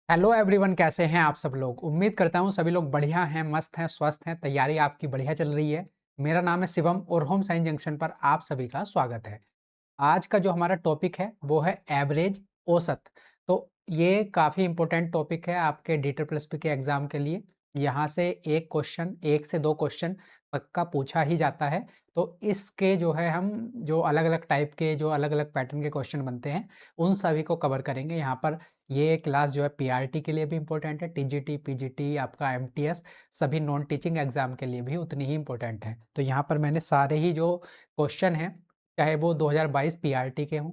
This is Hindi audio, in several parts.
हेलो एवरीवन, कैसे हैं आप सब लोग। उम्मीद करता हूँ सभी लोग बढ़िया हैं, मस्त हैं, स्वस्थ हैं। तैयारी आपकी बढ़िया चल रही है। मेरा नाम है शिवम और होम साइंस जंक्शन पर आप सभी का स्वागत है। आज का जो हमारा टॉपिक है वो है एवरेज, औसत। तो ये काफ़ी इंपॉर्टेंट टॉपिक है आपके डीटर प्लस पी के एग्ज़ाम के लिए। यहाँ से एक क्वेश्चन, एक से दो क्वेश्चन पक्का पूछा ही जाता है। तो इसके जो है हम जो अलग अलग टाइप के, जो अलग अलग पैटर्न के क्वेश्चन बनते हैं, उन सभी को कवर करेंगे यहाँ पर। ये क्लास जो है पीआरटी के लिए भी इम्पोर्टेंट है, टीजीटी, पीजीटी, आपका एमटीएस, सभी नॉन टीचिंग एग्जाम के लिए भी उतनी ही इम्पोर्टेंट है। तो यहाँ पर मैंने सारे ही जो क्वेश्चन हैं, चाहे वो 2022 पीआरटी के हों,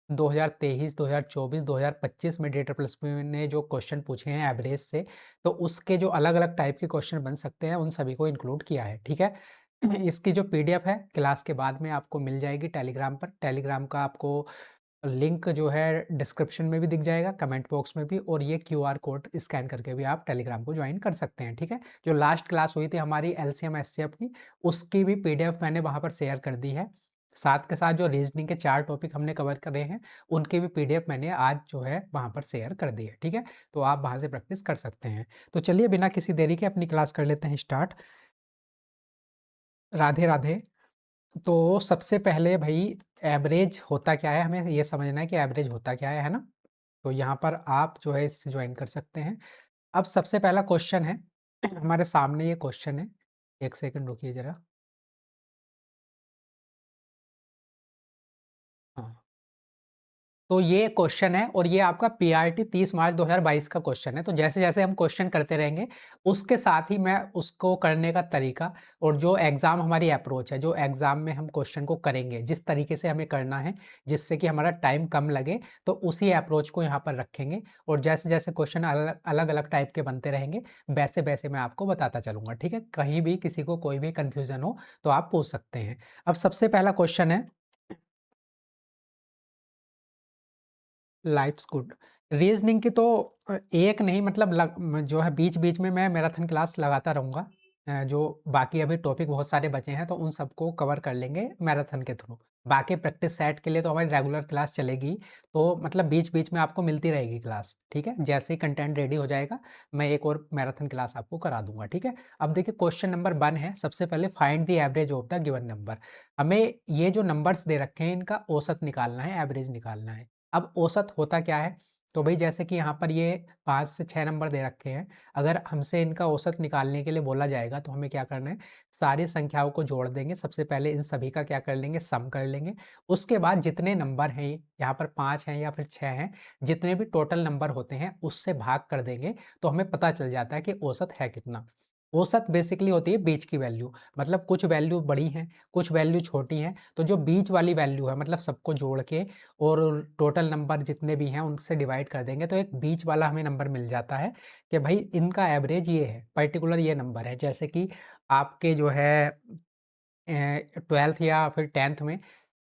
2023, 2024, 2025 में डेटा प्लस ने जो क्वेश्चन पूछे हैं एवरेज से, तो उसके जो अलग अलग टाइप के क्वेश्चन बन सकते हैं उन सभी को इंक्लूड किया है। ठीक है। इसकी जो पीडीएफ है क्लास के बाद में आपको मिल जाएगी टेलीग्राम पर। टेलीग्राम का आपको लिंक जो है डिस्क्रिप्शन में भी दिख जाएगा, कमेंट बॉक्स में भी, और ये क्यूआर कोड स्कैन करके भी आप टेलीग्राम को ज्वाइन कर सकते हैं। ठीक है। जो लास्ट क्लास हुई थी हमारी एलसीएम एससीएफ की, उसकी भी पीडीएफ मैंने वहाँ पर शेयर कर दी है। साथ के साथ जो रीजनिंग के 4 टॉपिक हमने कवर करे हैं, उनकी भी पीडीएफ मैंने आज जो है वहाँ पर शेयर कर दी है। ठीक है। तो आप वहाँ से प्रैक्टिस कर सकते हैं। तो चलिए बिना किसी देरी के अपनी क्लास कर लेते हैं स्टार्ट। राधे राधे। तो सबसे पहले भाई, एवरेज होता क्या है, हमें ये समझना है कि एवरेज होता क्या है ना। तो यहाँ पर आप जो है इससे ज्वाइन कर सकते हैं। अब सबसे पहला क्वेश्चन है हमारे सामने, ये क्वेश्चन है। एक सेकंड रुकिए जरा। हाँ, तो ये क्वेश्चन है और ये आपका पीआरटी 30 मार्च 2022 का क्वेश्चन है। तो जैसे-जैसे हम क्वेश्चन करते रहेंगे, उसके साथ ही मैं उसको करने का तरीका और जो एग्ज़ाम हमारी अप्रोच है, जो एग्ज़ाम में हम क्वेश्चन को करेंगे, जिस तरीके से हमें करना है, जिससे कि हमारा टाइम कम लगे, तो उसी अप्रोच को यहाँ पर रखेंगे। और जैसे-जैसे क्वेश्चन अलग-अलग टाइप के बनते रहेंगे, वैसे-वैसे मैं आपको बताता चलूँगा। ठीक है? कहीं भी किसी को कोई भी कन्फ्यूज़न हो, तो आप पूछ सकते हैं। अब सबसे पहला क्वेश्चन है, लाइफ्स गुड। रीजनिंग की तो एक नहीं, मतलब जो है बीच-बीच में मैं मैराथन क्लास लगाता रहूँगा। जो बाकी अभी टॉपिक बहुत सारे बचे हैं, तो उन सबको कवर कर लेंगे मैराथन के थ्रू। बाकी प्रैक्टिस सेट के लिए तो हमारी रेगुलर क्लास चलेगी, तो मतलब बीच-बीच में आपको मिलती रहेगी क्लास। ठीक है? जैसे ही कंटेंट रेडी हो जाएगा, मैं एक और मैराथन क्लास आपको करा दूँगा। ठीक है? अब देखिए क्वेश्चन नंबर 1 है, सबसे पहले find the average of the given number. हमें ये जो नंबर्स दे रखे हैं, इनका औसत निकालना है, एवरेज निकालना है। अब औसत होता क्या है? तो भई जैसे कि यहाँ पर ये 5 से 6 नंबर दे रखे हैं, अगर हमसे इनका औसत निकालने के लिए बोला जाएगा तो हमें क्या करना है, सारी संख्याओं को जोड़ देंगे। सबसे पहले इन सभी का क्या कर लेंगे, सम कर लेंगे। उसके बाद जितने नंबर हैं, यहाँ पर 5 हैं या फिर 6 हैं, जितने भी टोटल नंबर होते हैं उससे भाग कर देंगे, तो हमें पता चल जाता है कि औसत है कितना। औसत बेसिकली होती है बीच की वैल्यू, मतलब कुछ वैल्यू बड़ी हैं, कुछ वैल्यू छोटी हैं, तो जो बीच वाली वैल्यू है, मतलब सबको जोड़ के और टोटल नंबर जितने भी हैं उनसे डिवाइड कर देंगे, तो एक बीच वाला हमें नंबर मिल जाता है कि भाई इनका एवरेज ये है, पर्टिकुलर ये नंबर है। जैसे कि आपके जो है 12th या फिर 10th में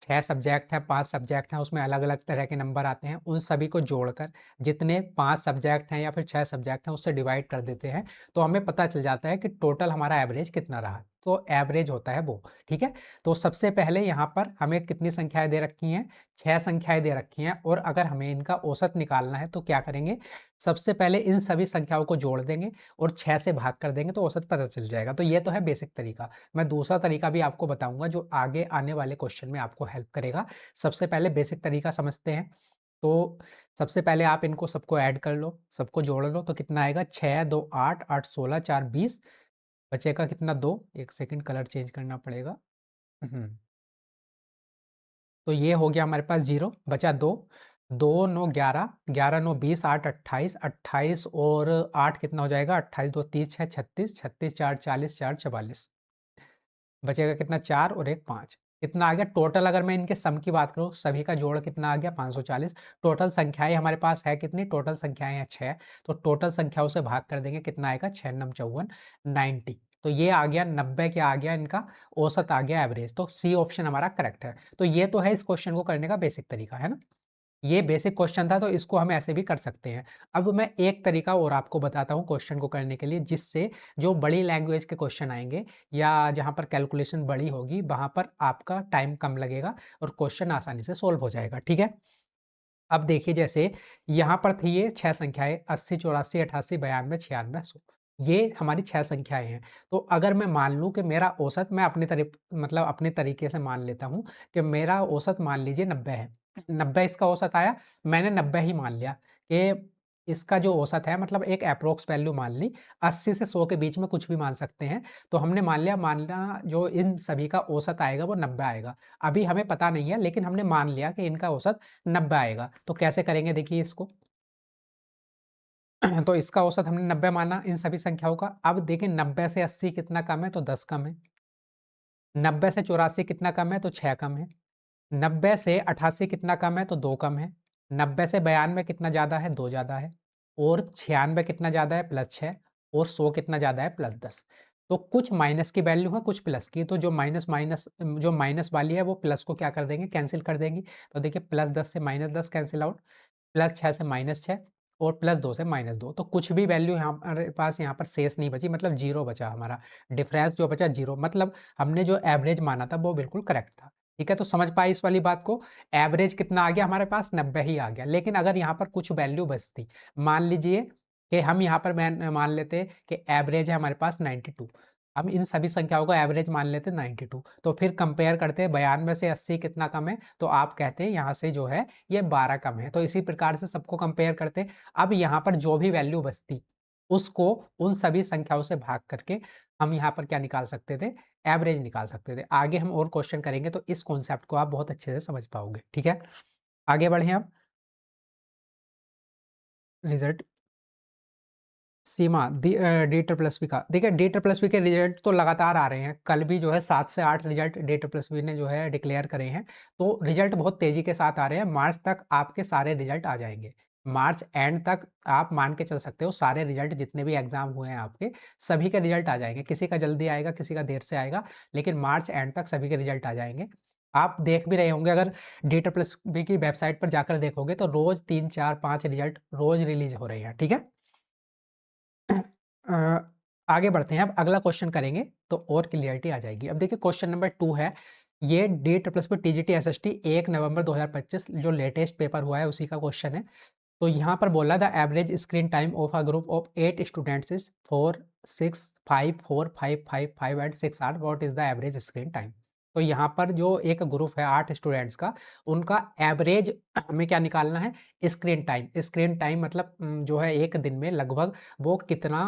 6 सब्जेक्ट हैं, 5 सब्जेक्ट हैं, उसमें अलग-अलग तरह के नंबर आते हैं। उन सभी को जोड़कर जितने 5 सब्जेक्ट हैं या फिर 6 सब्जेक्ट हैं, उससे डिवाइड कर देते हैं, तो हमें पता चल जाता है कि टोटल हमारा एवरेज कितना रहा। तो एवरेज होता है वो, ठीक है? तो सबसे पहले यहाँ पर हमें कितनी संख्याएँ दे रखी हैं? 6 संख्याएँ दे रखी हैं, और अगर हमें इनका औसत निकालना है तो क्या करेंगे? सबसे पहले इन सभी संख्याओं को जोड़ देंगे और 6 से भाग कर देंगे, तो औसत पता चल जाएगा। तो ये तो है बेसिक तरीका। मैं दूसरा तरीका भी आपको बताऊँगा जो आगे आने वाले क्वेश्चन में आपको हेल्प करेगा। सबसे पहले बेसिक तरीका समझते हैं। तो सबसे पहले आप इनको सबको ऐड कर लो, सबको जोड़ लो, तो कितना आएगा? 6, 2 8, 8 16, 4 20, बचेगा कितना? 2। 1 सेकंड, कलर चेंज करना पड़ेगा। हुँ, तो ये हो गया हमारे पास 0, बचा 2। 2 9 11, 11 9 20, 8 28, 28 और 8 कितना हो जाएगा? 28 2 30 6 36, 36 4 40, 4 44। बचेगा कितना? 4 और 1 5। कितना आ गया टोटल? अगर मैं इनके सम की बात करूँ, सभी का जोड़ कितना आ गया? 540। टोटल संख्याएँ हमारे पास है कितनी? टोटल संख्याएँ हैं 6। तो टोटल संख्याओं से भाग कर देंगे, कितना आएगा? 6 नम 54, 90। तो ये आ गया 90, क्या आ गया इनका? औसत आ गया, एवरेज। तो सी ऑप्शन हमारा करेक्ट है। तो ये तो है इस क्वेश्चन को करने का बेसिक तरीका, है ना? ये बेसिक क्वेश्चन था, तो इसको हम ऐसे भी कर सकते हैं। अब मैं एक तरीका और आपको बताता हूँ क्वेश्चन को करने के लिए, जिससे जो बड़ी लैंग्वेज के क्वेश्चन आएँगे या जहाँ पर कैलकुलेशन बड़ी होगी, वहाँ पर आपका टाइम कम लगेगा और क्वेश्चन आसानी से सॉल्व हो जाएगा। ठीक है? अब देखिए जैसे यहाँ पर थी ये 6 संख्याएँ 80, 84, 88, 92, 96, 100 ये हमारी 6 संख्याएँ हैं। तो अगर मैं मान लूँ कि मेरा औसत मैं अपने तरीके से मान लेता हूँ कि मेरा औसत मान लीजिए 90 है। 90 इसका औसत आया, मैंने 90 ही मान लिया कि इसका जो औसत है मतलब एक एप्रॉक्स वैल्यू मान ली, 80 से 100 के बीच में कुछ भी मान सकते हैं। तो हमने मानना जो इन सभी का औसत आएगा वो 90 आएगा। अभी हमें पता नहीं है लेकिन हमने मान लिया कि इनका औसत 90 आएगा। तो कैसे करेंगे देखिए इसको। तो इसका औसत हमने 90 माना इन सभी संख्याओं का। अब देखिए 90 से 80 कितना कम है तो 10 कम है। 90 से 84 कितना कम है तो 6 कम है। 90 से 88 कितना कम है तो 2 कम है। 90 से 92 कितना ज़्यादा है 2 ज़्यादा है। और 96 कितना ज़्यादा है +6 और 100 कितना ज़्यादा है +10। तो कुछ माइनस की वैल्यू है, कुछ प्लस की। तो जो माइनस वाली है वो प्लस को क्या कर देंगे कैंसल कर देंगी। तो देखिए +10 से -10 कैंसल आउट, +6 से -6 और +2 से -2 तो कुछ भी वैल्यू हमारे पास यहाँ पर शेष नहीं बची मतलब 0 बचा हमारा। डिफरेंस जो बचा 0 मतलब हमने जो एवरेज माना था वो बिल्कुल करेक्ट था। ठीक है, तो समझ पाए इस वाली बात को? एवरेज कितना आ गया हमारे पास 90 ही आ गया। लेकिन अगर यहाँ पर कुछ वैल्यू बचती, मान लीजिए कि हम यहाँ पर मान लेते कि एवरेज है हमारे पास 92, हम इन सभी संख्याओं का एवरेज मान लेते 92 तो फिर कंपेयर करते हैं 92 से 80 कितना कम है तो आप कहते हैं यहाँ से जो है ये 12 कम है। तो इसी प्रकार से सबको कंपेयर करते हैं। अब यहाँ पर जो भी वैल्यू बचती उसको उन सभी संख्याओं से भाग करके हम यहाँ पर क्या निकाल सकते थे एवरेज निकाल सकते थे। आगे हम और क्वेश्चन करेंगे तो इस कॉन्सेप्ट को आप बहुत अच्छे से समझ पाओगे। ठीक है, आगे बढ़े हम। रिजल्ट सीमा डी ट्रिपल प्लस बी का देखिए डी ट्रिपल प्लस बी के रिजल्ट तो लगातार आ रहे हैं। कल भी जो है 7 से 8 result D triple plus B ने जो है डिक्लेयर करे हैं। तो रिजल्ट बहुत तेजी के साथ आ रहे हैं। मार्च तक आपके सारे रिजल्ट आ जाएंगे। मार्च एंड तक आप मान के चल सकते हो सारे रिजल्ट जितने भी एग्जाम हुए हैं आपके सभी के रिजल्ट आ जाएंगे। किसी का जल्दी आएगा किसी का देर से आएगा लेकिन मार्च एंड तक सभी के रिजल्ट आ जाएंगे। आप देख भी रहे होंगे अगर डी ट्रिपल प्लस बी की वेबसाइट पर जाकर देखोगे तो रोज 3 4 5 रिजल्ट रोज रिलीज हो रहे हैं। ठीक है, अ, आगे बढ़ते हैं। अब अगला क्वेश्चन करेंगे तो और क्लियरिटी आ जाएगी। अब देखिए क्वेश्चन नंबर 2 है। ये D triple S P TGT SST 1 नवंबर 2025 जो लेटेस्ट पेपर हुआ है उसी का क्वेश्चन है। तो यहाँ पर बोला the average screen time of a group of 8 students is 4 6 5 4 5 5 5 and 6 are what is the average screen time. तो यहाँ पर जो एक ग्रुप है 8 स्टूडेंट्स का उनका एवरेज हमें क्या निकालना है स्क्रीन टाइम। स्क्रीन टाइम मतलब जो है एक दिन में लगभग वो कितना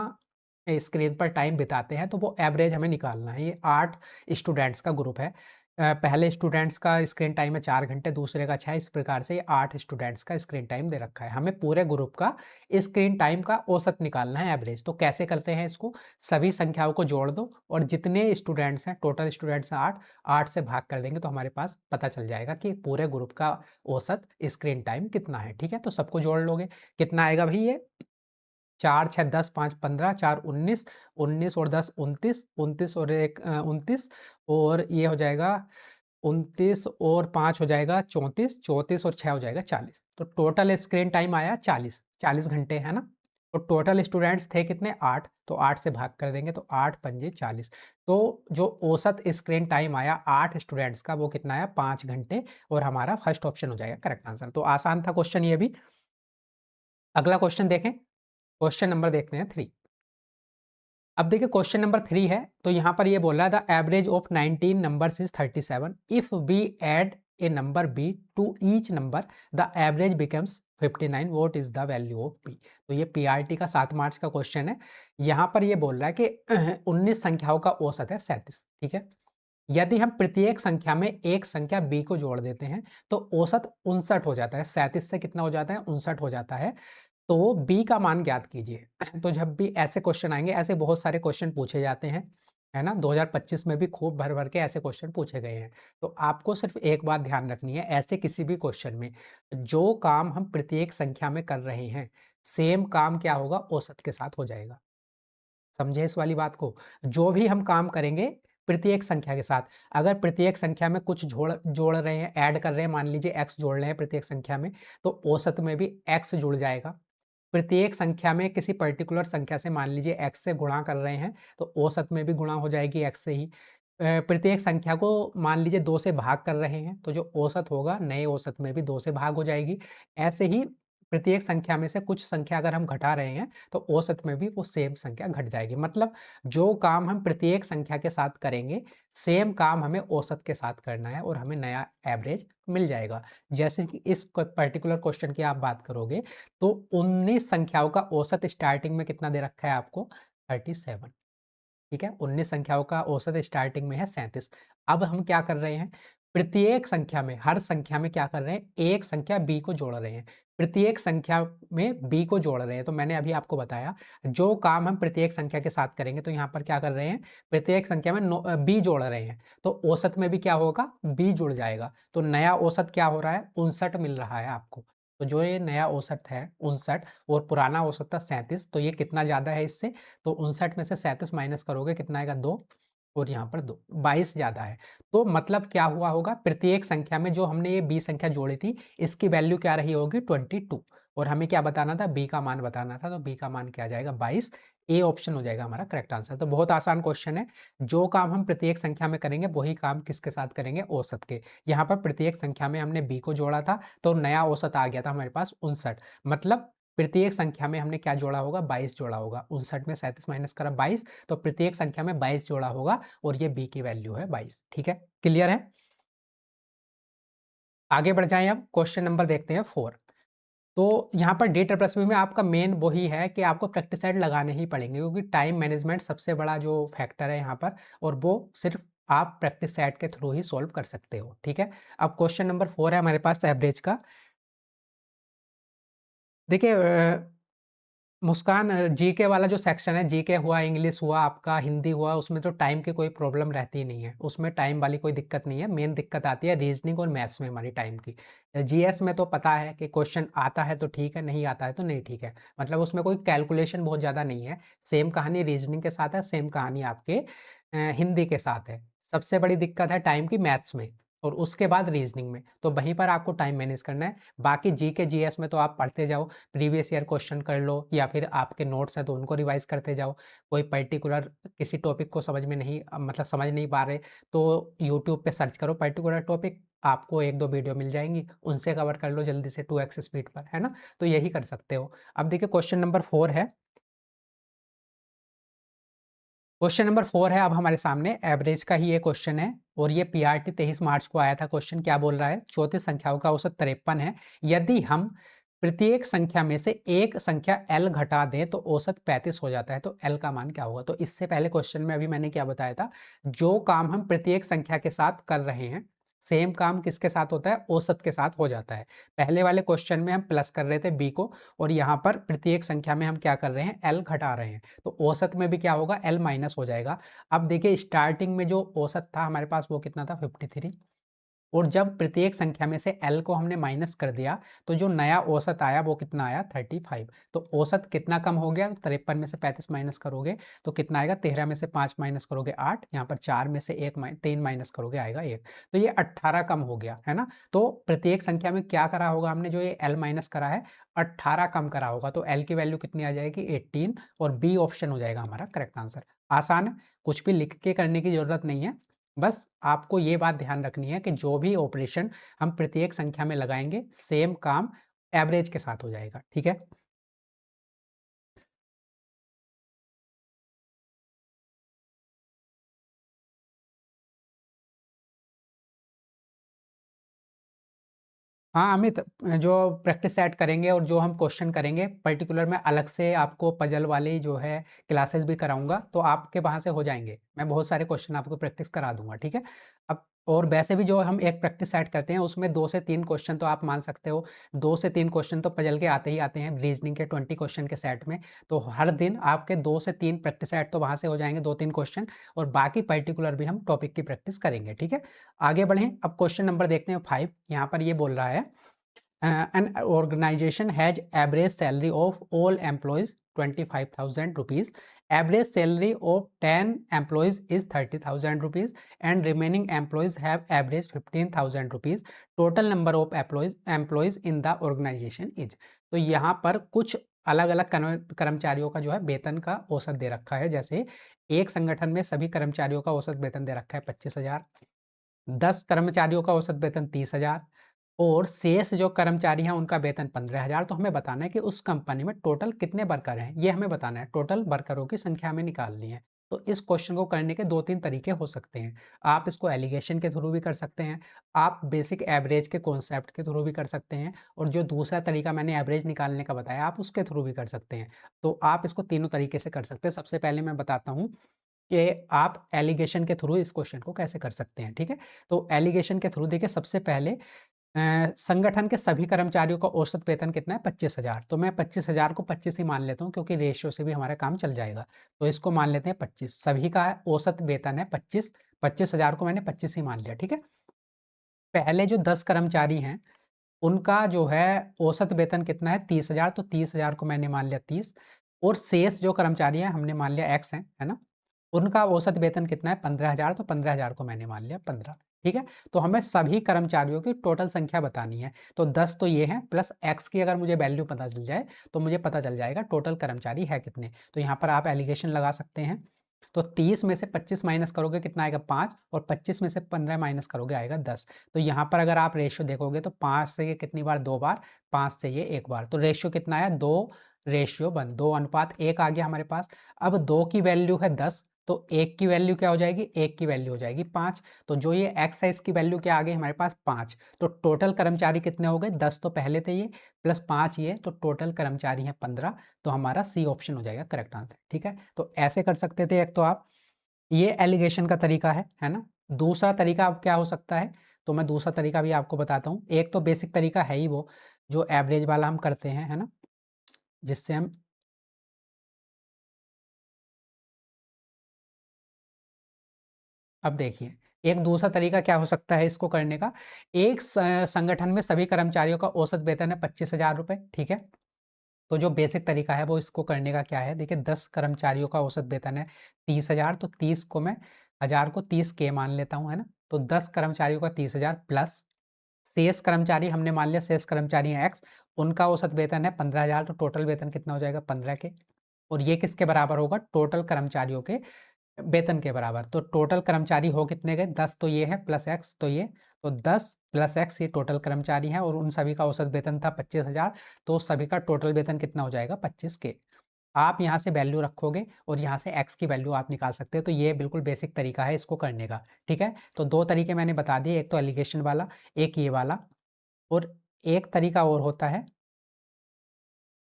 स्क्रीन पर टाइम बिताते हैं तो वो एवरेज हमें निकालना है। ये 8 स्टूडेंट्स का ग्रुप है। पहले स्टूडेंट्स का स्क्रीन टाइम है 4 घंटे, दूसरे का 6, इस प्रकार से 8 स्टूडेंट्स का स्क्रीन टाइम दे रखा है। हमें पूरे ग्रुप का स्क्रीन टाइम का औसत निकालना है एवरेज। तो कैसे करते हैं इसको? सभी संख्याओं को जोड़ दो और जितने स्टूडेंट्स हैं टोटल स्टूडेंट्स हैं 8, 8 से भाग कर देंगे तो हमारे पास पता चल जाएगा कि पूरे ग्रुप का औसत स्क्रीन टाइम कितना है। ठीक है, तो सबको जोड़ लोगे कितना आएगा भाई ये 4 6 10 5 15 4 19 19 और 10 29 29 और 1 29 और ये हो जाएगा 29 और 5 हो जाएगा 34 34 और 6 हो जाएगा 40। तो टोटल स्क्रीन टाइम आया 40 घंटे है ना। तो टोटल स्टूडेंट्स थे कितने 8 तो 8 से भाग कर देंगे तो 8 पंजे 40। तो जो औसत स्क्रीन टाइम आया 8 स्टूडेंट्स का वो कितना आया 5 घंटे और हमारा फर्स्ट ऑप्शन हो जाएगा करेक्ट आंसर। तो आसान था क्वेश्चन ये भी। अगला क्वेश्चन देखें, क्वेश्चन नंबर देखते हैं 3। अब देखिए क्वेश्चन नंबर 3 है तो यहाँ पर ये बोल रहा है the average of 19 numbers is 37 if we add a number B to each number the average becomes 59 what is the value of P. तो ये पीआरटी का 7 मार्च का क्वेश्चन है। यहाँ पर ये बोल रहा है कि 19 संख्याओं का औसत है 37। ठीक है, यदि हम प्रत्येक संख्या में एक संख्या बी को जोड़ देते हैं तो औसत 59 हो जाता है। 37 से कितना हो जाता है 59 हो जाता है। तो बी का मान ज्ञात कीजिए। तो जब भी ऐसे क्वेश्चन आएँगे, ऐसे बहुत सारे क्वेश्चन पूछे जाते हैं, है ना? 2025 में भी खूब भर-भर के ऐसे क्वेश्चन पूछे गए हैं। तो आपको सिर्फ़ एक बात ध्यान रखनी है, ऐसे किसी भी क्वेश्चन में जो काम हम प्रत्येक संख्या में कर रहे हैं, सेम काम क्या होगा औसत के साथ हो जाएगा। समझे इस वाली बात को? जो भी हम काम करेंगे प्रत्येक संख्या के साथ, अगर प्रत्येक संख्या में कुछ जोड़ रहे हैं, ऐड कर रहे हैं, मान लीजिए x जोड़ रहे हैं प्रत्येक संख्या में, तो औसत में भी x जुड़ जाएगा। प्रत्येक संख्या में किसी पर्टिकुलर संख्या से मान लीजिए x से गुणा कर रहे हैं, तो औसत में भी गुणा हो जाएगी x से ही। प्रत्येक संख्या को मान लीजिए 2 से भाग कर रहे हैं, तो जो औसत होगा नए औसत में भी 2 से भाग हो जाएगी। ऐसे ही प्रत्येक संख्या में से कुछ संख्या अगर हम घटा रहे हैं, तो औसत में भी वो सेम संख्या घट जाएगी। मतलब जो काम हम प्रत्येक संख्या के साथ करेंगे, सेम काम हमें औसत के साथ करना है और हमें नया एवरेज मिल जाएगा। जैसे कि इस पर्टिकुलर क्वेश्चन की आप बात करोगे, तो 19 संख्याओं का औसत स्टार्टिंग में कितना दे रखा है आपको? 37। ठीक है, 19 संख्याओं का औसत स्टार्टिंग में है 37। अब हम क्या कर रहे हैं, प्रत्येक संख्या में, हर संख्या में क्या कर रहे हैं, एक संख्या b को जोड़ रहे हैं। प्रत्येक संख्या में b को जोड़ रहे हैं, तो मैंने अभी आपको बताया, जो काम हम प्रत्येक संख्या के साथ करेंगे, तो यहाँ पर क्या कर रहे हैं, प्रत्येक संख्या में b जोड़ रहे हैं, तो औसत में भी क्या होगा, b जुड़ जाएगा। तो नया औसत क्या हो रहा है, 59 मिल रहा है आपको। तो जो ये नया औसत है 59 और पुराना औसत था 37, तो ये कितना ज़्यादा है इससे, तो 59 में से 37 माइनस करोगे कितना आएगा, 2, और यहाँ पर 2, 22 ज़्यादा है। तो मतलब क्या हुआ होगा, प्रत्येक संख्या में जो हमने ये b संख्या जोड़ी थी, इसकी वैल्यू क्या रही होगी, 22, और हमें क्या बताना था, b का मान बताना था, तो b का मान क्या आ जाएगा, 22। ए ऑप्शन हो जाएगा हमारा करेक्ट आंसर। तो बहुत आसान क्वेश्चन है, जो काम हम प्रत्येक संख्या में करेंगे वही काम किसके साथ करेंगे, औसत के। यहाँ पर प्रत्येक संख्या में हमने b को जोड़ा था, तो नया औसत आ गया था हमारे पास 59। मतलब प्रत्येक संख्या में हमने क्या जोड़ा होगा, 22 जोड़ा होगा। 59 में 37 माइनस करा 22, तो प्रत्येक संख्या में 22 जोड़ा होगा और ये b की वैल्यू है 22। ठीक है, क्लियर है। आगे बढ़ जाएं, अब क्वेश्चन नंबर देखते हैं 4। तो यहाँ पर DSSB में आपका मेन वही है कि आपको प्रैक्टिस सेट लगाने ही पड़ेंगे, क्योंकि टाइम मैनेजमेंट सबसे बड़ा जो फैक्टर है यहाँ पर, और वो सिर्फ आप प्रैक्टिस सेट के थ्रू ही सॉल्व कर सकते हो। ठीक है, अब क्वेश्चन नंबर 4 है हमारे पास एवरेज का। देखिए मुस्कान, जीके वाला जो सेक्शन है, जीके हुआ, इंग्लिश हुआ, आपका हिंदी हुआ, उसमें तो टाइम की कोई प्रॉब्लम रहती ही नहीं है, उसमें टाइम वाली कोई दिक्कत नहीं है। मेन दिक्कत आती है रीजनिंग और मैथ्स में हमारी टाइम की। जीएस में तो पता है कि क्वेश्चन आता है तो ठीक है, नहीं आता है तो नहीं ठीक है, मतलब उसमें कोई कैलकुलेशन बहुत ज़्यादा नहीं है। सेम कहानी रीजनिंग के साथ है, सेम कहानी आपके हिंदी के साथ है। सबसे बड़ी दिक्कत है टाइम की मैथ्स में, और उसके बाद रीजनिंग में, तो वहीं पर आपको टाइम मैनेज करना है। बाकी जीके जीएस में तो आप पढ़ते जाओ, प्रीवियस ईयर क्वेश्चन कर लो, या फिर आपके नोट्स हैं तो उनको रिवाइज करते जाओ। कोई पर्टिकुलर किसी टॉपिक को समझ में नहीं, मतलब समझ नहीं पा रहे, तो यूट्यूब पे सर्च करो पर्टिकुलर टॉपिक, आपको 1-2 वीडियो मिल जाएंगी, उनसे कवर कर लो जल्दी से 2x स्पीड पर, है ना। तो यही कर सकते हो। अब देखिए क्वेश्चन नंबर 4 है, क्वेश्चन नंबर 4 है अब हमारे सामने, एवरेज का ही ये क्वेश्चन है, और ये पीआरटी 23 मार्च को आया था क्वेश्चन। क्या बोल रहा है, 34 संख्याओं का औसत 53 है, यदि हम प्रत्येक संख्या में से एक संख्या l घटा दें तो औसत 35 हो जाता है, तो l का मान क्या होगा। तो इससे पहले क्वेश्चन में अभी मैंने क्या बताया था, जो काम हम प्रत्येक संख्या के साथ कर रहे हैं, सेम काम किसके साथ होता है, औसत के साथ हो जाता है। पहले वाले क्वेश्चन में हम प्लस कर रहे थे b को, और यहाँ पर प्रत्येक संख्या में हम क्या कर रहे हैं, l घटा रहे हैं, तो औसत में भी क्या होगा, l माइनस हो जाएगा। अब देखिए स्टार्टिंग में जो औसत था हमारे पास वो कितना था, 53, और जब प्रत्येक संख्या में से l को हमने माइनस कर दिया, तो जो नया औसत आया वो कितना आया, 35। तो औसत कितना कम हो गया, 53 में से 35 माइनस करोगे तो कितना आएगा, 13 में से 5 माइनस करोगे 8, यहाँ पर 4 में से 3 माइनस करोगे आएगा 1, तो ये 18 कम हो गया, है ना। तो प्रत्येक संख्या में क्या करा होगा हमने, जो ये l माइनस करा है, 18 कम करा होगा, तो l की वैल्यू कितनी आ जाएगी, 18, और बी ऑप्शन हो जाएगा हमारा करेक्ट आंसर। आसान है, कुछ भी लिख के करने की जरूरत नहीं है, बस आपको ये बात ध्यान रखनी है कि जो भी ऑपरेशन हम प्रत्येक संख्या में लगाएंगे, सेम काम एवरेज के साथ हो जाएगा। ठीक है, हाँ अमित, जो प्रैक्टिस सेट करेंगे और जो हम क्वेश्चन करेंगे पर्टिकुलर, मैं अलग से आपको पजल वाली जो है क्लासेस भी कराऊंगा, तो आपके वहाँ से हो जाएंगे। मैं बहुत सारे क्वेश्चन आपको प्रैक्टिस करा दूंगा। ठीक है, अब और वैसे भी जो हम एक प्रैक्टिस सेट करते हैं उसमें 2 से 3 क्वेश्चन तो आप मान सकते हो, 2 से 3 क्वेश्चन तो पजल के आते ही आते हैं रीजनिंग के 20 क्वेश्चन के सेट में। तो हर दिन आपके 2 से 3 प्रैक्टिस सेट तो वहाँ से हो जाएंगे, 2-3 क्वेश्चन, और बाकी पर्टिकुलर भी हम टॉपिक की प्रैक्टिस करेंगे। ठीक है, आगे बढ़ें, अब क्वेश्चन नंबर देखते हैं 5। यहाँ पर ये बोल रहा है, an organization has average salary of all employees 25,000 rupees. Average salary of 10 employees is 30,000 rupees, and remaining employees have average 15,000 rupees. Total number of employees in the organization is. तो यहाँ पर कुछ अलग-अलग कर्मचारियों का जो है वेतन का औसत दे रखा है। जैसे एक संगठन में सभी कर्मचारियों का औसत वेतन दे रखा है 25,000, 10 कर्मचारियों का औसत वेतन 30,000 और शेष जो कर्मचारी हैं उनका वेतन 15,000। तो हमें बताना है कि उस कंपनी में टोटल कितने वर्कर हैं, ये हमें बताना है। टोटल वर्करों की संख्या हमें निकालनी है। तो इस क्वेश्चन को करने के 2-3 तरीके हो सकते हैं। आप इसको एलिगेशन के थ्रू भी कर सकते हैं, आप बेसिक एवरेज के कॉन्सेप्ट के थ्रू भी कर सकते हैं और जो दूसरा तरीका मैंने एवरेज निकालने का बताया, आप उसके थ्रू भी कर सकते हैं। तो आप इसको तीनों तरीके से कर सकते हैं। सबसे पहले मैं बताता हूँ कि आप एलिगेशन के थ्रू इस क्वेश्चन को कैसे कर सकते हैं, ठीक है? तो एलिगेशन के थ्रू देखिए, सबसे पहले संगठन के सभी कर्मचारियों का औसत वेतन कितना है? 25,000। तो मैं 25,000 को 25 ही मान लेता हूँ क्योंकि रेशियो से भी हमारा काम चल जाएगा। तो इसको मान लेते हैं 25। सभी का औसत वेतन है 25, 25,000 को मैंने 25 ही मान लिया, ठीक है? पहले जो 10 कर्मचारी हैं, उनका जो है औसत वेतन कितना है? 30,000। तो 30,000 को मैंने मान लिया 30 और शेष जो कर्मचारी हैं, हमने मान लिया एक्स हैं, है ना? उनका औसत वेतन कितना है? 15,000। तो 15,000 को मैंने मान लिया 15, ठीक है? तो हमें सभी कर्मचारियों की टोटल संख्या बतानी है। तो 10 तो ये हैं प्लस एक्स की अगर मुझे वैल्यू पता चल जाए, तो मुझे पता चल जाएगा टोटल कर्मचारी है कितने। तो यहाँ पर आप एलिगेशन लगा सकते हैं। तो 30 में से 25 माइनस करोगे कितना आएगा? 5 और 25 में से 15 माइनस करोगे आएगा 10। तो यहाँ पर अगर आप रेशियो देखोगे तो 5 से ये कितनी बार? 2 बार, 5 से ये 1 बार। तो रेशियो कितना आया? 2:1, 2:1 आ गया हमारे पास। अब 2 की वैल्यू है 10, तो 1 की वैल्यू क्या हो जाएगी? 1 की वैल्यू हो जाएगी 5। तो जो ये एक्स है इसकी वैल्यू क्या आ गई हमारे पास? 5। तो टोटल कर्मचारी कितने हो गए? 10 तो पहले थे ये, प्लस 5 ये, तो टोटल कर्मचारी हैं 15। तो हमारा सी ऑप्शन हो जाएगा करेक्ट आंसर, ठीक है? तो ऐसे कर सकते थे एक तो आप, ये एलिगेशन का तरीका है ना? दूसरा तरीका अब क्या हो सकता है? तो मैं दूसरा तरीका भी आपको बताता हूँ। एक तो बेसिक तरीका है ही वो, जो एवरेज वाला हम करते हैं, है ना? जिससे हम अब देखिए, एक दूसरा तरीका क्या हो सकता है इसको करने का? एक संगठन में सभी कर्मचारियों का औसत वेतन है 25,000 रुपए, ठीक है? तो जो बेसिक तरीका है वो इसको करने का क्या है? देखिए, 10 कर्मचारियों का औसत वेतन है 30,000। तो 30 को मैं 1000 को 30 के मान लेता हूँ, है ना? तो 10 कर्मचारियों का 30,000 प्लस शेष कर्मचारी हमने मान लिया, शेष कर्मचारी हैं एक्स, उनका औसत वेतन है 15,000। तो टोटल वेतन कितना हो जाएगा? 15 के। और ये किसके बराबर होगा? टोटल कर्मचारियों के वेतन के बराबर। तो टोटल कर्मचारी हो कितने गए? 10 तो ये है प्लस एक्स तो ये, तो 10 प्लस एक्स ये टोटल कर्मचारी हैं और उन सभी का औसत वेतन था 25,000। तो सभी का टोटल वेतन कितना हो जाएगा? 25 के। आप यहाँ से वैल्यू रखोगे और यहाँ से एक्स की वैल्यू आप निकाल सकते हो। तो ये बिल्कुल बेसिक तरीका है इसको करने का, ठीक है? तो 2 तरीके मैंने बता दिए, एक तो एलिगेशन वाला, एक ये वाला और एक तरीका और होता है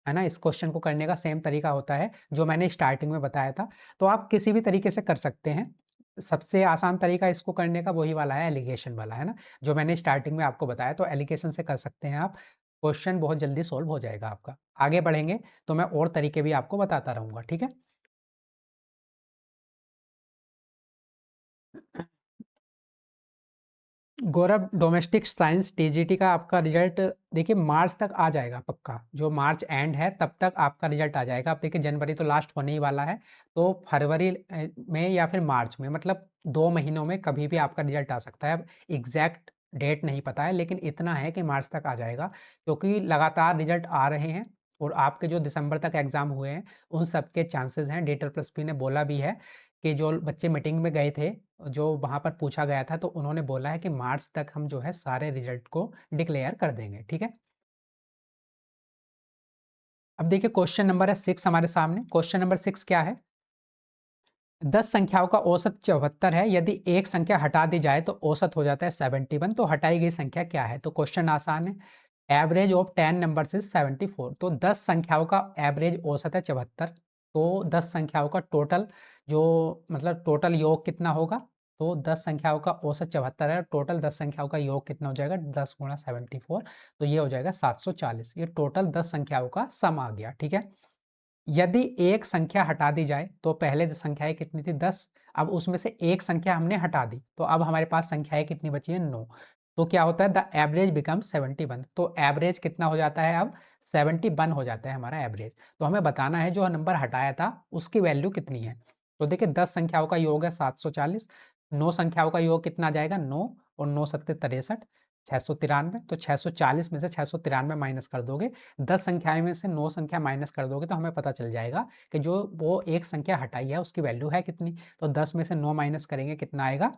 ना? इस क्वेश्चन को करने का सेम तरीका होता है जो मैंने स्टार्टिंग में बताया था। तो आप किसी भी तरीके से कर सकते हैं। सबसे आसान तरीका इसको करने का वही वाला है, एलिगेशन वाला, है ना? जो मैंने स्टार्टिंग में आपको बताया, तो एलिगेशन से कर सकते हैं आप। क्वेश्चन बहुत जल्दी सॉल्व हो जाएगा आपका। आगे बढ़ेंगे तो मैं और तरीके भी आपको बताता रहूँगा, ठीक है? गौरव, डोमेस्टिक साइंस टीजीटी का आपका रिजल्ट देखिए मार्च तक आ जाएगा पक्का। जो मार्च एंड है तब तक आपका रिजल्ट आ जाएगा। अब देखिए जनवरी तो लास्ट होने ही वाला है, तो फरवरी में या फिर मार्च में, मतलब 2 महीनों में कभी भी आपका रिजल्ट आ सकता है। अब एग्ज़ैक्ट डेट नहीं पता है, लेकिन इतना है कि मार्च तक आ जाएगा क्योंकि लगातार रिजल्ट आ रहे हैं और आपके जो दिसंबर तक एग्ज़ाम हुए हैं, उन सब के चांसेस हैं। DATE+P ने बोला भी है कि जो बच्चे मीटिंग में गए थे, जो वहाँ पर पूछा गया था, तो उन्होंने बोला है कि मार्च तक हम जो है सारे रिजल्ट को डिक्लेयर कर देंगे, ठीक है? अब देखिए क्वेश्चन नंबर है 6 हमारे सामने। क्वेश्चन नंबर 6 क्या है? 10 संख्याओं का औसत 74 है। यदि एक संख्या हटा दी जाए तो औसत हो जाता है 71। तो हटाई गई संख्या क्या है? तो क्वेश्चन आसान है। Average of 10 numbers is 74। तो 10 संख्याओं का एवरेज औसत है 74। तो 10 संख्याओं का टोटल जो मतलब टोटल योग कितना होगा? तो 10 संख्याओं का औसत 74 है, टोटल 10 संख्याओं का योग कितना हो जाएगा? 10 गुणा 74, तो ये हो जाएगा 740। ये टोटल 10 संख्याओं का सम आ गया, ठीक है? यदि एक संख्या हटा दी जाए तो पहले जो संख्याएँ कितनी थी? 10। अब उसमें से एक संख्या हमने हटा दी, तो अब हमारे पास संख्याएँ कितनी बची हैं? 9। तो क्या होता है? The average becomes 71। तो एवरेज कितना हो जाता है अब? 71 हो जाता है हमारा एवरेज। तो हमें बताना है जो नंबर हटाया था उसकी वैल्यू कितनी है। तो देखिए 10 संख्याओं का योग है 740, 9 संख्याओं का योग कितना आ जाएगा? 9 और 9 सत्ते 63, 693, तो 640 में से 693 माइनस कर दोगे, 10 संख्याएं में से 9 संख्या माइनस कर दोगे, तो हमें पता चल जाएगा कि जो वो एक संख्या हटाई है उसकी वैल्यू है कितनी। तो 10 में से 9 माइनस करेंगे, कितना आएगा,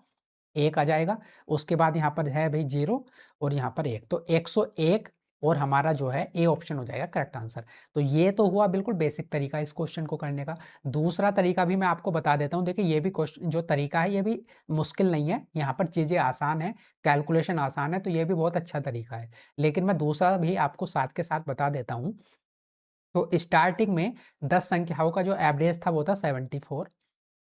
1 आ जाएगा। उसके बाद यहाँ पर है भाई 0 और यहाँ पर 1, तो 101 और हमारा जो है ए ऑप्शन हो जाएगा करेक्ट आंसर। तो ये तो हुआ बिल्कुल बेसिक तरीका इस क्वेश्चन को करने का। दूसरा तरीका भी मैं आपको बता देता हूँ। देखिए ये भी क्वेश्चन जो तरीका है ये भी मुश्किल नहीं है, यहाँ पर चीज़ें आसान है, कैलकुलेशन आसान है, तो ये भी बहुत अच्छा तरीका है। लेकिन मैं दूसरा भी आपको साथ के साथ बता देता हूँ। तो स्टार्टिंग में 10 संख्याओं का जो एवरेज था वो था 74,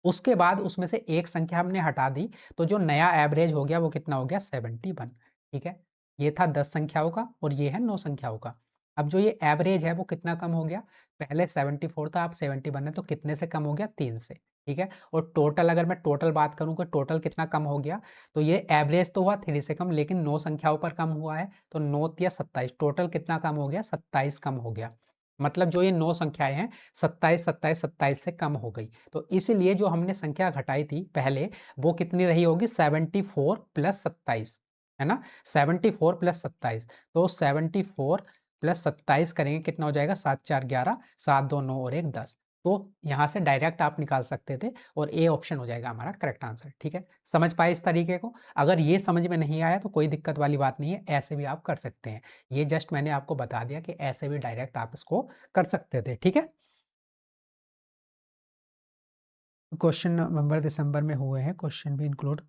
उसके बाद उसमें से एक संख्या हमने हटा दी, तो जो नया एवरेज हो गया वो कितना हो गया, 71। ठीक है, ये था 10 संख्याओं का और ये है 9 संख्याओं का। अब जो ये एवरेज है वो कितना कम हो गया, पहले 74 था, अब 71 है, तो कितने से कम हो गया, 3 से। ठीक है, और टोटल अगर मैं टोटल बात करूं कि टोटल कितना कम हो गया, तो ये एवरेज तो हुआ 3 से कम, लेकिन 9 संख्याओं पर कम हुआ है, तो 9 या 27, टोटल कितना कम हो गया, 27 कम हो गया। मतलब जो ये 9 संख्याएं हैं 27, 27, 27 से कम हो गई। तो इसीलिए जो हमने संख्या घटाई थी पहले, वो कितनी रही होगी, 74 प्लस 27, है ना, 74 प्लस 27, तो 74 प्लस 27 करेंगे, कितना हो जाएगा, 7 4 11, 7 2 9 और 1 10। तो यहाँ से डायरेक्ट आप निकाल सकते थे और ए ऑप्शन हो जाएगा हमारा करेक्ट आंसर। ठीक है, समझ पाए इस तरीके को। अगर ये समझ में नहीं आया तो कोई दिक्कत वाली बात नहीं है, ऐसे भी आप कर सकते हैं। ये जस्ट मैंने आपको बता दिया कि ऐसे भी डायरेक्ट आप इसको कर सकते थे। ठीक है, क्वेश्चन नवंबर दिसंबर में हुए हैं, क्वेश्चन भी इंक्लूड।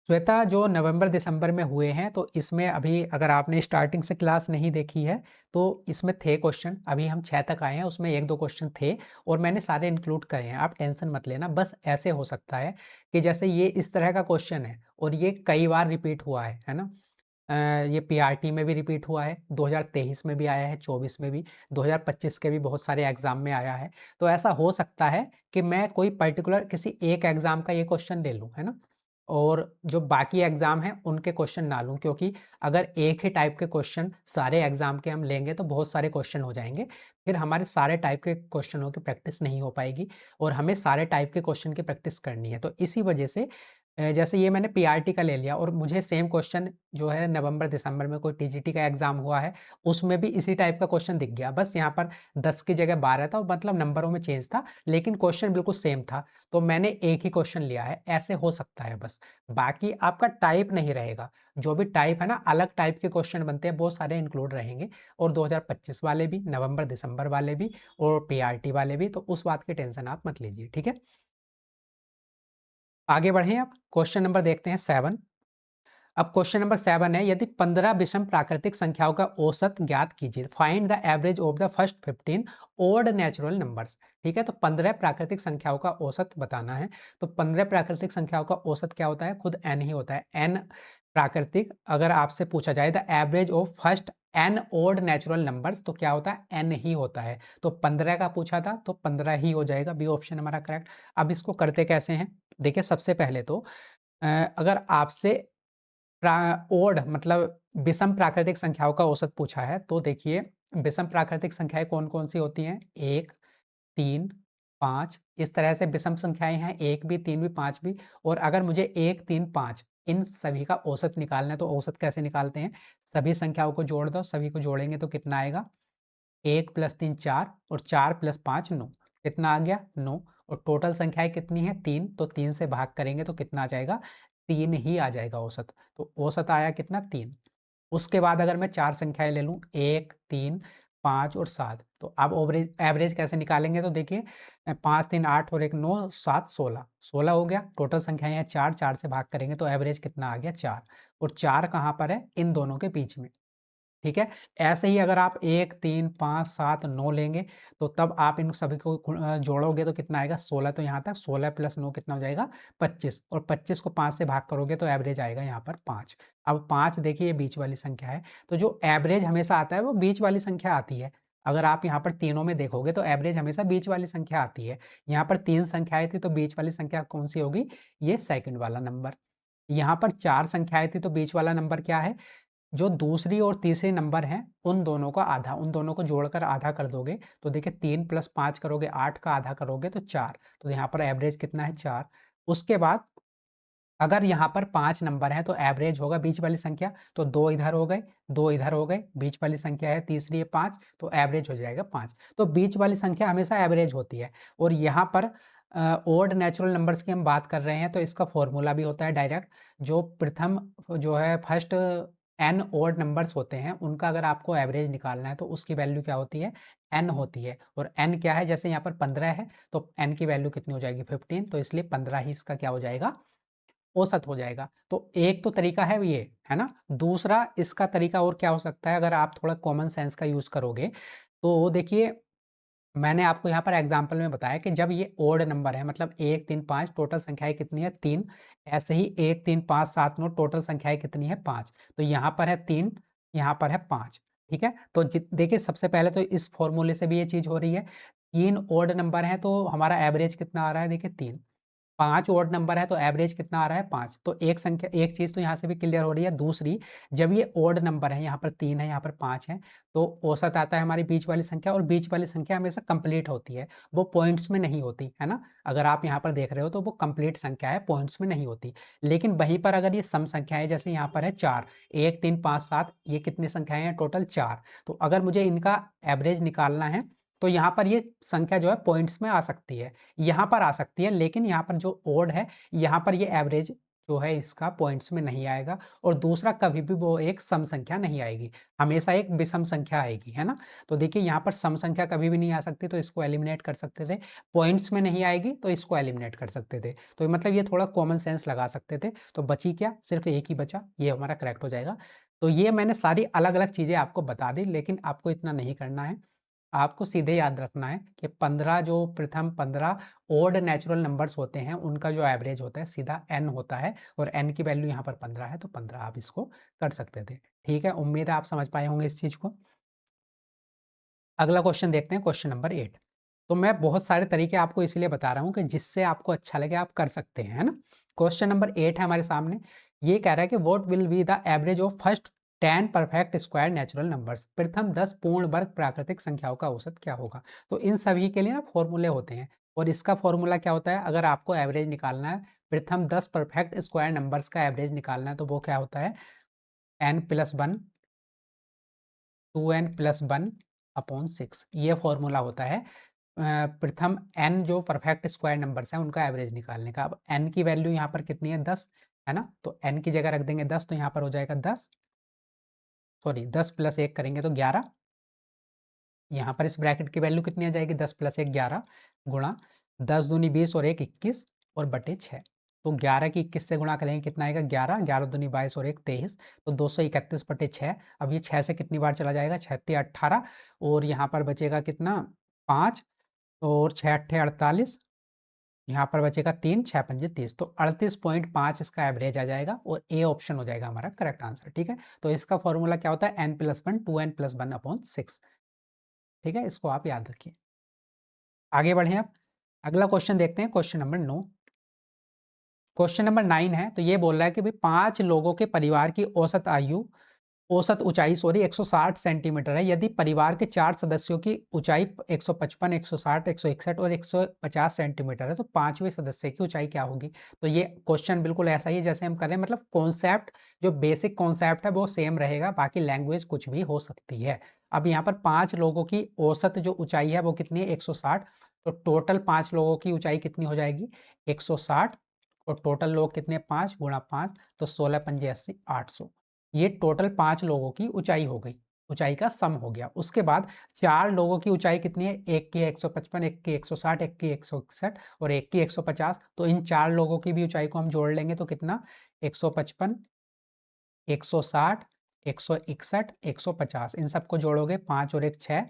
श्वेता, जो नवंबर दिसंबर में हुए हैं तो इसमें अभी अगर आपने स्टार्टिंग से क्लास नहीं देखी है तो इसमें थे क्वेश्चन, अभी हम 6 तक आए हैं, उसमें 1-2 क्वेश्चन थे और मैंने सारे इंक्लूड करे हैं, आप टेंशन मत लेना। बस ऐसे हो सकता है कि जैसे ये इस तरह का क्वेश्चन है और ये कई बार रिपीट हुआ है ना। ये पीआरटी में भी रिपीट हुआ है, 2023 में भी आया है, 24 में भी, 2025 के भी बहुत सारे एग्जाम में आया है। तो ऐसा हो सकता है कि मैं कोई पर्टिकुलर किसी एक एग्जाम का ये क्वेश्चन ले लूँ, है ना, और जो बाकी एग्जाम हैं उनके क्वेश्चन ना लूँ, क्योंकि अगर एक ही टाइप के क्वेश्चन सारे एग्जाम के हम लेंगे तो बहुत सारे क्वेश्चन हो जाएंगे, फिर हमारे सारे टाइप के क्वेश्चनों की प्रैक्टिस नहीं हो पाएगी और हमें सारे टाइप के क्वेश्चन की प्रैक्टिस करनी है। तो इसी वजह से जैसे ये मैंने पीआरटी का ले लिया और मुझे सेम क्वेश्चन जो है नवंबर दिसंबर में कोई टीजीटी का एग्जाम हुआ है, उसमें भी इसी टाइप का क्वेश्चन दिख गया, बस यहाँ पर 10 की जगह 12 था, मतलब नंबरों में चेंज था, लेकिन क्वेश्चन बिल्कुल सेम था, तो मैंने एक ही क्वेश्चन लिया है। ऐसे हो सकता है बस, बाकी आपका टाइप नहीं रहेगा। जो भी टाइप है ना, अलग टाइप के क्वेश्चन बनते हैं, बहुत सारे इंक्लूड रहेंगे, और 2025 वाले भी, नवंबर दिसंबर वाले भी और पीआरटी वाले भी, तो उस बात की टेंशन आप मत लीजिए। ठीक है, आगे बढ़ें। अब क्वेश्चन नंबर देखते हैं 7। अब क्वेश्चन नंबर 7 है, यदि 15 विषम प्राकृतिक संख्याओं का औसत ज्ञात कीजिए, find the average of the first 15 odd natural numbers. ठीक है, तो 15 प्राकृतिक संख्याओं का औसत बताना है। तो 15 प्राकृतिक संख्याओं का औसत क्या होता है, खुद n ही होता है। n प्राकृतिक, अगर आपसे पूछा जाए the average of first n odd natural numbers, तो क्या होता है, n ही होता है। तो 15 का पूछा था तो 15 ही हो जाएगा, बी ऑप्शन हमारा करेक्ट। अब इसको करते कैसे हैं, देखिए सबसे पहले तो अगर आपसे ओड मतलब विषम प्राकृतिक संख्याओं का औसत पूछा है, तो देखिए विषम प्राकृतिक संख्याएं कौन कौन सी होती हैं, 1 3 5, इस तरह से विषम संख्याएं हैं, 1 भी 3 भी 5 भी। और अगर मुझे 1 3 5 इन सभी का औसत निकालना है, तो औसत कैसे निकालते हैं, सभी संख्याओं को जोड़ दो, सभी को जोड़ेंगे तो कितना आएगा, 1 + 3 4 और 4 + 5 9, कितना आ गया, 9। और टोटल संख्याएं कितनी है, 3, तो 3 से भाग करेंगे तो कितना आ जाएगा, 3 ही आ जाएगा औसत। तो औसत आया कितना, 3। उसके बाद अगर मैं 4 संख्याएं ले लूँ, 1 3 5 और 7, तो अब एवरेज एवरेज कैसे निकालेंगे, तो देखिए 5 3 8 और 1 9 7 16, 16 हो गया। टोटल संख्याएं हैं 4, 4 से भाग करेंगे तो एवरेज कितना आ गया, 4। और 4 कहाँ पर है, इन दोनों के बीच में। ठीक है, ऐसे ही अगर आप 1 3 5 7 9 लेंगे, तो तब आप इन सभी को जोड़ोगे तो कितना आएगा, 16। तो यहाँ तक 16 + 9 कितना हो जाएगा, 25, और 25 को 5 से भाग करोगे तो एवरेज आएगा यहाँ पर 5। अब 5 देखिए ये बीच वाली संख्या है, तो जो एवरेज हमेशा आता है वो बीच वाली संख्या आती है। अगर आप यहाँ पर तीनों में देखोगे तो एवरेज हमेशा बीच वाली संख्या आती है। यहाँ पर 3 संख्याएं थी तो बीच वाली संख्या कौन सी होगी, ये सेकंड वाला नंबर। यहाँ पर 4 संख्याएं थी तो बीच वाला नंबर क्या है, जो दूसरी और तीसरी नंबर हैं उन दोनों का आधा, उन दोनों को जोड़कर आधा कर दोगे तो देखिए 3 + 5 करोगे, 8 का आधा करोगे तो 4, तो यहाँ पर एवरेज कितना है, 4। उसके बाद अगर यहाँ पर 5 नंबर हैं तो एवरेज होगा बीच वाली संख्या, तो 2 इधर हो गए, 2 इधर हो गए, बीच वाली संख्या है तीसरी है 5, तो एवरेज हो जाएगा 5। तो बीच वाली संख्या हमेशा एवरेज होती है। और यहाँ पर ओड नेचुरल नंबर्स की हम बात कर रहे हैं तो इसका फॉर्मूला भी होता है डायरेक्ट, जो प्रथम जो है फर्स्ट n ओड नंबर्स होते हैं उनका अगर आपको एवरेज निकालना है तो उसकी वैल्यू क्या होती है, n होती है। और n क्या है, जैसे यहाँ पर 15 है तो n की वैल्यू कितनी हो जाएगी 15, तो इसलिए 15 ही इसका क्या हो जाएगा, औसत हो जाएगा। तो एक तो तरीका है ये, है ना? दूसरा इसका तरीका और क्या हो सकता है, अगर आप थोड़ा कॉमन सेंस का यूज़ करोगे, तो देखिए मैंने आपको यहाँ पर एग्ज़ाम्पल में बताया कि जब ये ओड नंबर है, मतलब 1, 3, 5 टोटल संख्याएँ कितनी है 3, ऐसे ही 1, 3, 5, 7, 9 टोटल संख्याएँ कितनी है 5। तो यहाँ पर है 3, यहाँ पर है 5, ठीक है? तो देखिए सबसे पहले तो इस फ़ॉर्मूले से भी ये चीज़ हो रही है, 3 ओड नंबर हैं तो हमारा एवरेज कितना आ रहा है, देखिए 3। 5 ऑड नंबर है तो एवरेज कितना आ रहा है 5। तो एक चीज़ तो यहाँ से भी क्लियर हो रही है। दूसरी, जब ये ऑड नंबर है, यहाँ पर 3 है, यहाँ पर 5 है, तो औसत आता है हमारी बीच वाली संख्या, और बीच वाली संख्या हमेशा कंप्लीट होती है, वो पॉइंट्स में नहीं होती, है ना? अगर आप यहाँ पर देख रहे हो तो वो कंप्लीट संख्या है, पॉइंट्स में नहीं होती। लेकिन वहीं पर अगर ये सम संख्या है, जैसे यहाँ पर है 4, 1, 3, 5, 7, ये कितनी संख्याएँ हैं टोटल 4। तो अगर मुझे इनका एवरेज निकालना है तो यहाँ पर ये संख्या जो है पॉइंट्स में आ सकती है, यहाँ पर आ सकती है, लेकिन यहाँ पर जो ओड है, यहाँ पर ये एवरेज जो है इसका पॉइंट्स में नहीं आएगा। और दूसरा, कभी भी वो एक सम संख्या नहीं आएगी, हमेशा एक विषम संख्या आएगी, है ना? तो देखिए यहाँ पर सम संख्या कभी भी नहीं आ सकती, तो इसको एलिमिनेट कर सकते थे। पॉइंट्स में नहीं आएगी तो इसको एलिमिनेट कर सकते थे। तो मतलब ये थोड़ा कॉमन सेंस लगा सकते थे। तो बची क्या, सिर्फ एक ही बचा, ये हमारा करेक्ट हो जाएगा। तो ये मैंने सारी अलग-अलग चीज़ें आपको बता दी, लेकिन आपको इतना नहीं करना है। आपको सीधे याद रखना है कि 15 जो प्रथम 15 ओड नेचुरल नंबर्स होते हैं, उनका जो एवरेज होता है सीधा n होता है, और n की वैल्यू यहाँ पर 15 है, तो 15 आप इसको कर सकते थे। ठीक है, उम्मीद है आप समझ पाए होंगे इस चीज़ को। अगला क्वेश्चन देखते हैं, क्वेश्चन नंबर 8। तो मैं बहुत सारे तरीके आपको इसलिए बता रहा हूँ कि जिससे आपको अच्छा लगे आप कर सकते हैं, है ना? क्वेश्चन नंबर 8 है हमारे सामने। ये कह रहा है कि what will be the average of first 10 perfect square natural numbers, प्रथम 10 पूर्ण वर्ग प्राकृतिक संख्याओं का औसत क्या होगा? तो इन सभी के लिए ना फॉर्मूले होते हैं, और इसका फॉर्मूला क्या होता है, अगर आपको एवरेज निकालना है, प्रथम 10 परफेक्ट स्क्वायर नंबर्स का एवरेज निकालना है, तो वो क्या होता है, n+1 2n+1 अपॉन 6, ये फॉर्मूला होता है प्रथम n जो परफेक्ट स्क्वायर नंबर्स हैं उनका एवरेज निकालने का। अब n की वैल्यू यहाँ पर कितनी है 10, है ना? तो n की जगह रख देंगे 10, तो यहाँ पर हो जाएगा 10, सॉरी 10 + 1 करेंगे तो 11। यहाँ पर इस ब्रैकेट की वैल्यू कितनी आ जाएगी, 10 + 1 11, गुणा 10 दूनी 20 और 1 21 और बटे 6। तो 11 की 21 से गुणा करेंगे कितना आएगा 11, 11 दूनी 22 और 1 23, तो 231 बटे 6। अब ये 6 से कितनी बार चला जाएगा, 6 × 18, और यहाँ पर बचेगा कितना 5, और 6 × 48, यहाँ पर बचेगा 3, 6 पंजे 30, तो 38.5 इसका एवरेज आ जाएगा, और ए ऑप्शन हो जाएगा हमारा करेक्ट आंसर। ठीक है, तो इसका फॉर्मूला क्या होता है, n+1 2n+1 अपॉन 6। ठीक है, इसको आप याद रखिए। आगे बढ़ें आप, अगला क्वेश्चन देखते हैं, क्वेश्चन नंबर 9। क्वेश्चन नंबर 9 है, तो ये बोल रहा है कि भाई 5 लोगों के परिवार की औसत ऊंचाई 160 सेंटीमीटर है। यदि परिवार के 4 सदस्यों की ऊंचाई 155, 160, 161 और 150 सेंटीमीटर है, तो पांचवें सदस्य की ऊंचाई क्या होगी? तो ये क्वेश्चन बिल्कुल ऐसा ही है जैसे हम कर रहे हैं, मतलब कॉन्सेप्ट, जो बेसिक कॉन्सेप्ट है वो सेम रहेगा, बाकी लैंग्वेज कुछ भी हो सकती है। अब यहाँ पर 5 लोगों की औसत जो ऊंचाई है वो कितनी है, 160, तो टोटल 5 लोगों की ऊंचाई कितनी हो जाएगी, 160, और टोटल लोग कितने, 5 × 5, तो 16 पंजे 80, 800। ये टोटल 5 लोगों की ऊंचाई हो गई, ऊंचाई का सम हो गया। उसके बाद 4 लोगों की ऊंचाई कितनी है, एक की 155, एक की 160, एक की 161 और एक की 150। तो इन 4 लोगों की भी ऊंचाई को हम जोड़ लेंगे तो कितना, 155, 160, 161, 150, इन सबको जोड़ोगे 5 और 1 6,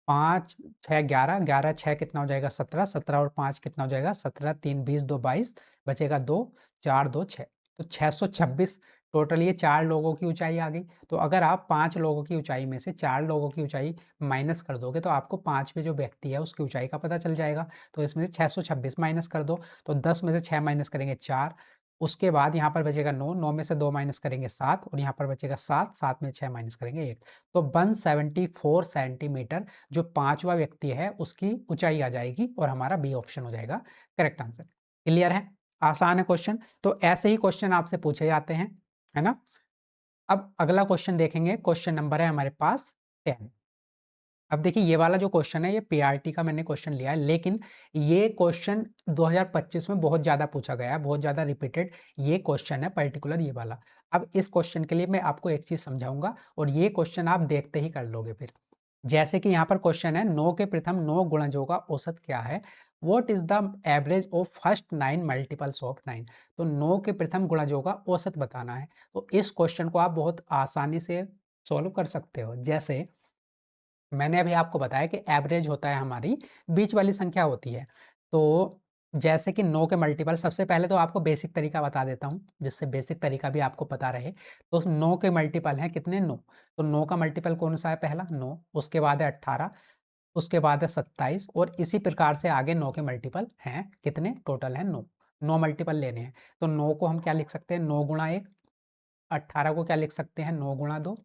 5 6 11, 11 6 कितना हो जाएगा 17, 17 और 5 कितना हो जाएगा 17, 3 20, 2 22, बचेगा 2, 4 2 6, तो 626 टोटल ये 4 लोगों की ऊंचाई आ गई। तो अगर आप 5 लोगों की ऊंचाई में से 4 लोगों की ऊंचाई माइनस कर दोगे तो आपको 5वें जो व्यक्ति है उसकी ऊंचाई का पता चल जाएगा। तो इसमें से 626 माइनस कर दो, तो 10 में से 6 माइनस करेंगे 4, उसके बाद यहाँ पर बचेगा 9, 9 में से 2 माइनस करेंगे 7, और यहाँ पर बचेगा 7, 7 में 6 माइनस करेंगे 1, तो 174 सेंटीमीटर जो 5वां व्यक्ति है उसकी ऊंचाई आ जाएगी, और हमारा बी ऑप्शन हो जाएगा करेक्ट आंसर। क्लियर है? आसान है क्वेश्चन। तो ऐसे ही क्वेश्चन आपसे पूछे जाते हैं, है ना? अब अगला क्वेश्चन देखेंगे, क्वेश्चन नंबर है हमारे पास 10। अब देखिए ये वाला जो क्वेश्चन है ये पीआरटी का मैंने क्वेश्चन लिया है, लेकिन ये क्वेश्चन 2025 में बहुत ज़्यादा पूछा गया है, बहुत ज़्यादा रिपीटेड ये क्वेश्चन है, पर्टिकुलर ये वाला। अब इस क्वेश्चन के लिए मैं आपको एक चीज़ समझाऊंगा और ये क्वेश्चन आप देखते ही कर लोगे फिर। जैसे कि यहाँ पर क्वेश्चन है, 9 के प्रथम 9 गुणजों का औसत क्या है? What is the average of first 9 multiples of 9? तो 9 के प्रथम गुणजों का औसत बताना है। तो इस क्वेश्चन को आप बहुत आसानी से सॉल्व कर सकते हो। जैसे मैंने अभी आपको बताया कि एवरेज होता है हमारी बीच वाली संख्या होती है। तो जैसे कि 9 के मल्टीपल, सबसे पहले तो आपको बेसिक तरीका बता देता हूँ, जिससे बेसिक तरीका भी आपको पता रहे। तो 9 के मल्टीपल हैं कितने? 9। तो 9 का मल्टीपल कौन-सा है? पहला 9, उसके बाद है 18, उसके बाद है 27 और इसी प्रकार से आगे 9 के मल्टीपल हैं कितने? टोटल हैं 9। 9 मल्टीपल लेने हैं। तो 9 को हम क्या लिख सकते हैं? 9 गुणा 1, 18 को क्या लिख सकते हैं? 9 गुणा 2,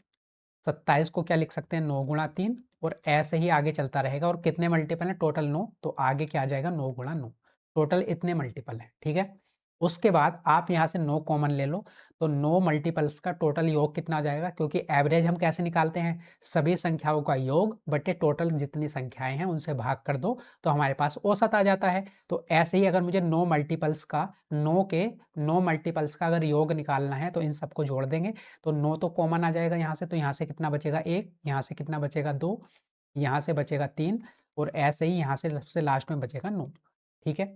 27 को क्या लिख सकते हैं? 9 गुणा 3 और ऐसे ही आगे चलता रहेगा। और कितने मल्टीपल हैं? टोटल 9, तो आगे क्या आ जाएगा? 9 गुणा 9। टोटल इतने मल्टीपल हैं, ठीक है? उसके बाद आप यहाँ से 9 कॉमन ले लो, तो 9 मल्टीपल्स का टोटल योग कितना आ जाएगा? क्योंकि एवरेज हम कैसे निकालते हैं? सभी संख्याओं का योग बटे टोटल जितनी संख्याएँ हैं उनसे भाग कर दो, तो हमारे पास औसत आ जाता है। तो ऐसे ही अगर मुझे 9 मल्टीपल्स का 9 के 9 मल्टीपल्स का अगर योग निकालना है तो इन सबको जोड़ देंगे। तो 9 तो कॉमन आ जाएगा यहाँ से, तो यहाँ से कितना बचेगा? 1, यहाँ से कितना बचेगा? 2, यहाँ से बचेगा 3 और ऐसे ही यहाँ से सबसे लास्ट में बचेगा 9, ठीक है?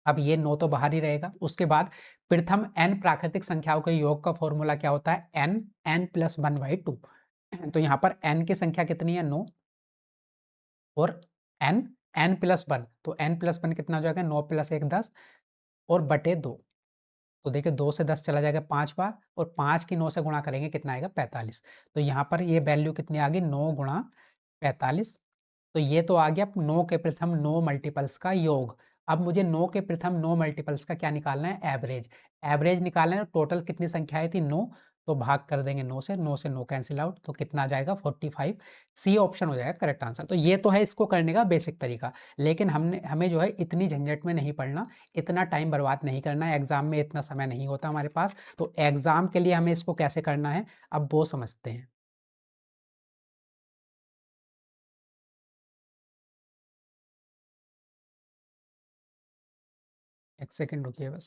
अब ये 9 तो बाहर ही रहेगा। उसके बाद प्रथम n प्राकृतिक संख्याओं के योग का फॉर्मूला क्या होता है? n, n+1/2। तो यहाँ पर n की संख्या कितनी है? 9 और n, n+1, तो n+1 कितना हो जाएगा? 9 + 1 10 और बटे 2। तो देखिए 2 से 10 चला जाएगा 5 बार और 5 की 9 से गुणा करेंगे कितना आएगा? 45। तो यहाँ पर ये वैल्यू कितनी आ गई? 9 गुणा 45। तो ये तो आ गया 9 के प्रथम 9 मल्टीपल्स का योग। अब मुझे 9 के प्रथम 9 मल्टीपल्स का क्या निकालना है? एवरेज। एवरेज निकालना है, टोटल कितनी संख्याएँ थी? 9, तो भाग कर देंगे 9 से, 9 से 9 कैंसल आउट, तो कितना आ जाएगा? 45। सी ऑप्शन हो जाएगा करेक्ट आंसर। तो ये तो है इसको करने का बेसिक तरीका, लेकिन हमें जो है इतनी झंझट में नहीं पड़ना, इतना टाइम बर्बाद नहीं करना है, एग्ज़ाम में इतना समय नहीं होता हमारे पास। तो एग्ज़ाम के लिए हमें इसको कैसे करना है, अब वो समझते हैं। एक सेकंड रुकिए बस।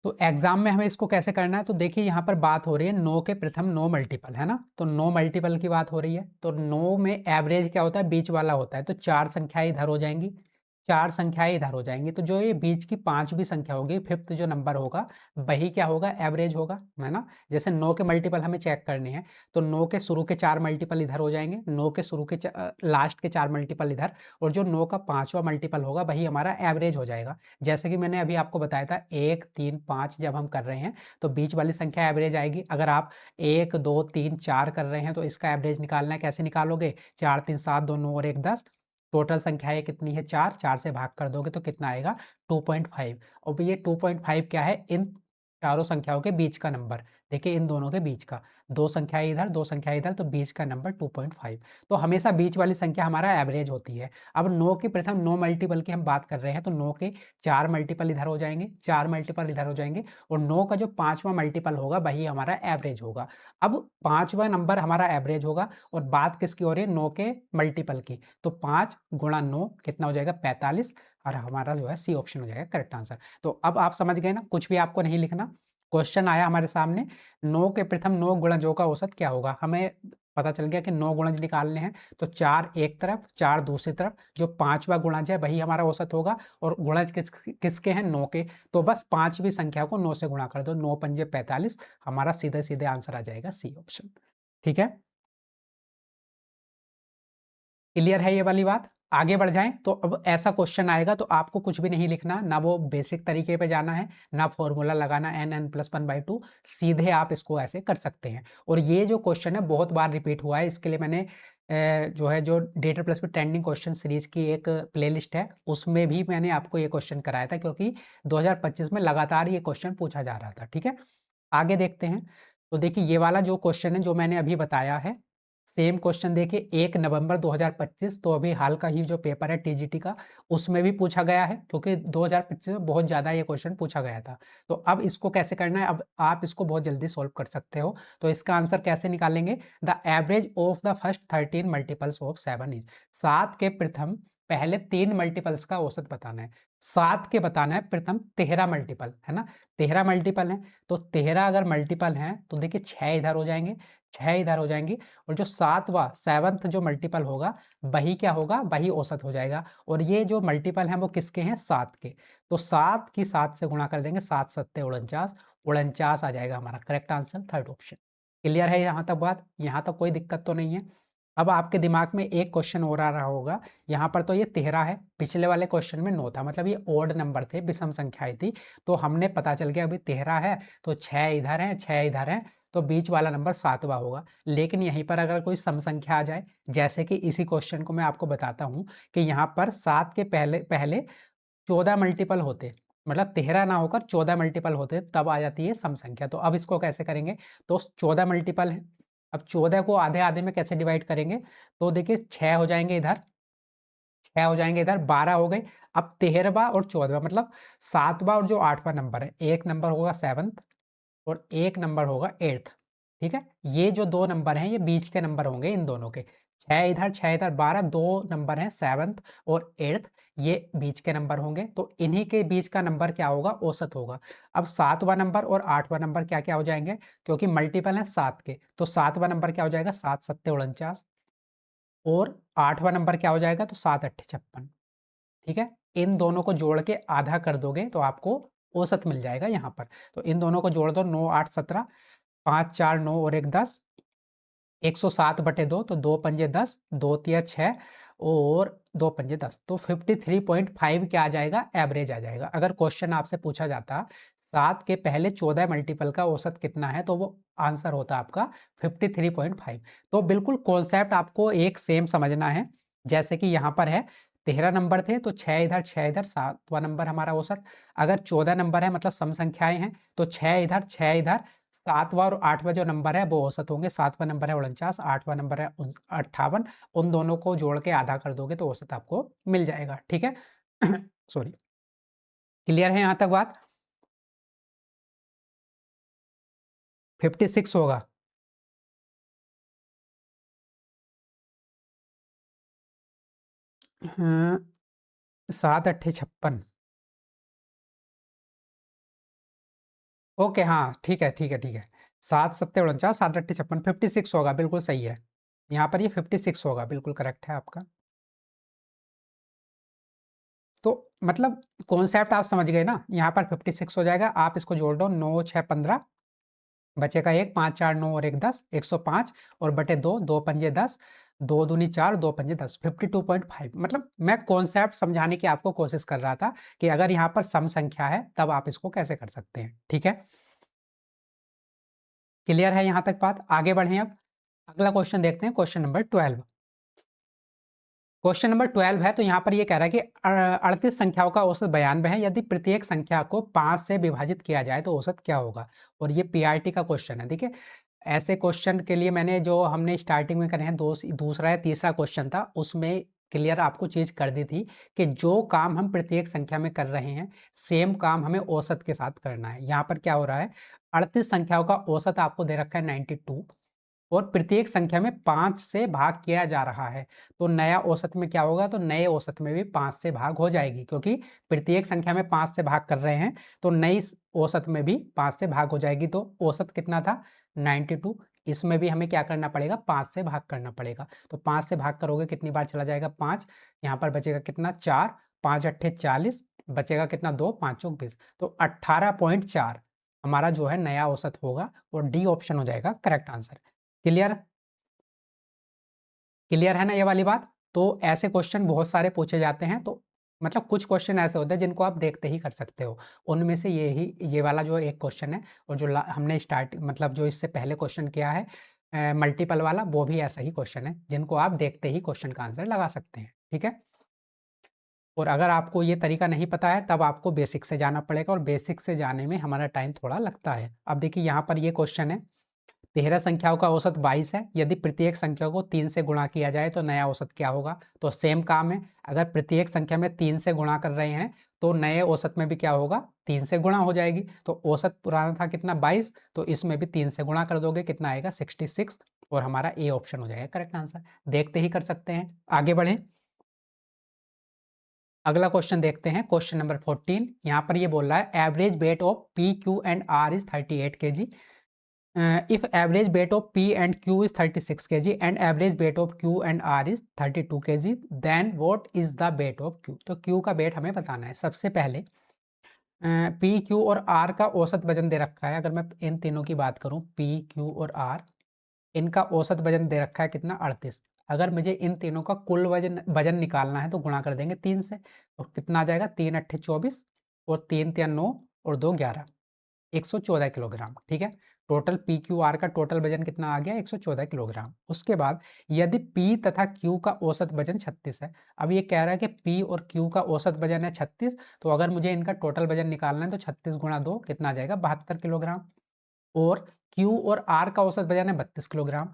तो एग्जाम में हमें इसको कैसे करना है? तो देखिए यहाँ पर बात हो रही है 9 के प्रथम 9 मल्टीपल, है ना? तो 9 मल्टीपल की बात हो रही है। तो 9 में एवरेज क्या होता है? बीच वाला होता है। तो 4 संख्याएँ इधर हो जाएँगी, 4 संख्याएँ इधर हो जाएँगी। तो जो ये बीच की 5वीं संख्या होगी, 5th जो नंबर होगा, वही क्या होगा? एवरेज होगा, है ना? जैसे 9 के मल्टीपल हमें चेक करने हैं, तो 9 के शुरू के 4 मल्टीपल इधर हो जाएँगे, 9 के शुरू के लास्ट के 4 मल्टीपल इधर, और जो 9 का 5वां मल्टीपल होगा, वही हमारा एवरेज हो जाएगा। जैसे कि मैंने अभी आपको बताया था 1, 3, 5 जब हम कर रहे हैं तो बीच वाली संख्या एवरेज आएगी। अगर आप 1, 2, 3, 4 कर रहे हैं तो इसका एवरेज निकालना है, कैसे निकालोगे? 4, 3, 7, 2, 9 और 1 10। टोटल संख्याएँ कितनी है? 4, 4 से भाग कर दोगे तो कितना आएगा? 2.5। और ये 2.5 क्या है? इन चारों संख्याओं के बीच का नंबर। देखिए इन दोनों के बीच का, 2 संख्याएँ इधर, 2 संख्याएँ इधर, तो बीच का नंबर 2.5। तो हमेशा बीच वाली संख्या हमारा एवरेज होती है। अब 9 के प्रथम 9 मल्टीपल की हम बात कर रहे हैं, तो 9 के 4 मल्टीपल इधर हो जाएँगे, 4 मल्टीपल इधर हो जाएँगे और 9 का जो 5वां मल्टीपल होगा वही हमारा एवरेज होगा। अब 5वां नंबर हमारा एवरेज होगा और बात किसकी हो रही है? 9 के मल्टीपल की। तो 5 गुणा 9 कितना हो जाएगा? 45 और हमारा जो है सी ऑप्शन हो जाएगा करेक्ट आंसर। तो अब आप समझ गए ना, कुछ भी आपको नहीं लिखना। क्वेश्चन आया हमारे सामने, 9 के प्रथम 9 गुणजों का औसत क्या होगा? हमें पता चल गया कि 9 गुणज निकालने हैं, तो 4 एक तरफ, 4 दूसरी तरफ, जो 5वां गुणज है वही हमारा औसत होगा और गुणज किसके हैं? 9 के। तो बस 5वीं संख्या को 9 से गुणा कर दो, 9 पंजे 45, हमारा सीधे-सीधे आंसर आ जाएगा सी ऑप्शन। ठीक है? क्लियर है ये वाली बात? आगे बढ़ जाएँ, तो अब ऐसा क्वेश्चन आएगा तो आपको कुछ भी नहीं लिखना, ना वो बेसिक तरीके पे जाना है, ना फ़ॉर्मूला लगाना n+1/2, सीधे आप इसको ऐसे कर सकते हैं। और ये जो क्वेश्चन है बहुत बार रिपीट हुआ है, इसके लिए मैंने जो डेटा प्लस में ट्रेंडिंग क्वेश्चन सीरीज़ की एक प्लेलिस्ट है, उसमें भी मैंने आपको ये क्वेश्चन कराया था, क्योंकि 2025 में लगातार ये क्वेश्चन पूछा जा रहा था, ठीक है? आगे देखते हैं, तो देखिए ये वाला जो क्वेश्चन है जो मैंने अभी बताया है, सेम क्वेश्चन देखिए 1 नवंबर 2025, तो अभी हाल का ही जो पेपर है टीजीटी का, उसमें भी पूछा गया है, क्योंकि 2025 में बहुत ज़्यादा ये क्वेश्चन पूछा गया था। तो अब इसको कैसे करना है, अब आप इसको बहुत जल्दी सॉल्व कर सकते हो। तो इसका आंसर कैसे निकालेंगे, the average of the first 13 multiples of 7 is, 7 के प्रथम पहले 3 मल्टीपल्स का औसत बताना है। 7 के बताना है प्रथम 13 मल्टीपल, है ना, 13 मल्टीपल है, तो 13 अगर मल्टीपल है तो देखिए 6 इधर हो जाएंगे, 6 इधर हो जाएंगे, और जो 7वां 7th जो मल्टीपल होगा वही क्या होगा, वही औसत हो जाएगा। और ये जो मल्टीपल हैं वो किसके हैं, 7 के, तो 7 की 7 से गुणा कर देंगे, 7 सत्ते 49, 49 आ जाएगा हमारा correct answer, third option. Clear है यहाँ तक बात, यहाँ तक कोई दिक्कत तो नहीं है। अब आपके दिमाग में एक क्वेश्चन और आ रहा होगा, यहाँ पर तो ये 13 है, पिछले वाले क्वेश्चन में 9 था, मतलब ये ओड नंबर थे, विषम संख्याएं थी, तो हमने पता चल गया अभी 13 है, तो 6 इधर है, 6 इधर है, तो बीच वाला नंबर 7वां होगा। लेकिन यहीं पर अगर कोई सम संख्या आ जाए, जैसे कि इसी क्वेश्चन को मैं आपको बताता हूँ कि यहाँ पर 7 के पहले पहले 14 मल्टीपल होते, मतलब 13 ना होकर 14 मल्टीपल होते, तब आ जाती है सम संख्या। तो अब इसको कैसे करेंगे, तो 14 मल्टीपल है, अब 14 को आधे आधे में कैसे डिवाइड करेंगे, तो देखिए 6 हो जाएंगे इधर, 6 हो जाएंगे इधर, 12 हो गए। अब 13वां और 14वां, मतलब 7वां और जो 8वां नंबर है, एक नंबर होगा 7th और एक नंबर होगा 8th, ठीक है, ये जो दो नंबर हैं ये बीच के नंबर होंगे इन दोनों के, 6 इधर 6 इधर 12, दो नंबर हैं 7th और 8th, ये बीच के नंबर होंगे, तो इन्हीं के बीच का नंबर क्या होगा, औसत होगा। अब 7वां नंबर और 8वां नंबर क्या क्या हो जाएंगे, क्योंकि मल्टीपल है 7 के, तो 7वां नंबर क्या हो जाएगा, 7 सत्ते 49, और 8वां नंबर क्या हो जाएगा, तो 7 अट्ठे 56, ठीक है। इन दोनों को जोड़ के आधा कर दोगे तो आपको औसत मिल जाएगा यहाँ पर। तो इन दोनों को जोड़ दो, 9 8 17, 5 4 9 और 1 10, 107/2, तो 2 पंजे 10, 2 तिया 6 और 2 पंजे 10, तो 53.5 क्या आ जाएगा, एवरेज आ जाएगा। अगर क्वेश्चन आपसे पूछा जाता 7 के पहले 14 मल्टीपल का औसत कितना है, तो वो आंसर होता आपका 53.5। तो बिल्कुल कॉन्सेप्ट आपको एक सेम समझना है, जैसे कि यहाँ पर है 13 नंबर थे, तो 6 इधर 6 इधर, 7वां नंबर हमारा औसत। अगर 14 नंबर है, मतलब सम संख्याएं हैं, तो 6 इधर 6 इधर, 7वां और 8वां जो नंबर है वो औसत होंगे, 7वां नंबर है 49, 8वां नंबर है 58, उन दोनों को जोड़ के आधा कर दोगे तो औसत आपको मिल जाएगा, ठीक है। सॉरी, क्लियर है यहाँ तक बात, 56 होगा। हाँ, 7 अट्ठे 56, ओके, हाँ ठीक है ठीक है ठीक है, 7 सत्ते 49, 7 अट्ठे 56, 56 होगा, बिल्कुल सही है, यहाँ पर ये 56 होगा, बिल्कुल करेक्ट है आपका। तो मतलब कॉन्सेप्ट आप समझ गए ना, यहाँ पर 56 हो जाएगा, आप इसको जोड़ दो, 9 6 15, बचेगा 1, 5 4 9 और 1 10, 105, और बटे 2, 2 पंजे 10, 2 दूनी 4, 2 पंजे 10, 52.5। मतलब मैं कॉन्सेप्ट समझाने की आपको कोशिश कर रहा था कि अगर यहाँ पर सम संख्या है तब आप इसको कैसे कर सकते हैं, ठीक है। क्लियर है यहाँ तक बात, आगे बढ़े अब अगला क्वेश्चन देखते हैं, क्वेश्चन नंबर 12। क्वेश्चन नंबर 12 है, तो यहाँ पर ये कह रहा है कि 38 संख्याओं का औसत 92 है, यदि प्रत्येक संख्या को 5 से विभाजित किया जाए तो औसत क्या होगा। और ये पीआरटी का क्वेश्चन है, देखिए ऐसे क्वेश्चन के लिए मैंने जो हमने स्टार्टिंग में करे हैं, दूसरा या तीसरा क्वेश्चन था, उसमें क्लियर आपको चीज कर दी थी कि जो काम हम प्रत्येक संख्या में कर रहे हैं, सेम काम हमें औसत के साथ करना है। यहाँ पर क्या हो रहा है, 38 संख्याओं का औसत आपको दे रखा है 92, और प्रत्येक संख्या में 5 से भाग किया जा रहा है, तो नया औसत में क्या होगा, तो नए औसत में भी 5 से भाग हो जाएगी, क्योंकि प्रत्येक संख्या में 5 से भाग कर रहे हैं, तो नई औसत में भी 5 से भाग हो जाएगी। तो औसत कितना था, 92, इसमें भी हमें क्या करना पड़ेगा, 5 से भाग करना पड़ेगा। तो 5 से भाग करोगे कितनी बार चला जाएगा, 5, यहाँ पर बचेगा कितना, 4, 5 अट्ठे 40, बचेगा कितना, 2, 5 चौक 20, तो 18.4 हमारा जो है नया औसत होगा, और डी ऑप्शन हो जाएगा करेक्ट आंसर। क्लियर, क्लियर है ना ये वाली बात। तो ऐसे क्वेश्चन बहुत सारे पूछे जाते हैं, तो मतलब कुछ क्वेश्चन ऐसे होते हैं जिनको आप देखते ही कर सकते हो, उनमें से ये वाला जो एक क्वेश्चन है, और जो हमने स्टार्ट मतलब जो इससे पहले क्वेश्चन किया है मल्टीपल वाला, वो भी ऐसा ही क्वेश्चन है जिनको आप देखते ही क्वेश्चन का आंसर लगा सकते हैं, ठीक है। और अगर आपको ये तरीका नहीं पता है तब आपको बेसिक से जाना पड़ेगा, और बेसिक से जाने में हमारा टाइम थोड़ा लगता है। अब देखिए यहाँ पर ये क्वेश्चन है, 13 संख्याओं का औसत 22 है। यदि प्रत्येक संख्या को 3 से गुणा किया जाए तो नया औसत क्या होगा? तो सेम काम है, अगर प्रत्येक संख्या में 3 से गुणा कर रहे हैं तो नए औसत में भी क्या होगा? 3 से गुणा हो जाएगी। तो औसत पुराना था कितना? 22, तो इसमें भी 3 से गुणा कर दोगे, कितना आएगा? 66, और हमारा ए ऑप्शन हो जाएगा करेक्ट आंसर। देखते ही कर सकते हैं। आगे बढ़ें। अगला क्वेश्चन देखते हैं, क्वेश्चन नंबर 14। यहाँ पर ये बोल रहा है average weight of P, Q and R is 38 kg. If average weight of P and Q is 36 kg and average weight of Q and R is 32 kg, then what is the weight of Q? तो Q का वेट हमें बताना है। सबसे पहले P, Q और R का औसत वजन दे रखा है। अगर मैं इन तीनों की बात करूं, P, Q और R, इनका औसत वजन दे रखा है कितना? 38। अगर मुझे इन तीनों का कुल वजन वजन निकालना है तो गुणा कर देंगे 3 से, और कितना आ जाएगा? 3 अट्ठे 24 और 3 तिया 9 और 2 11, 114 किलोग्राम। ठीक है, टोटल पी क्यू आर का टोटल वजन कितना आ गया? 114 किलोग्राम। उसके बाद यदि पी तथा क्यू का औसत वजन 36 है, अब ये कह रहा है कि पी और क्यू का औसत वजन है 36, तो अगर मुझे इनका टोटल वजन निकालना है तो 36 गुणा 2 कितना आ जाएगा? 72 किलोग्राम। और क्यू और आर का औसत वजन है 32 किलोग्राम।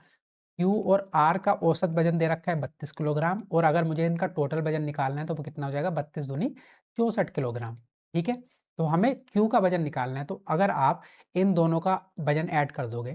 क्यू और आर का औसत वजन दे रखा है 32 किलोग्राम, और अगर मुझे इनका टोटल वजन निकालना है तो वो कितना हो जाएगा? 32 दूनी 64 किलोग्राम। ठीक है, तो हमें क्यू का वजन निकालना है। तो अगर आप इन दोनों का वजन ऐड कर दोगे,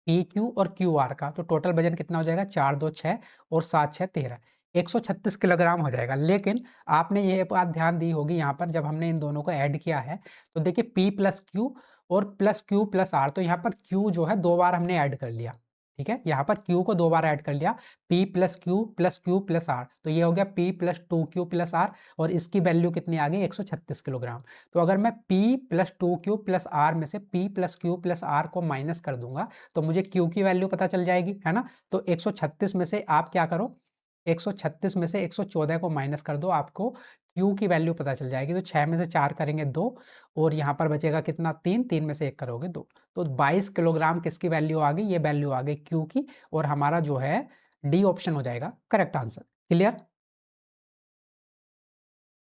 पी क्यू और क्यू आर का, तो टोटल वजन कितना हो जाएगा? 4 2 6 और 7 6 13, 136 किलोग्राम हो जाएगा। लेकिन आपने ये बात ध्यान दी होगी यहाँ पर, जब हमने इन दोनों को ऐड किया है तो देखिए पी प्लस क्यू और प्लस क्यू प्लस आर, तो यहाँ पर क्यू जो है 2 बार हमने ऐड कर लिया। ठीक है, यहाँ पर क्यू को 2 बार ऐड कर लिया, P plus Q plus R, तो ये हो गया P plus 2 Q plus R, और इसकी वैल्यू कितनी आ गई? 136 किलोग्राम। तो अगर मैं P plus 2 Q plus R में से P plus Q plus R को माइनस कर दूंगा तो मुझे Q की वैल्यू पता चल जाएगी, है ना? तो 136 में से आप क्या करो, 136 में से 114 को माइनस कर दो, आपको Q की वैल्यू पता चल जाएगी। तो 6 में से 4 करेंगे 2, और यहाँ पर बचेगा कितना? 3, 3 में से 1 करोगे 2, तो 22 किलोग्राम किसकी वैल्यू आ गई? ये वैल्यू आ गई Q की, और हमारा जो है डी ऑप्शन हो जाएगा करेक्ट आंसर। क्लियर?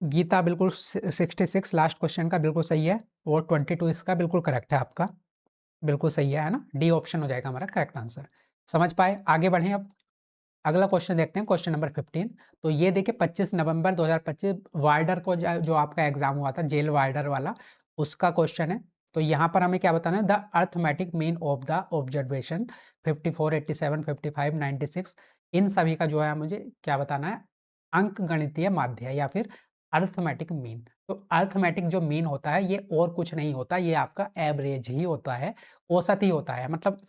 गीता बिल्कुल 66 लास्ट क्वेश्चन का बिल्कुल सही है, और 22 इसका बिल्कुल करेक्ट है आपका, बिल्कुल सही है ना? डी ऑप्शन हो जाएगा हमारा करेक्ट आंसर। समझ पाए? आगे बढ़ें अब। अगला क्वेश्चन देखते हैं, क्वेश्चन नंबर 15। तो ये देखिए 25 नवंबर 2025 वार्डर को जो आपका एग्जाम हुआ था, जेल वार्डर वाला, उसका क्वेश्चन है। तो यहाँ पर हमें क्या बताना है? The arithmetic mean of the observation 54, 87, 55, 96, इन सभी का जो है मुझे क्या बताना है? अंक गणितीय माध्य या फिर अर्थमेटिक मीन। तो अर्थमेटिक जो मीन होता है ये और कुछ नहीं होता, ये आपका एवरेज ही होता है, औसत ही होता है। मतलब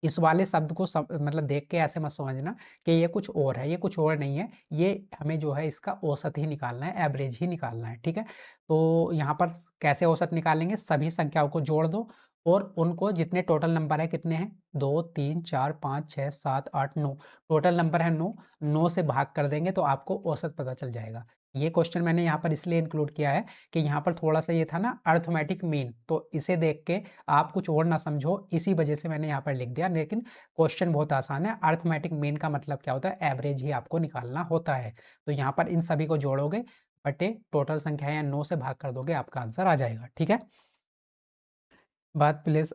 इस वाले शब्द को मतलब देख के ऐसे मत समझना कि ये कुछ और है, ये कुछ और नहीं है, ये हमें जो है इसका औसत ही निकालना है, एवरेज ही निकालना है। ठीक है, तो यहाँ पर कैसे औसत निकालेंगे? सभी संख्याओं को जोड़ दो, और उनको जितने टोटल नंबर है, कितने हैं? 2 3 4 5 6 7 8 9, टोटल नंबर है 9, 9 से भाग कर देंगे तो आपको औसत पता चल जाएगा। ये क्वेश्चन मैंने यहाँ पर इसलिए इंक्लूड किया है कि यहाँ पर थोड़ा सा ये था ना अर्थमेटिक मीन, तो इसे देख के आप कुछ और ना समझो, इसी वजह से मैंने यहाँ पर लिख दिया। लेकिन क्वेश्चन बहुत आसान है। अर्थमेटिक मीन का मतलब क्या होता है? एवरेज ही आपको निकालना होता है। तो यहाँ पर इन सभी को जोड़ोगे, बटे टोटल संख्या या 9 से भाग कर दोगे, आपका आंसर आ जाएगा। ठीक है, बात प्लीज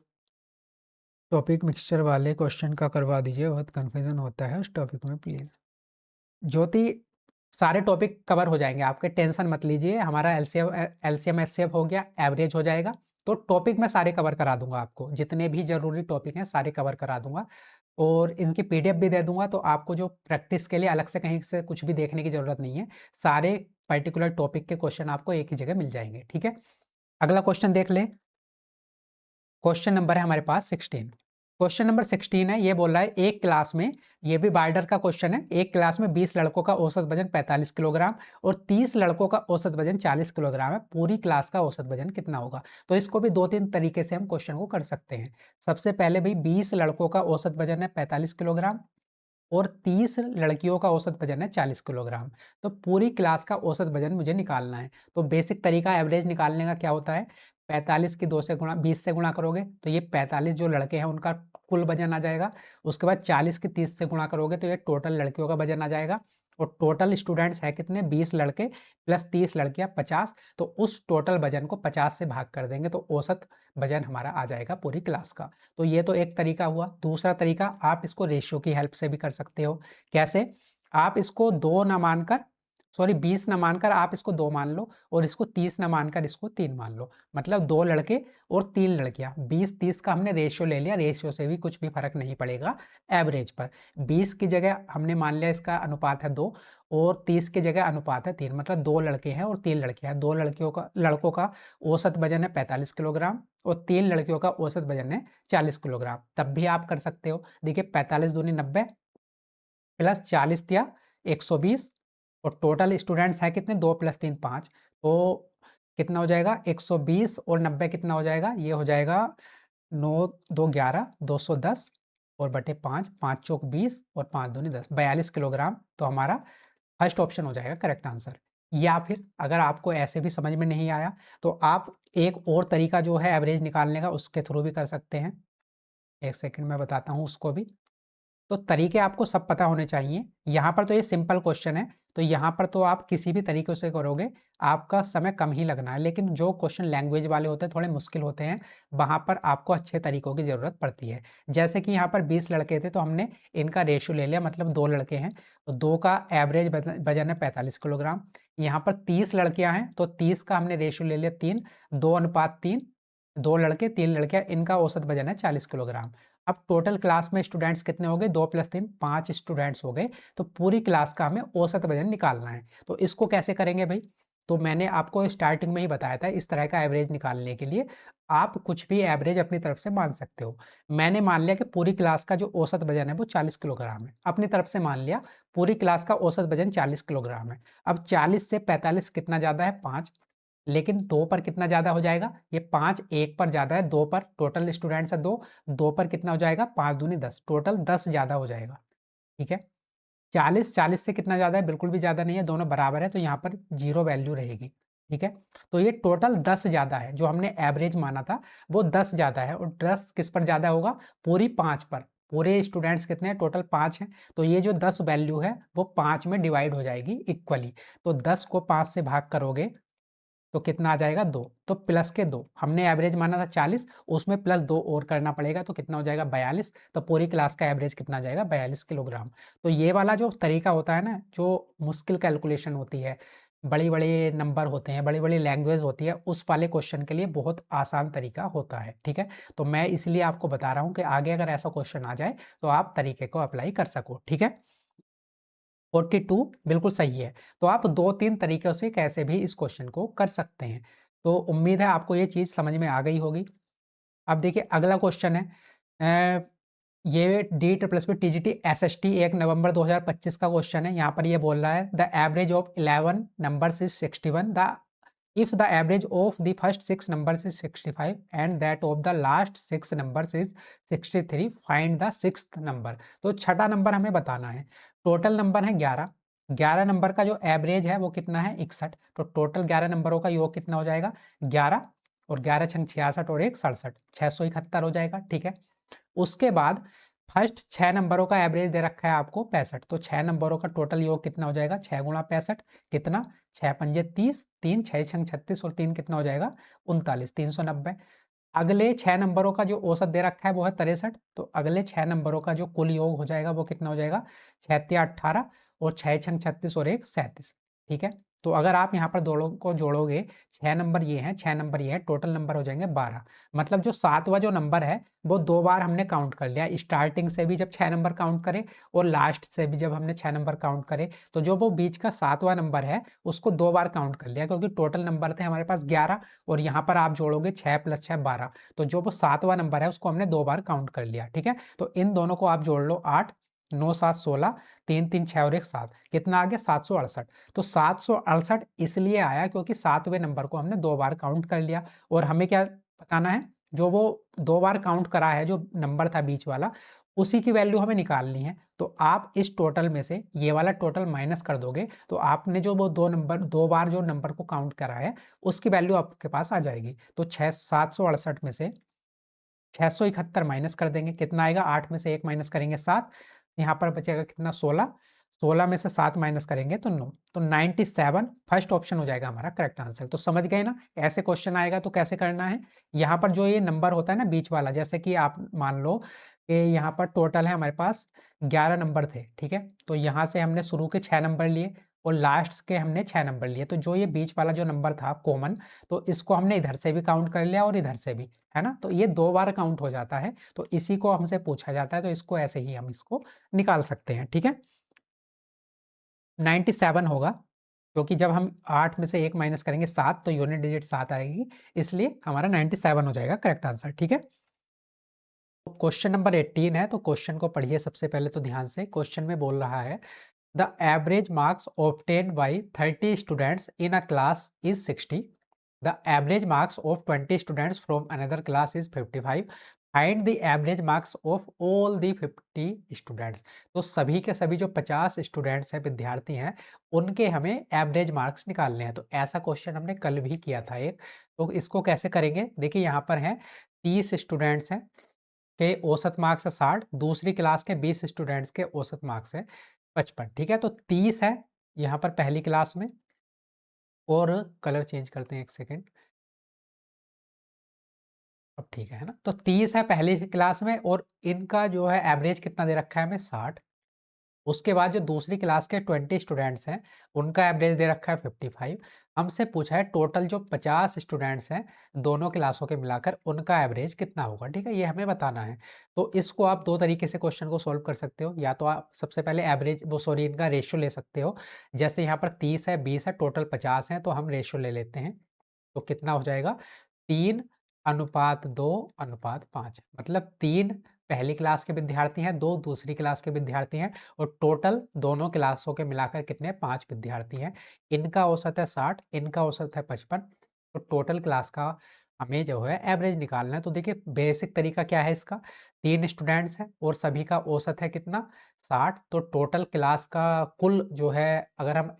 टॉपिक मिक्सचर वाले क्वेश्चन का करवा दीजिए, बहुत कंफ्यूजन होता है उस टॉपिक में प्लीज। ज्योति, सारे टॉपिक कवर हो जाएंगे आपके, टेंशन मत लीजिए। हमारा एलसीएम एचसीएफ हो गया, एवरेज हो जाएगा, तो टॉपिक मैं सारे कवर करा दूंगा आपको, जितने भी जरूरी टॉपिक हैं सारे कवर करा दूंगा, और इनकी पीडीएफ भी दे दूंगा। तो आपको जो प्रैक्टिस के लिए अलग से कहीं से कुछ भी देखने की जरूरत नहीं है, सारे पर्टिकुलर टॉपिक के क्वेश्चन आपको एक ही जगह मिल जाएंगे। ठीक है, अगला क्वेश्चन देख लें। क्वेश्चन नंबर है हमारे पास 16। क्वेश्चन नंबर 16 है, ये बोल रहा है एक क्लास में, ये भी बाइडर का क्वेश्चन है, एक क्लास में 20 लड़कों का औसत वजन 45 किलोग्राम और 30 लड़कों का औसत वजन 40 किलोग्राम है, पूरी क्लास का औसत वजन कितना होगा? तो इसको भी 2-3 तरीके से हम क्वेश्चन को कर सकते हैं। सबसे पहले भाई 20 लड़कों का औसत वजन है 45 किलोग्राम और 30 लड़कियों का औसत वजन है 40 किलोग्राम, तो पूरी क्लास का औसत वजन मुझे निकालना है। तो बेसिक तरीका एवरेज निकालने का क्या होता है? 45 की 2 से गुणा 20 से गुणा करोगे तो ये 45 जो लड़के हैं उनका कुल वजन आ जाएगा। उसके बाद 40 की 30 से गुणा करोगे तो ये टोटल लड़कियों का वजन आ जाएगा। और टोटल स्टूडेंट्स है कितने 20 लड़के प्लस 30 लड़कियां 50, तो उस टोटल वजन को 50 से भाग कर देंगे तो औसत वजन हमारा आ जाएगा पूरी क्लास का। तो ये तो एक तरीका हुआ। दूसरा तरीका, आप इसको रेशियो की हेल्प से भी कर सकते हो। कैसे? आप इसको 2 ना मानकर, सॉरी 20 ना मानकर आप इसको 2 मान लो, और इसको 30 ना मानकर इसको 3 मान लो। मतलब 2 लड़के और 3 लड़कियां, 20-30 का हमने रेशियो ले लिया, रेशियो से भी कुछ भी फर्क नहीं पड़ेगा एवरेज पर। 20 की जगह हमने मान लिया इसका अनुपात है 2, और 30 की जगह अनुपात है 3, मतलब 2 लड़के हैं और 3 लड़कियां हैं। 2 लड़कों का औसत वजन है 45 किलोग्राम और 3 लड़कियों का औसत वजन है 40 किलोग्राम। तब भी आप कर सकते हो। देखिए 45 दूनी 90 प्लस 40 या 120, और टोटल स्टूडेंट्स हैं कितने 2 प्लस 3 5, तो कितना हो जाएगा 120 और 90 कितना हो जाएगा, ये हो जाएगा 9 2 11 210 और बटे 5, 5 चौक 20 और 5 दूनी 10, 42 किलोग्राम। तो हमारा फर्स्ट ऑप्शन हो जाएगा करेक्ट आंसर। या फिर अगर आपको ऐसे भी समझ में नहीं आया तो आप एक और तरीका जो है एवरेज निकालने का उसके थ्रू भी कर सकते हैं। एक सेकंड में बताता हूँ उसको भी। तो तरीके आपको सब पता होने चाहिए। यहाँ पर तो ये सिंपल क्वेश्चन है, तो यहाँ पर तो आप किसी भी तरीके से करोगे आपका समय कम ही लगना है, लेकिन जो क्वेश्चन लैंग्वेज वाले होते हैं थोड़े मुश्किल होते हैं, वहाँ पर आपको अच्छे तरीकों की ज़रूरत पड़ती है। जैसे कि यहाँ पर 20 लड़के थे तो हमने इनका रेशियो ले लिया, मतलब 2 लड़के हैं तो 2 का एवरेज वजन है 45 किलोग्राम। यहाँ पर 30 लड़कियाँ हैं तो 30 का हमने रेशियो ले लिया 3, 2:3, 2 लड़के 3 लड़कियाँ, इनका औसत वजन है 40 किलोग्राम। अब टोटल क्लास में स्टूडेंट्स कितने हो गए 2 प्लस 3 5 स्टूडेंट्स हो गए, तो पूरी क्लास का हमें औसत वजन निकालना है। तो इसको कैसे करेंगे भाई? तो मैंने आपको स्टार्टिंग में ही बताया था, इस तरह का एवरेज निकालने के लिए आप कुछ भी एवरेज अपनी तरफ से मान सकते हो। मैंने मान लिया कि पूरी क्लास का जो औसत वजन है वो 40 किलोग्राम है, अपनी तरफ से मान लिया पूरी क्लास का औसत वजन 40 किलोग्राम है। अब 40 से 45 कितना ज़्यादा है 5, लेकिन 2 पर कितना ज़्यादा हो जाएगा, ये 5 1 पर ज़्यादा है 2 पर, टोटल स्टूडेंट्स है 2, 2 पर कितना हो जाएगा 5 दूनी 10, टोटल 10 ज़्यादा हो जाएगा। ठीक है? 40 से कितना ज़्यादा है, बिल्कुल भी ज़्यादा नहीं है, दोनों बराबर है, तो यहाँ पर 0 वैल्यू रहेगी। ठीक है? तो ये टोटल 10 ज़्यादा है, जो हमने एवरेज माना था वो 10 ज़्यादा है, और 10 किस पर ज़्यादा होगा, पूरी 5 पर। पूरे स्टूडेंट्स कितने हैं, टोटल 5 हैं, तो ये जो 10 वैल्यू है वो 5 में डिवाइड हो जाएगी इक्वली। तो 10 को 5 से भाग करोगे तो कितना आ जाएगा 2, तो प्लस के 2, हमने एवरेज माना था 40, उसमें प्लस 2 और करना पड़ेगा, तो कितना हो जाएगा 42, तो पूरी क्लास का एवरेज कितना आ जाएगा 42 किलोग्राम। तो ये वाला जो तरीका होता है ना, जो मुश्किल कैलकुलेशन होती है, बड़ी-बड़ी नंबर होते हैं, बड़ी-बड़ी लैंग्वेज होती है, उस वाले क्वेश्चन के लिए बहुत आसान तरीका होता है। ठीक है? तो मैं इसलिए आपको बता रहा हूँ कि आगे अगर ऐसा क्वेश्चन आ जाए तो आप तरीके को अप्लाई कर सको। ठीक है? 42 बिल्कुल सही है। तो आप 2-3 तरीकों से कैसे भी इस क्वेश्चन को कर सकते हैं। तो उम्मीद है आपको ये चीज़ समझ में आ गई होगी। अब देखिए अगला क्वेश्चन है, अ, ये DSSS TGT SST 1 नवंबर 2025 का क्वेश्चन है। यहाँ पर ये बोल रहा है the average of 11 numbers is 61, the if the average of the first 6 numbers is 65 and that of the last 6 numbers is 63, find the sixth number। तो छठा नंबर हमें बताना है। टोटल नंबर है 11, 11 नंबर का जो एवरेज है वो कितना है 61, तो टोटल 11 नंबरों का योग कितना हो जाएगा 11, और 11 छंग 66 और 1 67, 671 हो जाएगा। ठीक है? उसके बाद फर्स्ट 6 नंबरों का एवरेज दे रखा है आपको 65, तो 6 नंबरों का टोटल योग कितना हो जाएगा 6 गुणा 65 कितना 6 पंजे 30, 3 6 छंग 36 और 3 कितना हो जाएगा 39, 390। अगले 6 नंबरों का जो औसत दे रखा है वो है 63, तो अगले 6 नंबरों का जो कुल योग हो जाएगा वो कितना हो जाएगा 6 तिया 18 और 6 छंग 36 और 1 37। ठीक है? तो अगर आप यहाँ पर दोनों को जोड़ोगे, 6 नंबर ये हैं, 6 नंबर ये हैं, टोटल नंबर हो जाएंगे 12। मतलब जो 7वां जो नंबर है वो 2 बार हमने काउंट कर लिया, स्टार्टिंग से भी जब 6 नंबर काउंट करे और लास्ट से भी जब हमने 6 नंबर काउंट करे, तो जो वो बीच का 7वां नंबर है उसको 2 बार काउंट कर लिया, क्योंकि टोटल नंबर थे हमारे पास 11 और यहाँ पर आप जोड़ोगे 6 + 6 12, तो जो वो 7वां नंबर है उसको हमने 2 बार काउंट कर लिया। ठीक है? तो इन दोनों को आप जोड़ लो, 8 9 7 16, 3 3 6 और 1 7, कितना आ गया 768। तो 768 इसलिए आया क्योंकि 7वें नंबर को हमने 2 बार काउंट कर लिया, और हमें क्या बताना है, जो वो 2 बार काउंट करा है जो नंबर था बीच वाला, उसी की वैल्यू हमें निकालनी है। तो आप इस टोटल में से ये वाला टोटल माइनस कर दोगे, तो आपने जो वो 2 बार जो नंबर को काउंट करा है उसकी वैल्यू आपके पास आ जाएगी। तो 768 में से 671 माइनस कर देंगे, कितना आएगा 8 में से 1 माइनस करेंगे 7, यहाँ पर बचेगा कितना 16, 16 में से 7 माइनस करेंगे तो 9, तो 97 फर्स्ट ऑप्शन हो जाएगा हमारा करेक्ट आंसर। तो समझ गए ना, ऐसे क्वेश्चन आएगा तो कैसे करना है। यहाँ पर जो ये नंबर होता है ना बीच वाला, जैसे कि आप मान लो कि यहाँ पर टोटल है हमारे पास 11 नंबर थे, ठीक है। तो यहाँ से हमने शुरू के 6 नंबर लिए और लास्ट के हमने 6 नंबर लिए। तो जो ये बीच वाला जो नंबर था कॉमन, तो इसको हमने इधर से भी काउंट कर लिया और इधर से भी, है ना। तो ये 2 बार काउंट हो जाता है, तो इसी को हमसे पूछा जाता है, तो इसको ऐसे ही हम इसको निकाल सकते हैं, ठीक है। 97 होगा, क्योंकि जब हम 8 में से 1 माइनस करेंगे 7, तो यूनिट डिजिट 7 आएगी, इसलिए हमारा 97 हो जाएगा करेक्ट आंसर, ठीक है। क्वेश्चन नंबर 18 है, तो क्वेश्चन को पढ़िए सबसे पहले तो ध्यान से। क्वेश्चन में बोल रहा है the average marks obtained by 30 students in a class is 60, the average marks of 20 students from another class is 55, find the average marks of all the 50 students. तो सभी के सभी जो 50 स्टूडेंट्स हैं, विद्यार्थी हैं, उनके हमें एवरेज मार्क्स निकालने हैं। तो ऐसा क्वेश्चन हमने कल भी किया था एक। तो इसको कैसे करेंगे, देखिए यहाँ पर है 30 स्टूडेंट्स हैं के औसत मार्क्स है 60, दूसरी क्लास के 20 स्टूडेंट्स के औसत मार्क्स है 55, ठीक है। तो 30 है यहाँ पर पहली क्लास में, और कलर चेंज करते हैं एक सेकेंड, अब ठीक है ना। तो 30 है पहली क्लास में, और इनका जो है एवरेज कितना दे रखा है हमें 60। उसके बाद जो दूसरी क्लास के 20 स्टूडेंट्स हैं, उनका एवरेज दे रखा है 55। हमसे पूछा है टोटल जो 50 स्टूडेंट्स हैं दोनों क्लासों के मिलाकर, उनका एवरेज कितना होगा, ठीक है, ये हमें बताना है। तो इसको आप दो तरीके से क्वेश्चन को सॉल्व कर सकते हो। या तो आप सबसे पहले एवरेज इनका रेशियो ले सकते हो। जैसे यहाँ पर 30 है, 20 है, टोटल 50 है, तो हम रेशियो ले लेते हैं। तो कितना हो जाएगा, 3:2:5, मतलब 3 पहली क्लास के विद्यार्थी हैं, 2 दूसरी क्लास के विद्यार्थी हैं, और टोटल दोनों क्लासों के मिलाकर कितने 5 विद्यार्थी हैं। इनका औसत है 60, इनका औसत है 55, तो टोटल क्लास का हमें जो है एवरेज निकालना है। तो देखिए बेसिक तरीका क्या है इसका, 3 स्टूडेंट्स हैं और सभी का औसत है कितना 60, तो टोटल क्लास का कुल जो है, अगर हम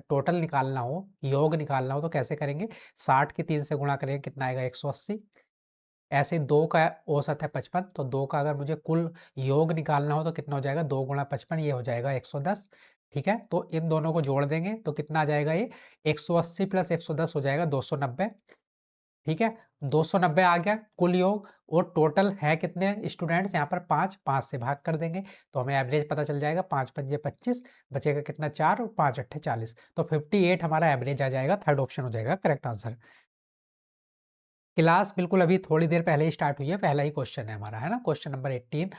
टोटल निकालना हो, योग निकालना हो, तो कैसे करेंगे, 60 की 3 से गुणा करेंगे, कितना आएगा 180। ऐसे 2 का औसत है 55, तो 2 का अगर मुझे कुल योग निकालना हो तो कितना हो जाएगा, 2 गुणा 55, ये हो जाएगा 110, ठीक है। तो इन दोनों को जोड़ देंगे तो कितना आ जाएगा, ये 180 प्लस 110 हो जाएगा 290, ठीक है। 290 आ गया कुल योग, और टोटल है कितने स्टूडेंट्स यहाँ पर 5, 5 से भाग कर देंगे तो हमें एवरेज पता चल जाएगा, 5 पंजे 25, बचेगा कितना 4, और 5 अट्ठे 40, तो 58 हमारा एवरेज आ जाएगा। थर्ड ऑप्शन हो जाएगा करेक्ट आंसर। क्लास बिल्कुल अभी थोड़ी देर पहले ही स्टार्ट हुई है, पहला ही क्वेश्चन है हमारा, है ना, क्वेश्चन नंबर 18,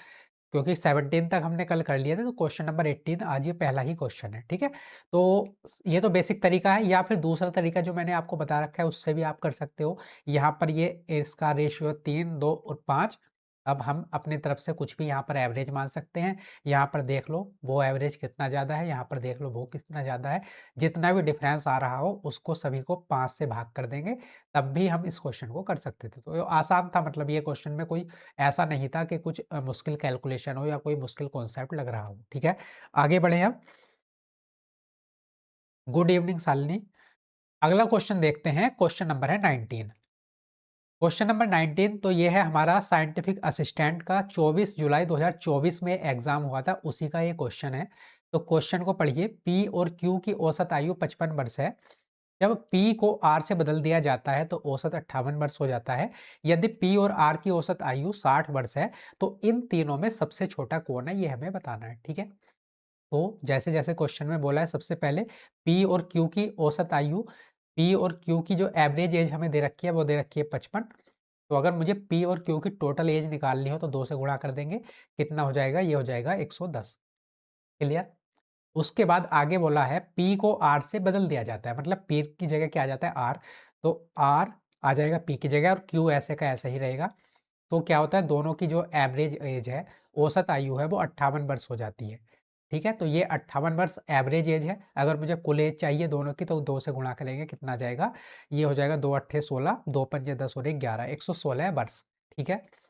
क्योंकि 17 तक हमने कल कर लिए थे, तो क्वेश्चन नंबर 18 आज ये पहला ही क्वेश्चन है, ठीक है। तो ये तो बेसिक तरीका है, या फिर दूसरा तरीका जो मैंने आपको बता रखा है उससे भी आप कर सकते हो। यहाँ पर ये इसका रेशियो 3, 2 और 5। अब हम अपनी तरफ से कुछ भी यहाँ पर एवरेज मान सकते हैं। यहाँ पर देख लो वो एवरेज कितना ज़्यादा है, यहाँ पर देख लो वो कितना ज़्यादा है। जितना भी डिफरेंस आ रहा हो उसको सभी को 5 से भाग कर देंगे, तब भी हम इस क्वेश्चन को कर सकते थे। तो ये आसान था, मतलब ये क्वेश्चन में कोई ऐसा नहीं था कि कुछ मुश्किल कैलकुलेशन हो या कोई मुश्किल कॉन्सेप्ट लग रहा हो, ठीक है। आगे बढ़े हम। Good evening Shalini. अगला क्वेश्चन देखते हैं, क्वेश्चन नंबर है 19। क्वेश्चन नंबर 19, तो ये है हमारा साइंटिफिक असिस्टेंट का 24 जुलाई 2024 में एग्जाम हुआ था, उसी का ये क्वेश्चन है। तो क्वेश्चन को पढ़िए, पी और क्यू की औसत आयु 55 वर्ष है। जब P को R से बदल दिया जाता है तो औसत 58 वर्ष हो जाता है। यदि P और R की औसत आयु 60 वर्ष है, तो इन तीनों में सबसे छोटा कौन है, ये हमें बताना है, ठीक है। तो जैसे जैसे क्वेश्चन में बोला है, सबसे पहले P और Q की औसत आयु, P और Q की जो एवरेज एज हमें दे रखी है वो दे रखी है 55। तो अगर मुझे P और Q की टोटल एज निकालनी हो तो 2 से गुणा कर देंगे, कितना हो जाएगा, ये हो जाएगा 110, क्लियर। उसके बाद आगे बोला है P को R से बदल दिया जाता है, मतलब P की जगह क्या आ जाता है R, तो R आ जाएगा P की जगह और Q ऐसे का ऐसे ही रहेगा। तो क्या होता है, दोनों की जो एवरेज एज है, औसत आयु है, वो 58 वर्ष हो जाती है, ठीक है। तो ये 58 वर्ष एवरेज एज है। अगर मुझे कुल एज चाहिए दोनों की, तो 2 से गुणा करेंगे, कितना आ जाएगा, ये हो जाएगा 2 अट्ठे 16, 2 पंजे 10 और 1 11, 116 वर्ष, ठीक है।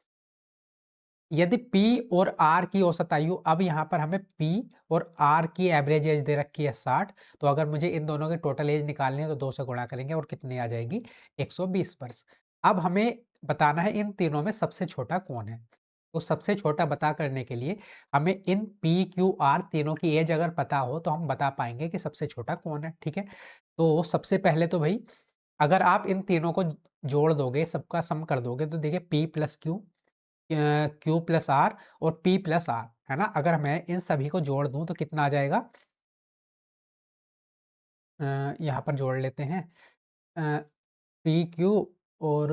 यदि P और R की औसत आयु, अब यहाँ पर हमें P और R की एवरेज एज दे रखी है 60, तो अगर मुझे इन दोनों की टोटल एज निकालनी है तो 2 से गुणा करेंगे और कितनी आ जाएगी, 120 वर्ष। अब हमें बताना है इन तीनों में सबसे छोटा कौन है। तो सबसे छोटा पता करने के लिए हमें इन पी, क्यू, आर तीनों की एज अगर पता हो तो हम बता पाएँगे कि सबसे छोटा कौन है, ठीक है? तो सबसे पहले तो भई अगर आप इन तीनों को जोड़ दोगे, सबका सम कर दोगे तो देखिए P plus Q Q plus R और P प्लस R, है ना? अगर मैं इन सभी को जोड़ दूँ तो कितना आ जाएगा? यहाँ पर जोड़ लेते हैं अ, पी क्यू और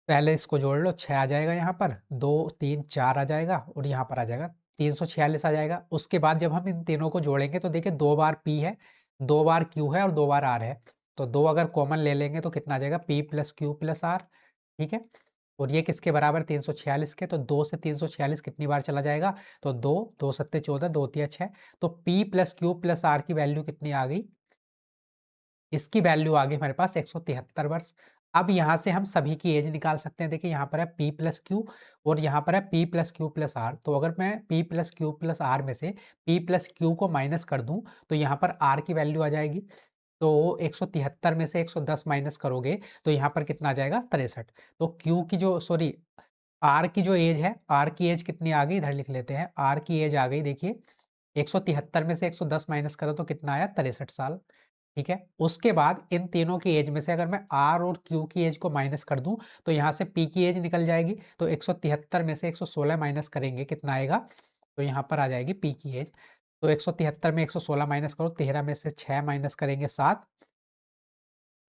पहले इसको जोड़ लो 6 आ जाएगा यहाँ पर, 2, 3, 4 आ जाएगा और यहाँ पर आ जाएगा 346 आ जाएगा। उसके बाद जब हम इन तीनों को जोड़ेंगे तो देखिए 2 बार P है, 2 बार Q है और 2 बार R है। तो 2 अगर कॉमन ले लेंगे तो कितना आ जाएगा P plus Q plus R, ठीक है? और ये किसके बराबर 346 के, तो 2 से 346 कितनी बार चला जाएगा? तो 2, 2 सत्ते 14, 2 तिया 6, तो P plus Q plus R की वैल्यू कितनी आ गई? इसकी वैल्यू आ गई हमारे पास 173 वर्ष। अब यहाँ से हम सभी की एज निकाल सकते हैं। देखिए यहाँ पर है P प्लस Q और यहाँ पर है P plus Q plus R। तो अगर मैं P plus Q plus R में से P प्लस Q को माइनस कर दूँ तो यहाँ पर R की वैल्यू आ जाएगी। तो 173 में से 110 माइनस करोगे तो यहाँ पर कितना आ जाएगा? 63। तो Q की जो सॉरी R की जो एज है, R की एज कितनी आ गई? इधर लिख लेते हैं। R की एज आ गई देखिए 173 में से 110 माइनस करो तो कितना आया? 63 साल। ठीक है? उसके बाद इन तीनों की एज में से अगर मैं R और Q की एज को माइनस कर दूँ, तो यहाँ से P की एज निकल जाएगी। तो 173 में से 116 माइनस करेंगे, कितना आएगा? तो यहाँ पर आ जाएगी P की एज। तो 173 में 116 माइनस करो, 13 में से 6 माइनस करेंगे 7,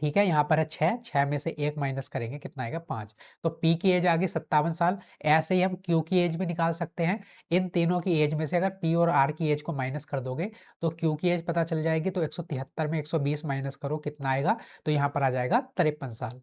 ठीक है? यहाँ पर है 6, 6 में से 1 माइनस करेंगे, कितना आएगा? 5। तो P की एज आ गई 57 साल। ऐसे ही हम Q की एज भी निकाल सकते हैं। इन तीनों की एज में से अगर P और R की एज को माइनस कर दोगे, तो Q की एज पता चल जाएगी। तो 173 में 120 माइनस करो, कितना आएगा? तो यहाँ पर आ जाएगा 53 साल।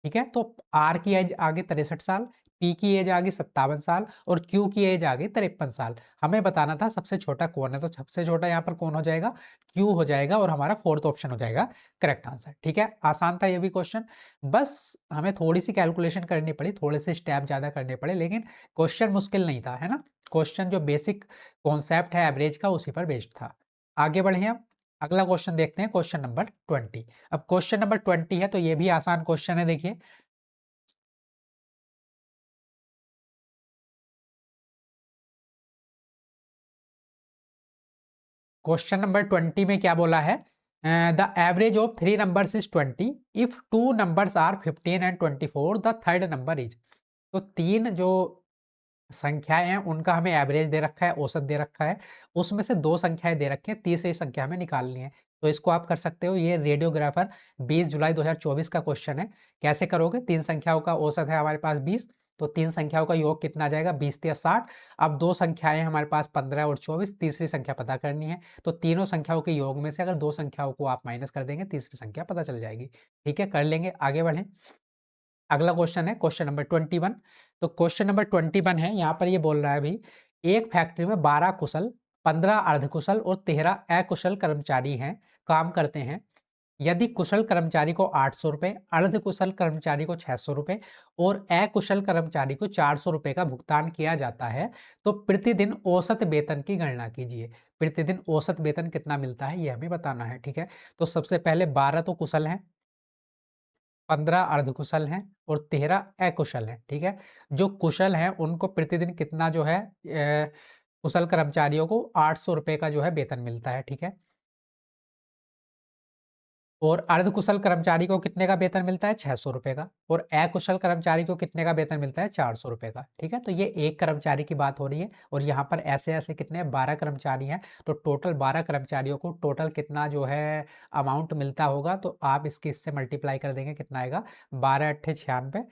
ठीक है? तो R की एज आ गई 63 साल, P की एज आ गई 57 साल और Q की एज आ गई 53 साल। हमें बताना था सबसे छोटा कौन है, तो सबसे छोटा यहाँ पर कौन हो जाएगा? Q हो जाएगा और हमारा 4th ऑप्शन हो जाएगा करेक्ट आंसर। ठीक है? आसान था ये भी क्वेश्चन। बस हमें थोड़ी-सी कैलकुलेशन करनी पड़ी, थोड़े से स्टेप ज़्यादा करने पड़े, लेकिन क्वेश्चन मुश्किल नहीं था, है ना? क्वेश्चन जो बेसिक कॉन्सेप्ट है एवरेज का उसी पर बेस्ड था। आगे बढ़े हम, अगला क्वेश्चन देखते हैं, क्वेश्चन नंबर 20। अब क्वेश्चन नंबर 20 है तो ये भी आसान क्वेश्चन है, देखिए। क्वेश्चन नंबर 20 में क्या बोला है? The average of 3 numbers is 20 if 2 numbers are 15 and 24 the third number is. तो तीन जो संख्याएं हैं उनका हमें एवरेज दे रखा है, औसत दे रखा है। उसमें से 2 संख्याएं दे रखी हैं, तीसरी संख्या हमें निकालनी है। तो इसको आप कर सकते हो। ये रेडियोग्राफर 20 जुलाई 2024 का क्वेश्चन है। कैसे करोगे? 3 संख्याओं का औसत है हमारे पास 20, तो 3 संख्याओं का योग कितना आ जाएगा? 20 तिया 60। अब 2 संख्याएं हैं हमारे पास 15 और 24, तीसरी संख्या पता करनी है। तो तीनों संख्याओं के योग में से अगर 2 संख्याओं को आप माइनस कर देंगे, तीसरी संख्या पता चल जाएगी। ठीक है? कर लेंगे, आगे बढ़ें। अगला क्वेश्चन है क्वेश्चन नंबर 21। तो क्वेश्चन नंबर 21 है, यहाँ पर ये बोल रहा है भाई, एक फैक्ट्री में 12 कुशल, 15 अर्धकुशल और 13 अकुशल कर्मचारी हैं, काम करते हैं। यदि कुशल कर्मचारी को 800 रुपए, अर्धकुशल कर्मचारी को 600 रुपए और अकुशल कर्मचारी को 400 रुपए का भुगतान किया जाता है, तो प्रतिदिन औसत वेतन की गणना कीजिए। प्रतिदिन औसत वेतन कितना मिलता है, ये हमें बताना है। ठीक है? तो सबसे पहले 12 तो कुशल हैं, 15 अर्धकुशल हैं और 13 अकुशल हैं, ठीक है? जो कुशल हैं उनको प्रतिदिन कितना जो है कुशल कर्मचारियों को 800 रुपए का जो है वेतन मिलता है, ठीक है? और अर्धकुशल कर्मचारी को कितने का वेतन मिलता है? 600 रुपए का। और अकुशल कर्मचारी को कितने का वेतन मिलता है? 400 रुपए का, ठीक है? तो ये एक कर्मचारी की बात हो रही है और यहाँ पर ऐसे-ऐसे कितने 12 कर्मचारी हैं, तो टोटल 12 कर्मचारियों को टोटल कितना जो है अमाउंट मिलता होगा, तो आप इसके इससे मल्टीप्लाई कर देंगे, कितना आएगा? 12 अट्ठे 96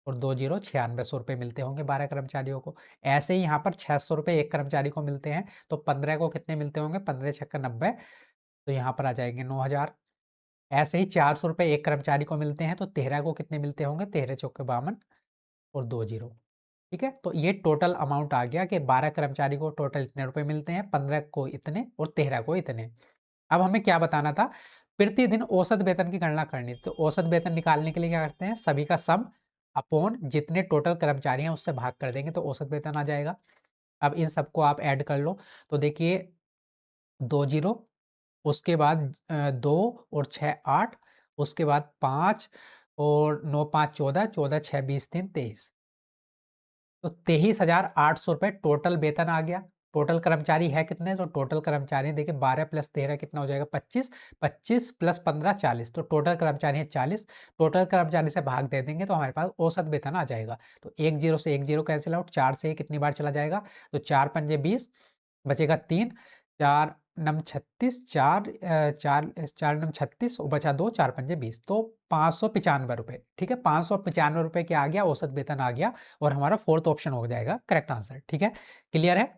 और 2 जीरो 9600 रुपए मिलते होंगे 12 कर्मचारियों को। ऐसे ही यहाँ पर 600 रुपए एक कर्मचारी को मिलते हैं, तो 15 को कितने मिलते होंगे? 15 छक्का 90, तो यहाँ पर आ जाएँगे 9000। ऐसे ही 400 रुपए एक कर्मचारी को मिलते हैं, तो 13 को कितने मिलते होंगे? 13 चौके 52 और 2 जीरो, ठीक है? तो ये टोटल अमाउंट आ गया कि 12 कर्मचारी को टोटल इतने रुपए मिलते हैं, 15 को इतने और 13 को इतने। अब हमें क्या बताना था? प्रतिदिन औसत वेतन की गणना करनी थी। तो औसत वेतन निकालने के लिए क्या करते हैं? सभी का सम अपॉन जितने टोटल कर्मचारी हैं उससे भाग कर देंगे, तो औसत वेतन आ जाएगा। अब इन सबको आप ऐड कर लो, तो देखिए 2 जीरो, उसके बाद 2 और 6 8, उसके बाद 5 और 9 5 14, 14 6 20 3 23। तो 23,800 रुपए टोटल वेतन आ गया। टोटल कर्मचारी है कितने? तो टोटल कर्मचारी देखिए 12 प्लस 13 कितना हो जाएगा? 25, 25 प्लस 15 40। तो टोटल कर्मचारी है 40। टोटल कर्मचारी से भाग दे देंगे तो हमारे पास औसत वेतन आ जाएगा। तो 1 0 से 1 0 कैंसिल आउट, 4 से ये कितनी बार चला जाएगा? तो 4 पंजे 20, बचेगा 3, 4 नम 36, 4 नम 36 और बचा 2, 4 पंजे 20। तो 595 रुपए, ठीक है? 595 रुपए क्या आ गया? औसत वेतन आ गया और हमारा फोर्थ ऑप्शन हो जाएगा करेक्ट आंसर, ठीक है? क्लियर है?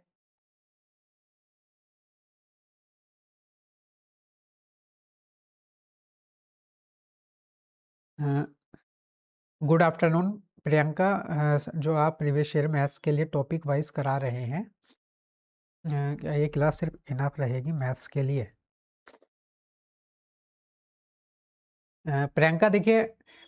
Good afternoon Priyanka. जो आप प्रीवियस ईयर मैथ्स के लिए टॉपिक वाइज करा रहे हैं, क्या ये क्लास सिर्फ इनफ रहेगी मैथ्स के लिए? प्रियंका देखिए,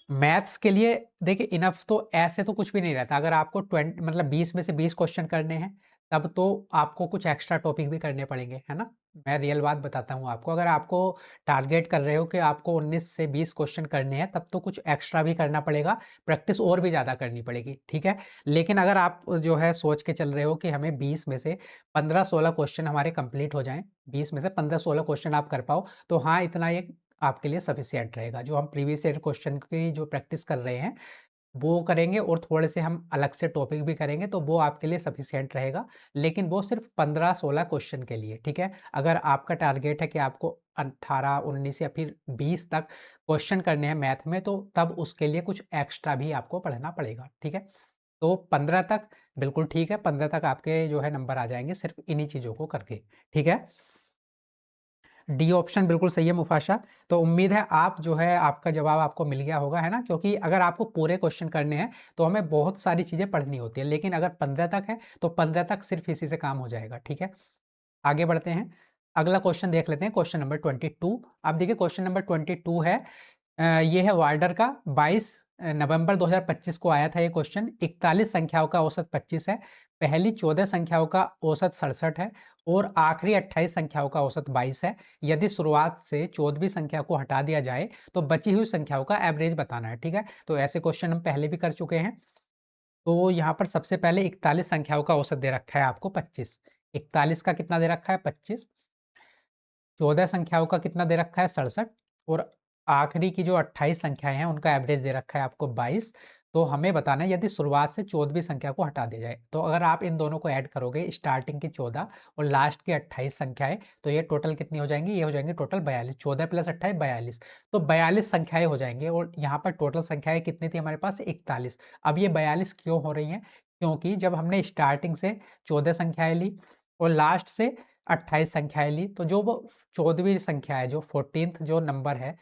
मैथ्स के लिए देखिए इनफ तो ऐसे तो कुछ भी नहीं रहता। अगर आपको 20 मतलब 20 में से 20 क्वेश्चन करने हैं, तब तो आपको कुछ एक्स्ट्रा टॉपिक भी करने पड़ेंगे, है ना? मैं रियल बात बताता हूँ आपको। अगर आपको टारगेट कर रहे हो कि आपको 19 से 20 क्वेश्चन करने हैं, तब तो कुछ एक्स्ट्रा भी करना पड़ेगा, प्रैक्टिस और भी ज़्यादा करनी पड़ेगी, ठीक है? लेकिन अगर आप जो है सोच के चल रहे हो कि हमें 20 में से 15-16 क्वेश्चन हमारे कंप्लीट हो जाएँ, 20 में से 15-16 क्वेश्चन आप कर पाओ, तो हाँ, इतना एक आपके लिए सफिशिएंट रहेगा। जो हम प्रीवियस ईयर क्वेश्चन की जो प्रैक्टिस कर रहे हैं, वो करेंगे और थोड़े से हम अलग से टॉपिक भी करेंगे, तो वो आपके लिए सफिशिएंट रहेगा। लेकिन वो सिर्फ 15-16 क्वेश्चन के लिए, ठीक है? अगर आपका टारगेट है कि आपको 18, 19 या फिर 20 तक क्वेश्चन करने हैं मैथ में, तो तब उसके लिए कुछ एक्स्ट्रा भी आपको पढ़ना पड़ेगा, ठीक है? तो 15 तक बिल्कुल ठीक है, 15 तक आपके जो है नंबर आ जाएँगे सिर्फ इन्हीं चीज़ों को करके, ठीक है? डी ऑप्शन बिल्कुल सही है मुफ़ाशा। तो उम्मीद है आप जो है आपका जवाब आपको मिल गया होगा, है ना? क्योंकि अगर आपको पूरे क्वेश्चन करने हैं, तो हमें बहुत सारी चीज़ें पढ़नी होती है। लेकिन अगर 15 तक है, तो 15 तक सिर्फ़ इसी से काम हो जाएगा, ठीक है? आगे बढ़ते हैं। अगला क्वेश्चन देख लेते हैं, क्वेश्चन नंबर 22। अब देखिए क्वेश्चन नंबर 22 है, ये है वार्डर का। 22 नवंबर 2025 को आया था ये क्वेश्चन। 41 संख्याओं का औसत 25 है, पहली 14 संख्याओं का औसत 67 है और आखिरी 28 संख्याओं का औसत 22 है। यदि शुरुआत से 14वीं संख्या को हटा दिया जाए, तो बची हुई संख्याओं का एवरेज बताना है, ठीक है? तो ऐसे क्वेश्चन हम पहले भी कर चुके हैं। तो यहाँ पर सबसे पहले 41 संख्याओं का औसत दे रखा है आपको 25। 41 का कितना दे रखा है? 25। 14 संख्याओं का कितना दे रखा है? 67। और आखिरी की जो 28 संख्याएँ हैं, उनका एवरेज दे रखा है आपको 22। तो हमें बताना है यदि शुरुआत से 14वीं संख्या को हटा दिया जाए, तो अगर आप इन दोनों को ऐड करोगे, स्टार्टिंग की 14 और लास्ट की 28 संख्याएँ, तो ये टोटल कितनी हो जाएँगी? ये हो जाएँगी टोटल 42। 14 प्लस 28 42। तो 42 संख्याएँ हो जाएँगी और यहाँ पर टोटल संख्याएँ कितनी थी हमारे पास? 41। अब ये 42 क्यों हो रही हैं? क्योंकि जब हमने स्टार्टिंग से 14 संख्याएँ ली और लास्ट से 28 संख्याएँ ली, तो जो वो 14वीं संख्या है, जो 14th जो नंबर है,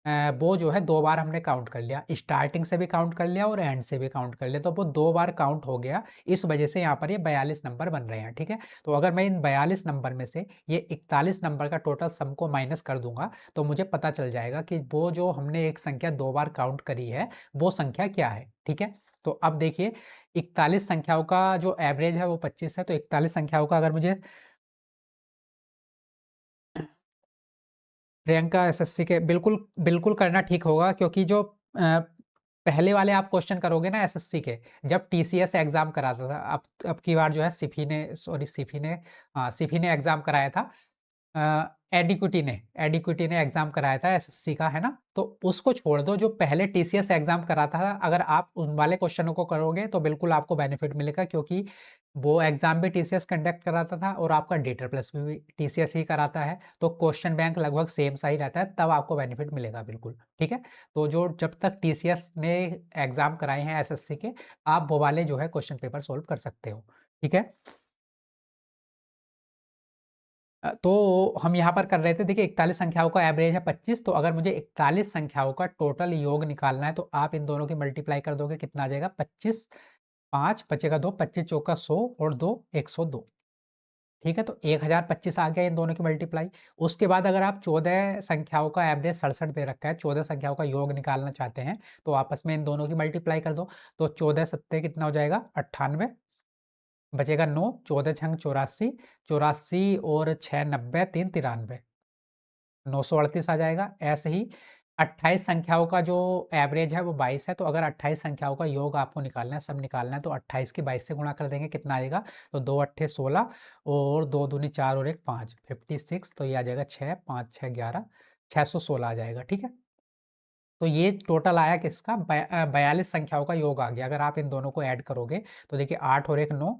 वो जो है 2 बार हमने काउंट कर लिया। स्टार्टिंग से भी काउंट कर लिया और एंड से भी काउंट कर लिया, तो वो 2 बार काउंट हो गया। इस वजह से यहाँ पर ये 42 नंबर बन रहे हैं, ठीक है? तो अगर मैं इन 42 नंबर में से ये 41 नंबर का टोटल सम को माइनस कर दूँगा, तो मुझे पता चल जाएगा कि वो जो हमने एक संख्या 2 बार काउंट करी है, वो संख्या क्या है, ठीक है? तो अब देखिए 41 संख्याओं का जो एवरेज है वो 25 है, तो 41 संख्याओं का अगर मुझे प्रियंका एसएससी के बिल्कुल, बिल्कुल करना ठीक होगा, क्योंकि जो पहले वाले आप क्वेश्चन करोगे ना एसएससी के, जब टीसीएस एग्ज़ाम कराता था, अब की बार जो है सिफी ने एग्ज़ाम कराया था। एडिक्विटी ने एग्ज़ाम कराया था एसएससी का, है ना? तो उसको छोड़ दो, जो पहले टीसीएस एग्ज़ाम कराता था, अगर आप उन वाले क्वेश्चनों को करोगे, तो बिल्कुल आपको बेनिफिट मिलेगा, क्योंकि वो एग्ज़ाम भी टीसीएस कंडक्ट कराता था और आपका डेटर प्लस भी टीसीएस ही कराता है, तो क्वेश्चन बैंक लगभग सेम सा ही रहता है, तब आपको बेनिफिट मिलेगा बिल्कुल, ठीक है? तो जो जब तक टीसीएस ने एग्ज़ाम कराए हैं एसएससी के, आप वो वाले जो है क्वेश्चन पेपर सॉल्व कर सकते हो, ठीक है? तो हम यहाँ पर कर रहे थे, देखिए 41 संख्याओं का एवरेज है 25, तो अगर मुझे 41 संख्याओं का टोटल योग निकालना है, तो आप इन दोनों की मल्टीप्लाई कर दोगे, कितना आ जाएगा? 25, 5 बचेगा 2, 25 चौका 100 और 2 102, ठीक है? तो 1025 आ गया इन दोनों की मल्टीप्लाई। उसके बाद अगर आप 14 संख्याओं का एवरेज 67 दे रखा है, 14 संख्याओं का योग निकालना चाहते हैं, तो आपस में इन दोनों की मल्टीप्लाई कर दो, तो 14 सत्ते कितना हो जाएगा? 98, बचेगा 9, 14 छंग 84, 84 और 6 90, 3 93, 938 आ जाएगा। ऐसे ही 28 संख्याओं का जो एवरेज है वो 22 है, तो अगर 28 संख्याओं का योग आपको निकालना है, सब निकालना है, तो 28 की 22 से गुणा कर देंगे, कितना आएगा? तो 2 अट्ठे 16 और 2 दूनी 4 और 1 5, 56, तो ये आ जाएगा 6, 5 6 11, 616 आ जाएगा, ठीक है? तो ये टोटल आया किसका? 42 संख्याओं का योग आ गया। अगर आप इन दोनों को ऐड करोगे, तो देखिए 8 और 1 9,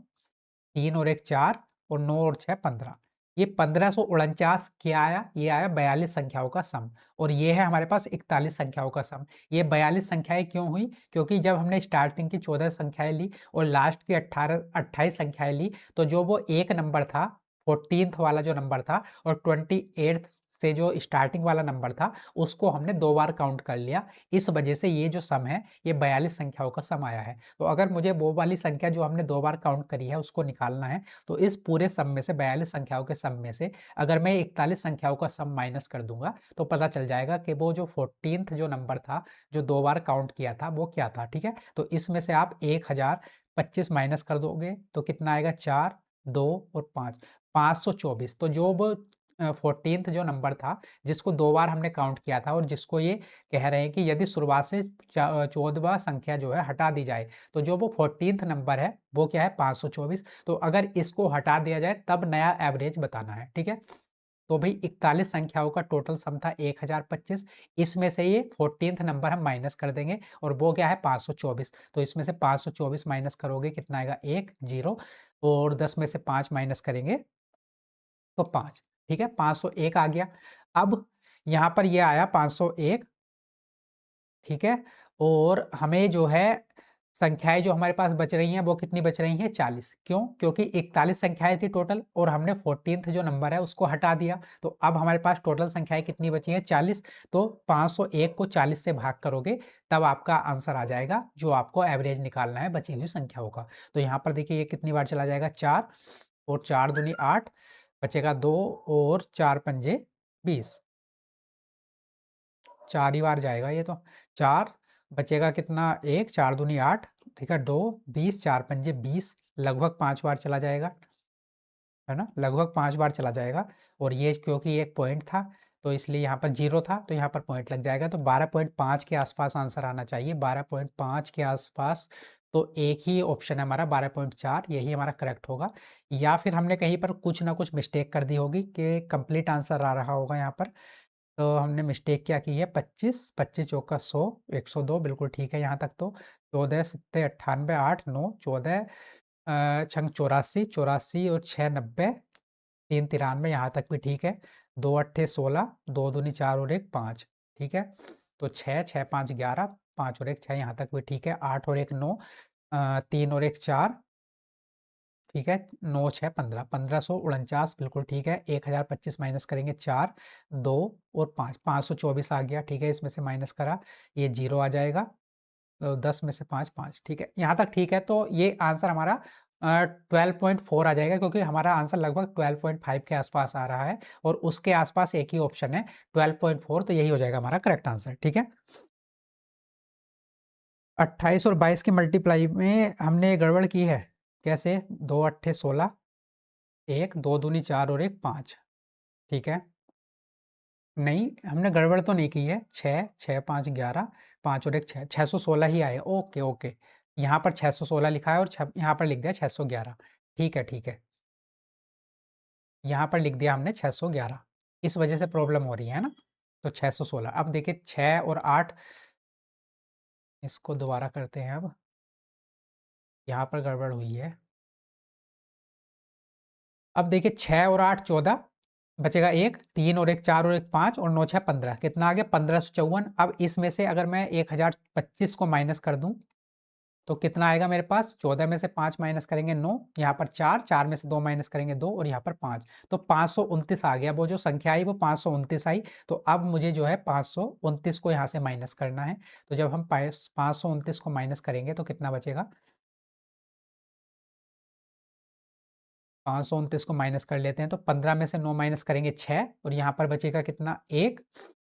3 और 1 4 और 9 और 6 15। ये 1549 क्या आया? ये आया 42 संख्याओं का सम, और ये है हमारे पास 41 संख्याओं का सम। ये 42 संख्याएँ क्यों हुई? क्योंकि जब हमने स्टार्टिंग की 14 संख्याएँ ली और लास्ट की 28 संख्याएँ ली, तो जो वो एक नंबर था, 14th वाला जो नंबर था, और 28th से जो स्टार्टिंग वाला नंबर था, उसको हमने 2 बार काउंट कर लिया। इस वजह से ये जो सम है, ये 42 संख्याओं का सम आया है। तो अगर मुझे वो वाली संख्या जो हमने 2 बार काउंट करी है, उसको निकालना है, तो इस पूरे सम में से 42 संख्याओं के सम में से अगर मैं 41 संख्याओं का सम माइनस कर दूँगा, तो पता चल जाएगा कि वो जो 14th जो नंबर था, जो 2 बार काउंट किया था, वो क्या था, ठीक है? तो इसमें से आप 1025 माइनस कर दोगे, तो कितना आएगा? 4, 2 और 5, 524। तो जो वो 14th जो नंबर था, जिसको 2 बार हमने काउंट किया था, और जिसको ये कह रहे हैं कि यदि शुरुआत से 14वाँ संख्या जो है हटा दी जाए, तो जो वो 14th नंबर है, वो क्या है? 524। तो अगर इसको हटा दिया जाए, तब नया एवरेज बताना है, ठीक है? तो भई 41 संख्याओं का टोटल सम था 1025, इसमें से ये 14th नंबर हम माइनस कर देंगे, और वो क्या है? 524। तो इसमें से 524 माइनस करोगे, कितना आएगा? 1 0, और 10 में से 5 माइनस करेंगे, तो 5, ठीक है? 501 आ गया। अब यहाँ पर ये आया 501, ठीक है? और हमें जो है संख्याएँ जो हमारे पास बच रही हैं, वो कितनी बच रही हैं? 40। क्यों? क्योंकि 41 संख्याएँ थी टोटल, और हमने 14th जो नंबर है उसको हटा दिया। तो अब हमारे पास टोटल संख्याएँ कितनी बची हैं? 40। तो 501 को 40 से भाग करोगे, तब आपका आंसर आ जाएगा, जो आपको एवरेज निकालना है बची हुई संख्याओं का। तो यहाँ पर देखिए ये कितनी बार चला जाएगा? 4, और 4 दूनी 8, बचेगा 2, और 4 पंजे 20। 4 ही बार जाएगा ये तो। 4 बचेगा कितना? 1, 4 दूनी 8, ठीक है? 2, 20, 4 पंजे 20, लगभग 5 बार चला जाएगा, है ना? लगभग 5 बार चला जाएगा, और ये क्योंकि एक पॉइंट था, तो इसलिए यहाँ पर 0 था, तो यहाँ पर पॉइंट लग जाएगा। तो 12.5 के आसपास आंसर आना चाहिए, 12.5 के आसपास। तो एक ही ऑप्शन है हमारा 12.4, यही हमारा करेक्ट होगा। या फिर हमने कहीं पर कुछ ना कुछ मिस्टेक कर दी होगी कि कंप्लीट आंसर आ रहा होगा यहाँ पर। तो हमने मिस्टेक क्या की है? 25, 25 चौका 100, 102 बिल्कुल ठीक है यहाँ तक तो। 14 सत्ते 98, 8 9 14, छंग 84, 84 और 6 90, 3 93, यहाँ तक भी ठीक है। 2 अट्ठे 16, 2 दूनी 4 और 1 5, ठीक है? तो 6, 6 5 11, 5 और 1 6, यहाँ तक भी ठीक है। 8 और 1 9, 3 और 1 4, ठीक है? 9 6 15, 1549 बिल्कुल ठीक है। 1025 माइनस करेंगे, 4, 2 और 5, 524 आ गया, ठीक है? इसमें से माइनस करा, ये 0 आ जाएगा। तो 10 में से 5 5, ठीक है? यहाँ तक ठीक है। तो ये आंसर हमारा 12.4 आ जाएगा, क्योंकि हमारा आंसर लगभग 12.5 के आसपास आ रहा है, और उसके आसपास एक ही ऑप्शन है 12.4, तो यही हो जाएगा हमारा करेक्ट आंसर, ठीक है? 28 और 22 की मल्टीप्लाई में हमने गड़बड़ की है। कैसे? 2 अट्ठे 16, 1, 2 दूनी 4 और 1 5, ठीक है? नहीं, हमने गड़बड़ तो नहीं की है। 6, 6 5 11, 5 और 1 6, 616 ही आए। Okay, okay. यहाँ पर 616 लिखा है, और यहाँ पर लिख दिया 611। ठीक है, ठीक है। यहाँ पर लिख दिया हमने 611। इस वजह से प्रॉब्लम हो रही है ना? तो 616। अब देखिए 6 और 8, इसको दोबारा करते हैं अब। यहाँ पर गड़बड़ हुई है। अब देखिए 6 और 8 14, बचेगा 1, 3 और 1 4 और 1 5, और 9 6 15, कितना आ गया? 1554। अब इसमें से अगर मैं 1025 को माइनस कर दूं, तो कितना आएगा मेरे पास? 14 में से 5 माइनस करेंगे 9, यहाँ पर 4, 4 में से 2 माइनस करेंगे 2, और यहाँ पर 5, तो 529 आ गया। वो जो संख्या आई वो 529 आई। तो अब मुझे जो है 529 को यहाँ से माइनस करना है। तो जब हम 529 को माइनस करेंगे, तो कितना बचेगा? 529 को माइनस कर लेते हैं, तो 15 में से 9 माइनस करेंगे 6, और यहाँ पर बचेगा कितना? 1,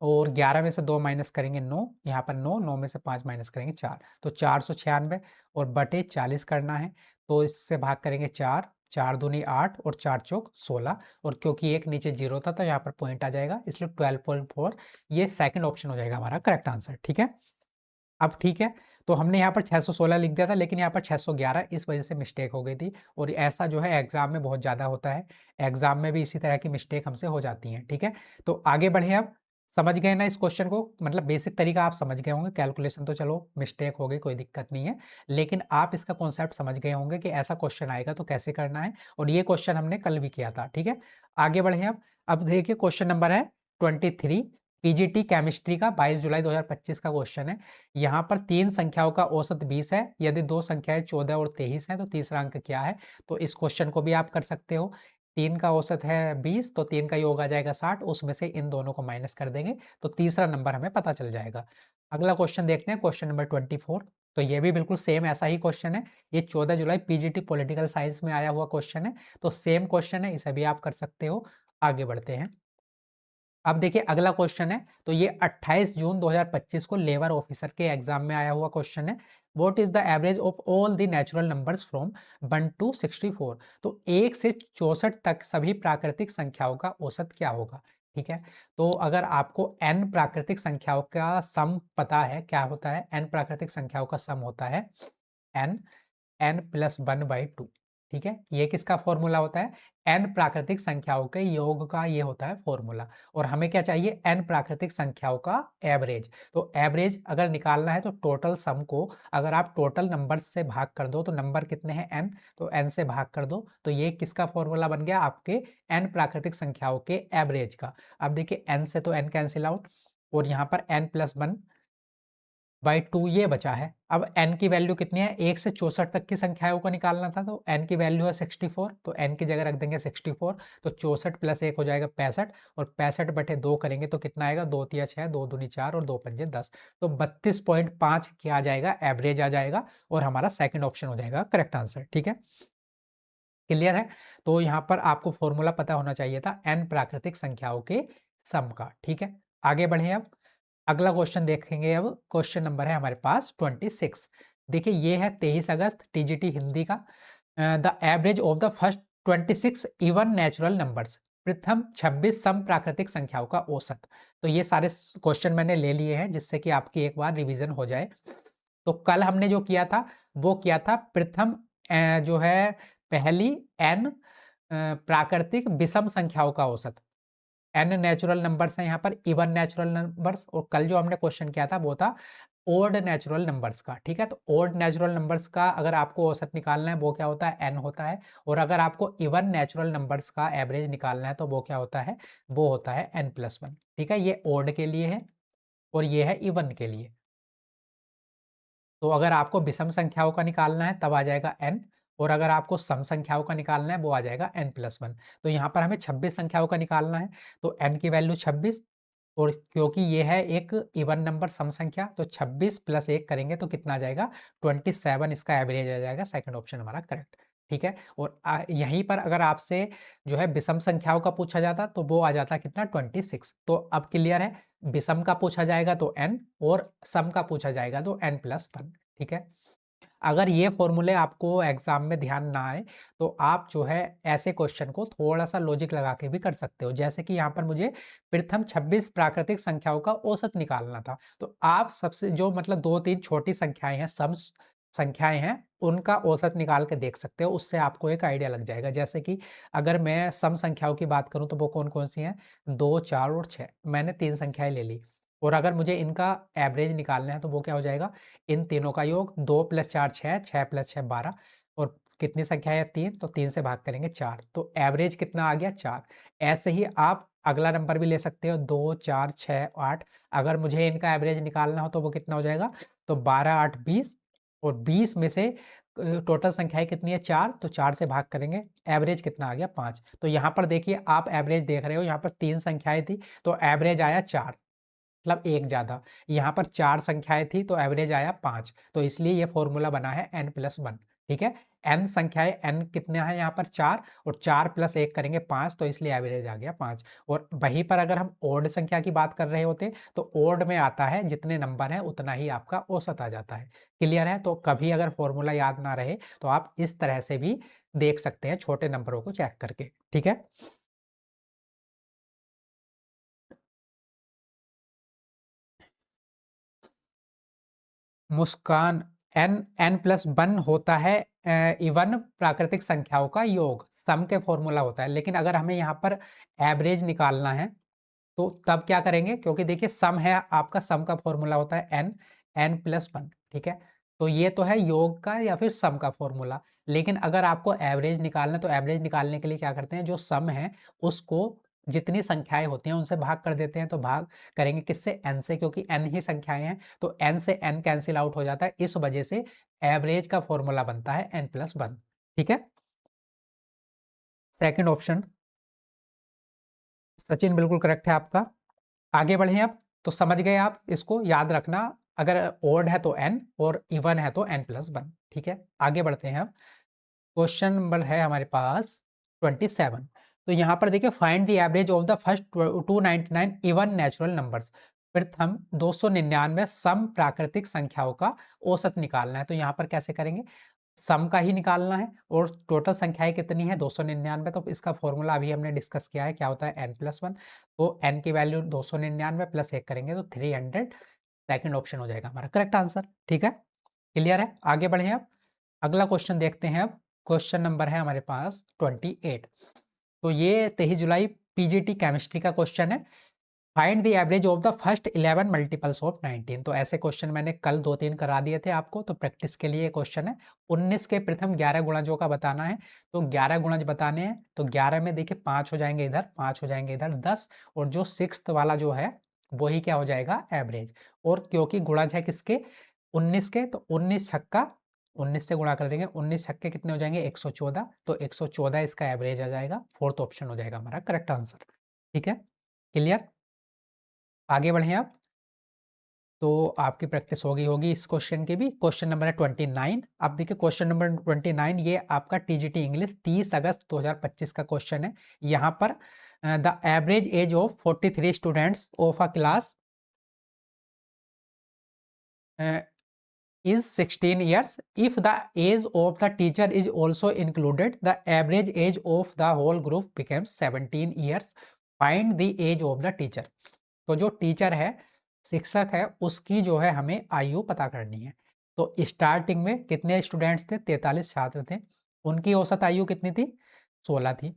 और 11 में से 2 माइनस करेंगे 9, यहाँ पर 9, 9 में से 5 माइनस करेंगे 4, तो 496, और बटे 40 करना है। तो इससे भाग करेंगे 4, 4 दूनी 8 और 4 चौक 16, और क्योंकि एक नीचे 0 था तो यहाँ पर पॉइंट आ जाएगा, इसलिए 12.4 ये सेकंड ऑप्शन हो जाएगा हमारा करेक्ट आंसर। ठीक है, अब ठीक है, तो हमने यहाँ पर 616 लिख दिया था, लेकिन यहाँ पर 611 इस वजह से मिस्टेक हो गई थी, और ऐसा जो है एग्जाम में बहुत ज़्यादा होता है, एग्जाम में भी इसी तरह की मिस्टेक हमसे हो जाती हैं। ठीक है, तो आगे बढ़े अब। समझ गए ना इस क्वेश्चन को, मतलब बेसिक तरीका आप समझ गए होंगे, कैलकुलेशन तो चलो मिस्टेक हो गई, कोई दिक्कत नहीं है, लेकिन आप इसका कॉन्सेप्ट समझ गए होंगे कि ऐसा क्वेश्चन आएगा तो कैसे करना है, और ये क्वेश्चन हमने कल भी किया था। ठीक है, आगे बढ़े अब देखिए क्वेश्चन नंबर है 23, पीजीटी केमिस्ट्री का 22 जुलाई 2025 का क्वेश्चन है। यहाँ पर 3 संख्याओं का औसत 20 है, यदि 2 संख्याएं 14 और 23 हैं तो तीसरा अंक क्या है? तो इस क्वेश्चन को भी आप कर सकते हो। 3 का औसत है 20, तो 3 का योग आ जाएगा 60, उसमें से इन दोनों को माइनस कर देंगे तो तीसरा नंबर हमें पता चल जाएगा। अगला क्वेश्चन देखते हैं, क्वेश्चन नंबर 24। तो ये भी बिल्कुल सेम ऐसा ही क्वेश्चन है, ये 14 जुलाई पीजीटी पॉलिटिकल साइंस में आया हुआ क्वेश्चन है, तो सेम क्वेश्चन है, इसे भी आप कर सकते हो। आगे बढ़ते हैं। अब देखिए अगला क्वेश्चन है, तो ये 28 जून 2025 को लेबर ऑफिसर के एग्जाम में आया हुआ क्वेश्चन है। What is the average of all the natural numbers from 1 to 64? तो 1 से 64 तक सभी प्राकृतिक संख्याओं का औसत क्या होगा? ठीक है, तो अगर आपको n प्राकृतिक संख्याओं का सम पता है, क्या होता है n प्राकृतिक संख्याओं का सम होता है n n+1/2। ठीक है, ये किसका फॉर्मूला होता है? n प्राकृतिक संख्याओं के योग का ये होता है फॉर्मूला, और हमें क्या चाहिए? n प्राकृतिक संख्याओं का एवरेज। तो एवरेज अगर निकालना है तो टोटल सम को अगर आप टोटल नंबर से भाग कर दो, तो नंबर कितने हैं n, तो n से भाग कर दो, तो ये किसका फॉर्मूला बन गया? आपके n प्राकृतिक संख्याओं के एवरेज का। अब देखिए n से तो n कैंसिल आउट, और यहाँ पर n+1/2 ये बचा है। अब n की वैल्यू कितनी है? 1 से 64 तक की संख्याओं को निकालना था, तो n की वैल्यू है 64, तो n की जगह रख देंगे 64, तो 64 + 1 हो जाएगा 65, और 65/2 करेंगे तो कितना आएगा? 2 तिया 6, 2 दूनी 4 और 2 पंजे 10, तो 32.5 क्या आ जाएगा? एवरेज आ जाएगा, और हमारा सेकंड ऑप्शन हो जाएगा करेक्ट आंसर। ठीक है, क्लियर है? तो यहाँ पर आपको फॉर्मूला पता होना चाहिए था n प्राकृतिक संख्याओं के सम का। ठीक है, आगे बढ़े अब। अगला क्वेश्चन देखेंगे, अब क्वेश्चन नंबर है हमारे पास 26। देखिए ये है 23 अगस्त टीजीटी हिंदी का। The average of the first 26 even natural numbers, प्रथम 26 सम प्राकृतिक संख्याओं का औसत। तो ये सारे क्वेश्चन मैंने ले लिए हैं जिससे कि आपकी एक बार रिवीजन हो जाए। तो कल हमने जो किया था वो किया था प्रथम जो है पहली n प्राकृतिक विषम संख्याओं का औसत। n नेचुरल नंबर्स हैं यहाँ पर, इवन नेचुरल नंबर्स, और कल जो हमने क्वेश्चन किया था वो था ओड नेचुरल नंबर्स का। ठीक है, तो ओड नेचुरल नंबर्स का अगर आपको औसत निकालना है वो क्या होता है? n होता है, और अगर आपको इवन नेचुरल नंबर्स का एवरेज निकालना है तो वो क्या होता है? वो होता है n+1। ठीक है, ये ओड के लिए है और ये है इवन के लिए। तो अगर आपको विषम संख्याओं का निकालना है तब आ जाएगा n, और अगर आपको सम संख्याओं का निकालना है वो आ जाएगा n+1। तो यहाँ पर हमें 26 संख्याओं का निकालना है, तो n की वैल्यू 26, और क्योंकि ये है एक इवन नंबर सम संख्या, तो 26 + 1 करेंगे तो कितना आ जाएगा? 27, इसका एवरेज आ जाएगा, सेकंड ऑप्शन हमारा करेक्ट। ठीक है, और यहीं पर अगर आपसे जो है विषम संख्याओं का पूछा जाता तो वो आ जाता कितना? 26। तो अब क्लियर है, विषम का पूछा जाएगा तो n, और सम का पूछा जाएगा तो n+1। ठीक है, अगर ये फॉर्मूले आपको एग्जाम में ध्यान ना आए तो आप जो है ऐसे क्वेश्चन को थोड़ा सा लॉजिक लगा के भी कर सकते हो, जैसे कि यहाँ पर मुझे प्रथम 26 प्राकृतिक संख्याओं का औसत निकालना था, तो आप सबसे जो मतलब 2-3 छोटी संख्याएं हैं, सम संख्याएं हैं, उनका औसत निकाल के देख सकते हो, उससे आपको एक आइडिया लग जाएगा। जैसे कि अगर मैं सम संख्याओं की बात करूं तो वो कौन कौन सी हैं? 2, 4 और 6, मैंने 3 संख्याएं ले ली, और अगर मुझे इनका एवरेज निकालना है तो वो क्या हो जाएगा? इन तीनों का योग 2 + 4 6, 6 + 6 12, और कितनी संख्या है? 3, तो 3 से भाग करेंगे 4, तो एवरेज कितना आ गया? 4। ऐसे ही आप अगला नंबर भी ले सकते हो, 2, 4, 6, 8, अगर मुझे इनका एवरेज निकालना हो तो वो कितना हो जाएगा? तो 12, 8, 20, और 20 में से टोटल संख्याएं कितनी है? 4, तो 4 से भाग करेंगे, एवरेज कितना आ गया? 5। तो यहाँ पर देखिए आप एवरेज देख रहे हो, यहाँ पर 3 संख्याएं थी तो एवरेज आया 4, मतलब एक ज़्यादा। यहाँ पर 4 संख्याएँ थी तो एवरेज आया 5, तो इसलिए ये फ़ॉर्मूला बना है n+1। ठीक है? n संख्याएँ, n कितने हैं यहाँ पर? 4, और 4 + 1 करेंगे 5, तो इसलिए एवरेज आ गया 5। और वहीं पर अगर हम ओड संख्या की बात कर रहे होते तो ओड में आता है जितने नंबर हैं उतना ही आपका औसत आ जाता है। क्लियर है? तो कभी अगर फ़ॉर्मूला याद ना रहे तो आप इस तरह से भी देख सकते हैं छोटे नंबरों को चेक करके, ठीक है। मुस्कान, n प्लस 1 होता है इवन प्राकृतिक संख्याओं का योग, सम के फॉर्मूला होता है। लेकिन अगर हमें यहाँ पर एवरेज निकालना है तो तब क्या करेंगे, क्योंकि देखिए सम है आपका, सम का फॉर्मूला होता है n प्लस 1, ठीक है। तो ये तो है योग का या फिर सम का फॉर्मूला। लेकिन अगर आपको एवरेज निकालना है तो एवरेज निकालने के लिए क्या करते हैं, जो सम है उसको जितनी संख्याएं होती हैं उनसे भाग कर देते हैं। तो भाग करेंगे किससे, n से, क्योंकि n ही संख्याएं हैं तो n से n कैंसिल आउट हो जाता है। इस वजह से एवरेज का फॉर्मूला बनता है n प्लस 1, ठीक है। सेकंड ऑप्शन सचिन बिल्कुल करेक्ट है आपका। आगे बढ़े आप, तो समझ गए आप, इसको याद रखना, अगर ओड है तो n और इवन है तो n प्लस 1, ठीक है। आगे बढ़ते हैं अब, क्वेश्चन नंबर है हमारे पास 27। तो यहाँ पर देखिए find the average of the first 299 even natural numbers. प्रथम 299 सम प्राकृतिक संख्याओं का औसत निकालना है। तो यहाँ पर कैसे करेंगे, सम का ही निकालना है और टोटल संख्याएं कितनी है 299। तो इसका फॉर्मूला अभी हमने डिस्कस किया है, क्या होता है n प्लस 1। तो n की वैल्यू 299 प्लस 1 करेंगे तो 300। सेकंड ऑप्शन हो जाएगा हमारा करेक्ट आंसर, ठीक है। क्लियर है, आगे बढ़े अब, अगला क्वेश्चन देखते हैं। अब क्वेश्चन नंबर है हमारे पास 28। तो ये 23 जुलाई पीजीटी केमिस्ट्री का क्वेश्चन है। Find the average of the first 11 multiples of 19। तो ऐसे क्वेश्चन मैंने कल 2-3 करा दिए थे आपको, तो प्रैक्टिस के लिए क्वेश्चन है। 19 के प्रथम 11 गुणजों का बताना है। तो 11 गुणज बताने हैं, तो 11 में देखिए 5 हो जाएंगे इधर, 5 हो जाएंगे इधर, 10, और जो सिक्स्थ वाला जो है वही क्या हो जाएगा, एवरेज। और क्योंकि गुणज है किसके, 19 के, तो 19 छक्का 19 से गुणा कर देंगे, 19 छक्के कितने हो जाएंगे 114। तो 114 इसका एवरेज आ जाएगा। फोर्थ ऑप्शन हो जाएगा हमारा करेक्ट आंसर, ठीक है। क्लियर, आगे बढ़े आप, तो आपकी प्रैक्टिस होगी होगी इस क्वेश्चन की भी। क्वेश्चन नंबर है 29। अब देखिए क्वेश्चन नंबर 29 ये आपका टीजीटी इंग्लिश 30 अगस्त 2025 का क्वेश्चन है। यहाँ पर the average age of 43 students of a class is 16 years. If the age of the teacher is also included, the average age of the whole group becomes 17 years. Find the age of the teacher. तो जो टीचर है, शिक्षक है, उसकी जो है हमें आयु पता करनी है। तो स्टार्टिंग में कितने स्टूडेंट्स थे, 43 छात्र थे, उनकी औसत आयु कितनी थी, 16 थी।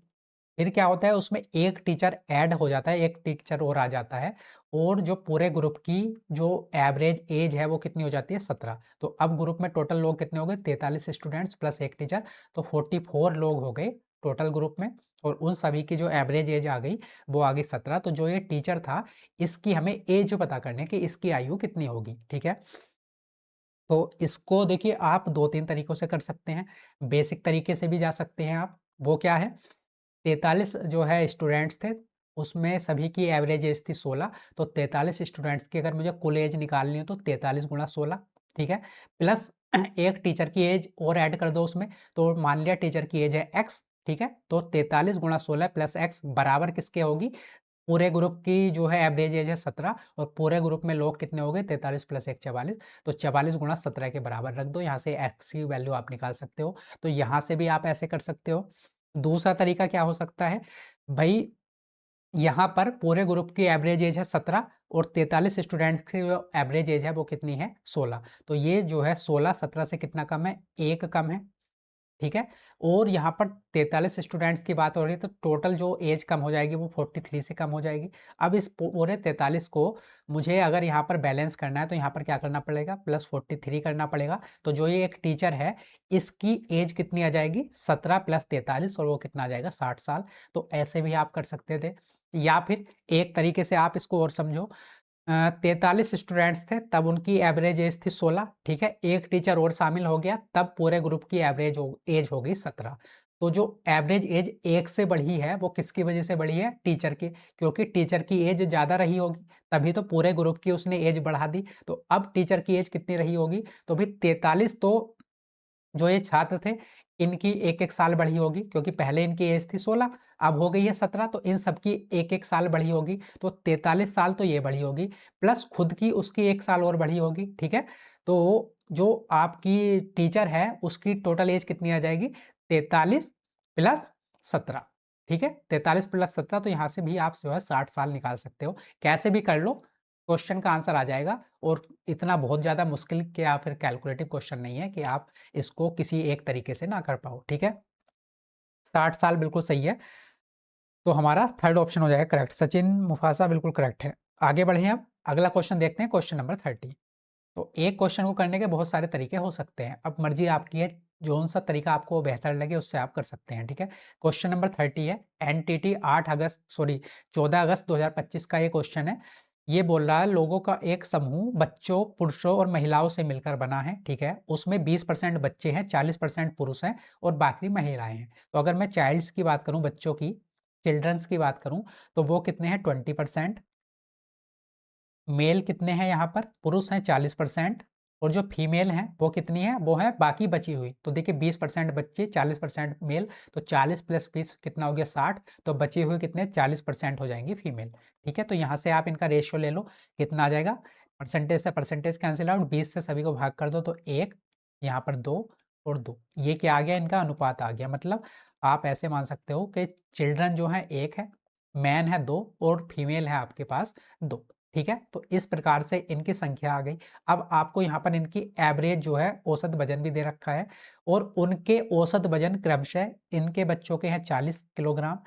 फिर क्या होता है, उसमें एक टीचर ऐड हो जाता है, एक टीचर और आ जाता है, और जो पूरे ग्रुप की जो एवरेज एज है वो कितनी हो जाती है, 17। तो अब ग्रुप में टोटल लोग कितने हो गए, 43 स्टूडेंट्स प्लस एक टीचर, तो 44 लोग हो गए टोटल ग्रुप में। और उन सभी की जो एवरेज एज आ गई वो आ गई 17। तो जो ये टीचर था इसकी हमें एज पता करनी है कि इसकी आयु कितनी होगी, ठीक है। तो इसको देखिए आप 2-3 तरीकों से कर सकते हैं। बेसिक तरीके से भी जा सकते हैं आप, वो क्या है, 43 जो है स्टूडेंट्स थे, उसमें सभी की एवरेज एज थी 16। तो 43 स्टूडेंट्स की अगर मुझे कुल एज निकालनी हो तो 43 गुणा 16, ठीक है, प्लस एक टीचर की एज और ऐड कर दो उसमें। तो मान लिया टीचर की एज है x, ठीक है। तो 43 गुणा 16 प्लस x बराबर किसके होगी, पूरे ग्रुप की जो है एवरेज एज है 17, और पूरे ग्रुप में लोग कितने हो गए, 43 प्लस 1 44। तो 44 गुणा 17 के बराबर रख दो, यहाँ से x की वैल्यू आप निकाल सकते हो। तो यहाँ से भी आप ऐसे कर सकते हो। दूसरा तरीका क्या हो सकता है भाई, यहाँ पर पूरे ग्रुप की एवरेज एज है 17 और 43 स्टूडेंट्स की जो एवरेज एज है वो कितनी है, 16। तो ये जो है 16 17 से कितना कम है, 1 कम है, ठीक है। और यहाँ पर 43 स्टूडेंट्स की बात हो रही है, तो टोटल जो एज कम हो जाएगी वो 43 से कम हो जाएगी। अब इस पूरे 43 को मुझे अगर यहाँ पर बैलेंस करना है तो यहाँ पर क्या करना पड़ेगा, प्लस 43 करना पड़ेगा। तो जो ये एक टीचर है इसकी एज कितनी आ जाएगी, 17 प्लस 43, और वो कितना आ जाएगा, 60 साल। तो ऐसे भी आप कर सकते थे, या फिर एक तरीके से आप इसको और समझो, 43 स्टूडेंट्स थे तब उनकी एवरेज एज थी 16, ठीक है। एक टीचर और शामिल हो गया तब पूरे ग्रुप की एवरेज एज हो गई 17। तो जो एवरेज एज एक से बढ़ी है वो किसकी वजह से बढ़ी है, टीचर की, क्योंकि टीचर की एज ज़्यादा रही होगी तभी तो पूरे ग्रुप की उसने एज बढ़ा दी। तो अब टीचर की एज कितनी रही होगी, तो भी 43, तो जो ये छात्र थे इनकी एक-एक साल बढ़ी होगी, क्योंकि पहले इनकी एज थी 16, अब हो गई है 17, तो इन सबकी एक-एक साल बढ़ी होगी। तो 43 साल तो ये बढ़ी होगी, प्लस खुद की उसकी 1 साल और बढ़ी होगी, ठीक है। तो जो आपकी टीचर है उसकी टोटल एज कितनी आ जाएगी, 43 प्लस 17, ठीक है, 43 प्लस 17, तो यहाँ से भी आप जो है 60 साल निकाल सकते हो। कैसे भी कर लो, क्वेश्चन का आंसर आ जाएगा। और इतना बहुत ज़्यादा मुश्किल के या फिर कैलकुलेटिव क्वेश्चन नहीं है कि आप इसको किसी एक तरीके से ना कर पाओ, ठीक है। 60 साल बिल्कुल सही है, तो हमारा थर्ड ऑप्शन हो जाएगा करेक्ट। सचिन मुफासा बिल्कुल करेक्ट है। आगे बढ़े हम, अगला क्वेश्चन देखते हैं, क्वेश्चन नंबर 30। तो एक क्वेश्चन को करने के बहुत सारे तरीके हो सकते हैं, अब मर्जी आपकी है, जो सा तरीका आपको बेहतर लगे उससे आप कर सकते हैं, ठीक है। क्वेश्चन नंबर 30 है, एनटीटी 14 अगस्त 2025 का ये क्वेश्चन है। ये बोल रहा है लोगों का एक समूह बच्चों, पुरुषों और महिलाओं से मिलकर बना है, ठीक है। उसमें 20% बच्चे हैं, 40% पुरुष हैं और बाकी महिलाएं हैं। तो अगर मैं चाइल्ड्स की बात करूं, बच्चों की, चिल्ड्रंस की बात करूं, तो वो कितने हैं 20%। मेल कितने हैं यहाँ पर, पुरुष हैं 40%, और जो फीमेल हैं वो कितनी है, वो है बाकी बची हुई। तो देखिए 20% बच्चे, 40% मेल, तो 40 प्लस 20 कितना हो गया 60, तो बची हुई कितने 40% हो जाएंगी फीमेल, ठीक है। तो यहाँ से आप इनका रेशियो ले लो, कितना आ जाएगा, परसेंटेज से परसेंटेज कैंसिल आउट, 20 से सभी को भाग कर दो तो 1, यहाँ पर 2 और 2, ये क्या आ गया, इनका अनुपात आ गया। मतलब आप ऐसे मान सकते हो कि चिल्ड्रन जो है 1 है, मैन है 2 और फीमेल है आपके पास 2, ठीक है। तो इस प्रकार से इनकी संख्या आ गई। अब आपको यहाँ पर इनकी एवरेज जो है औसत वजन भी दे रखा है, और उनके औसत वजन क्रमशः इनके बच्चों के हैं 40 किलोग्राम,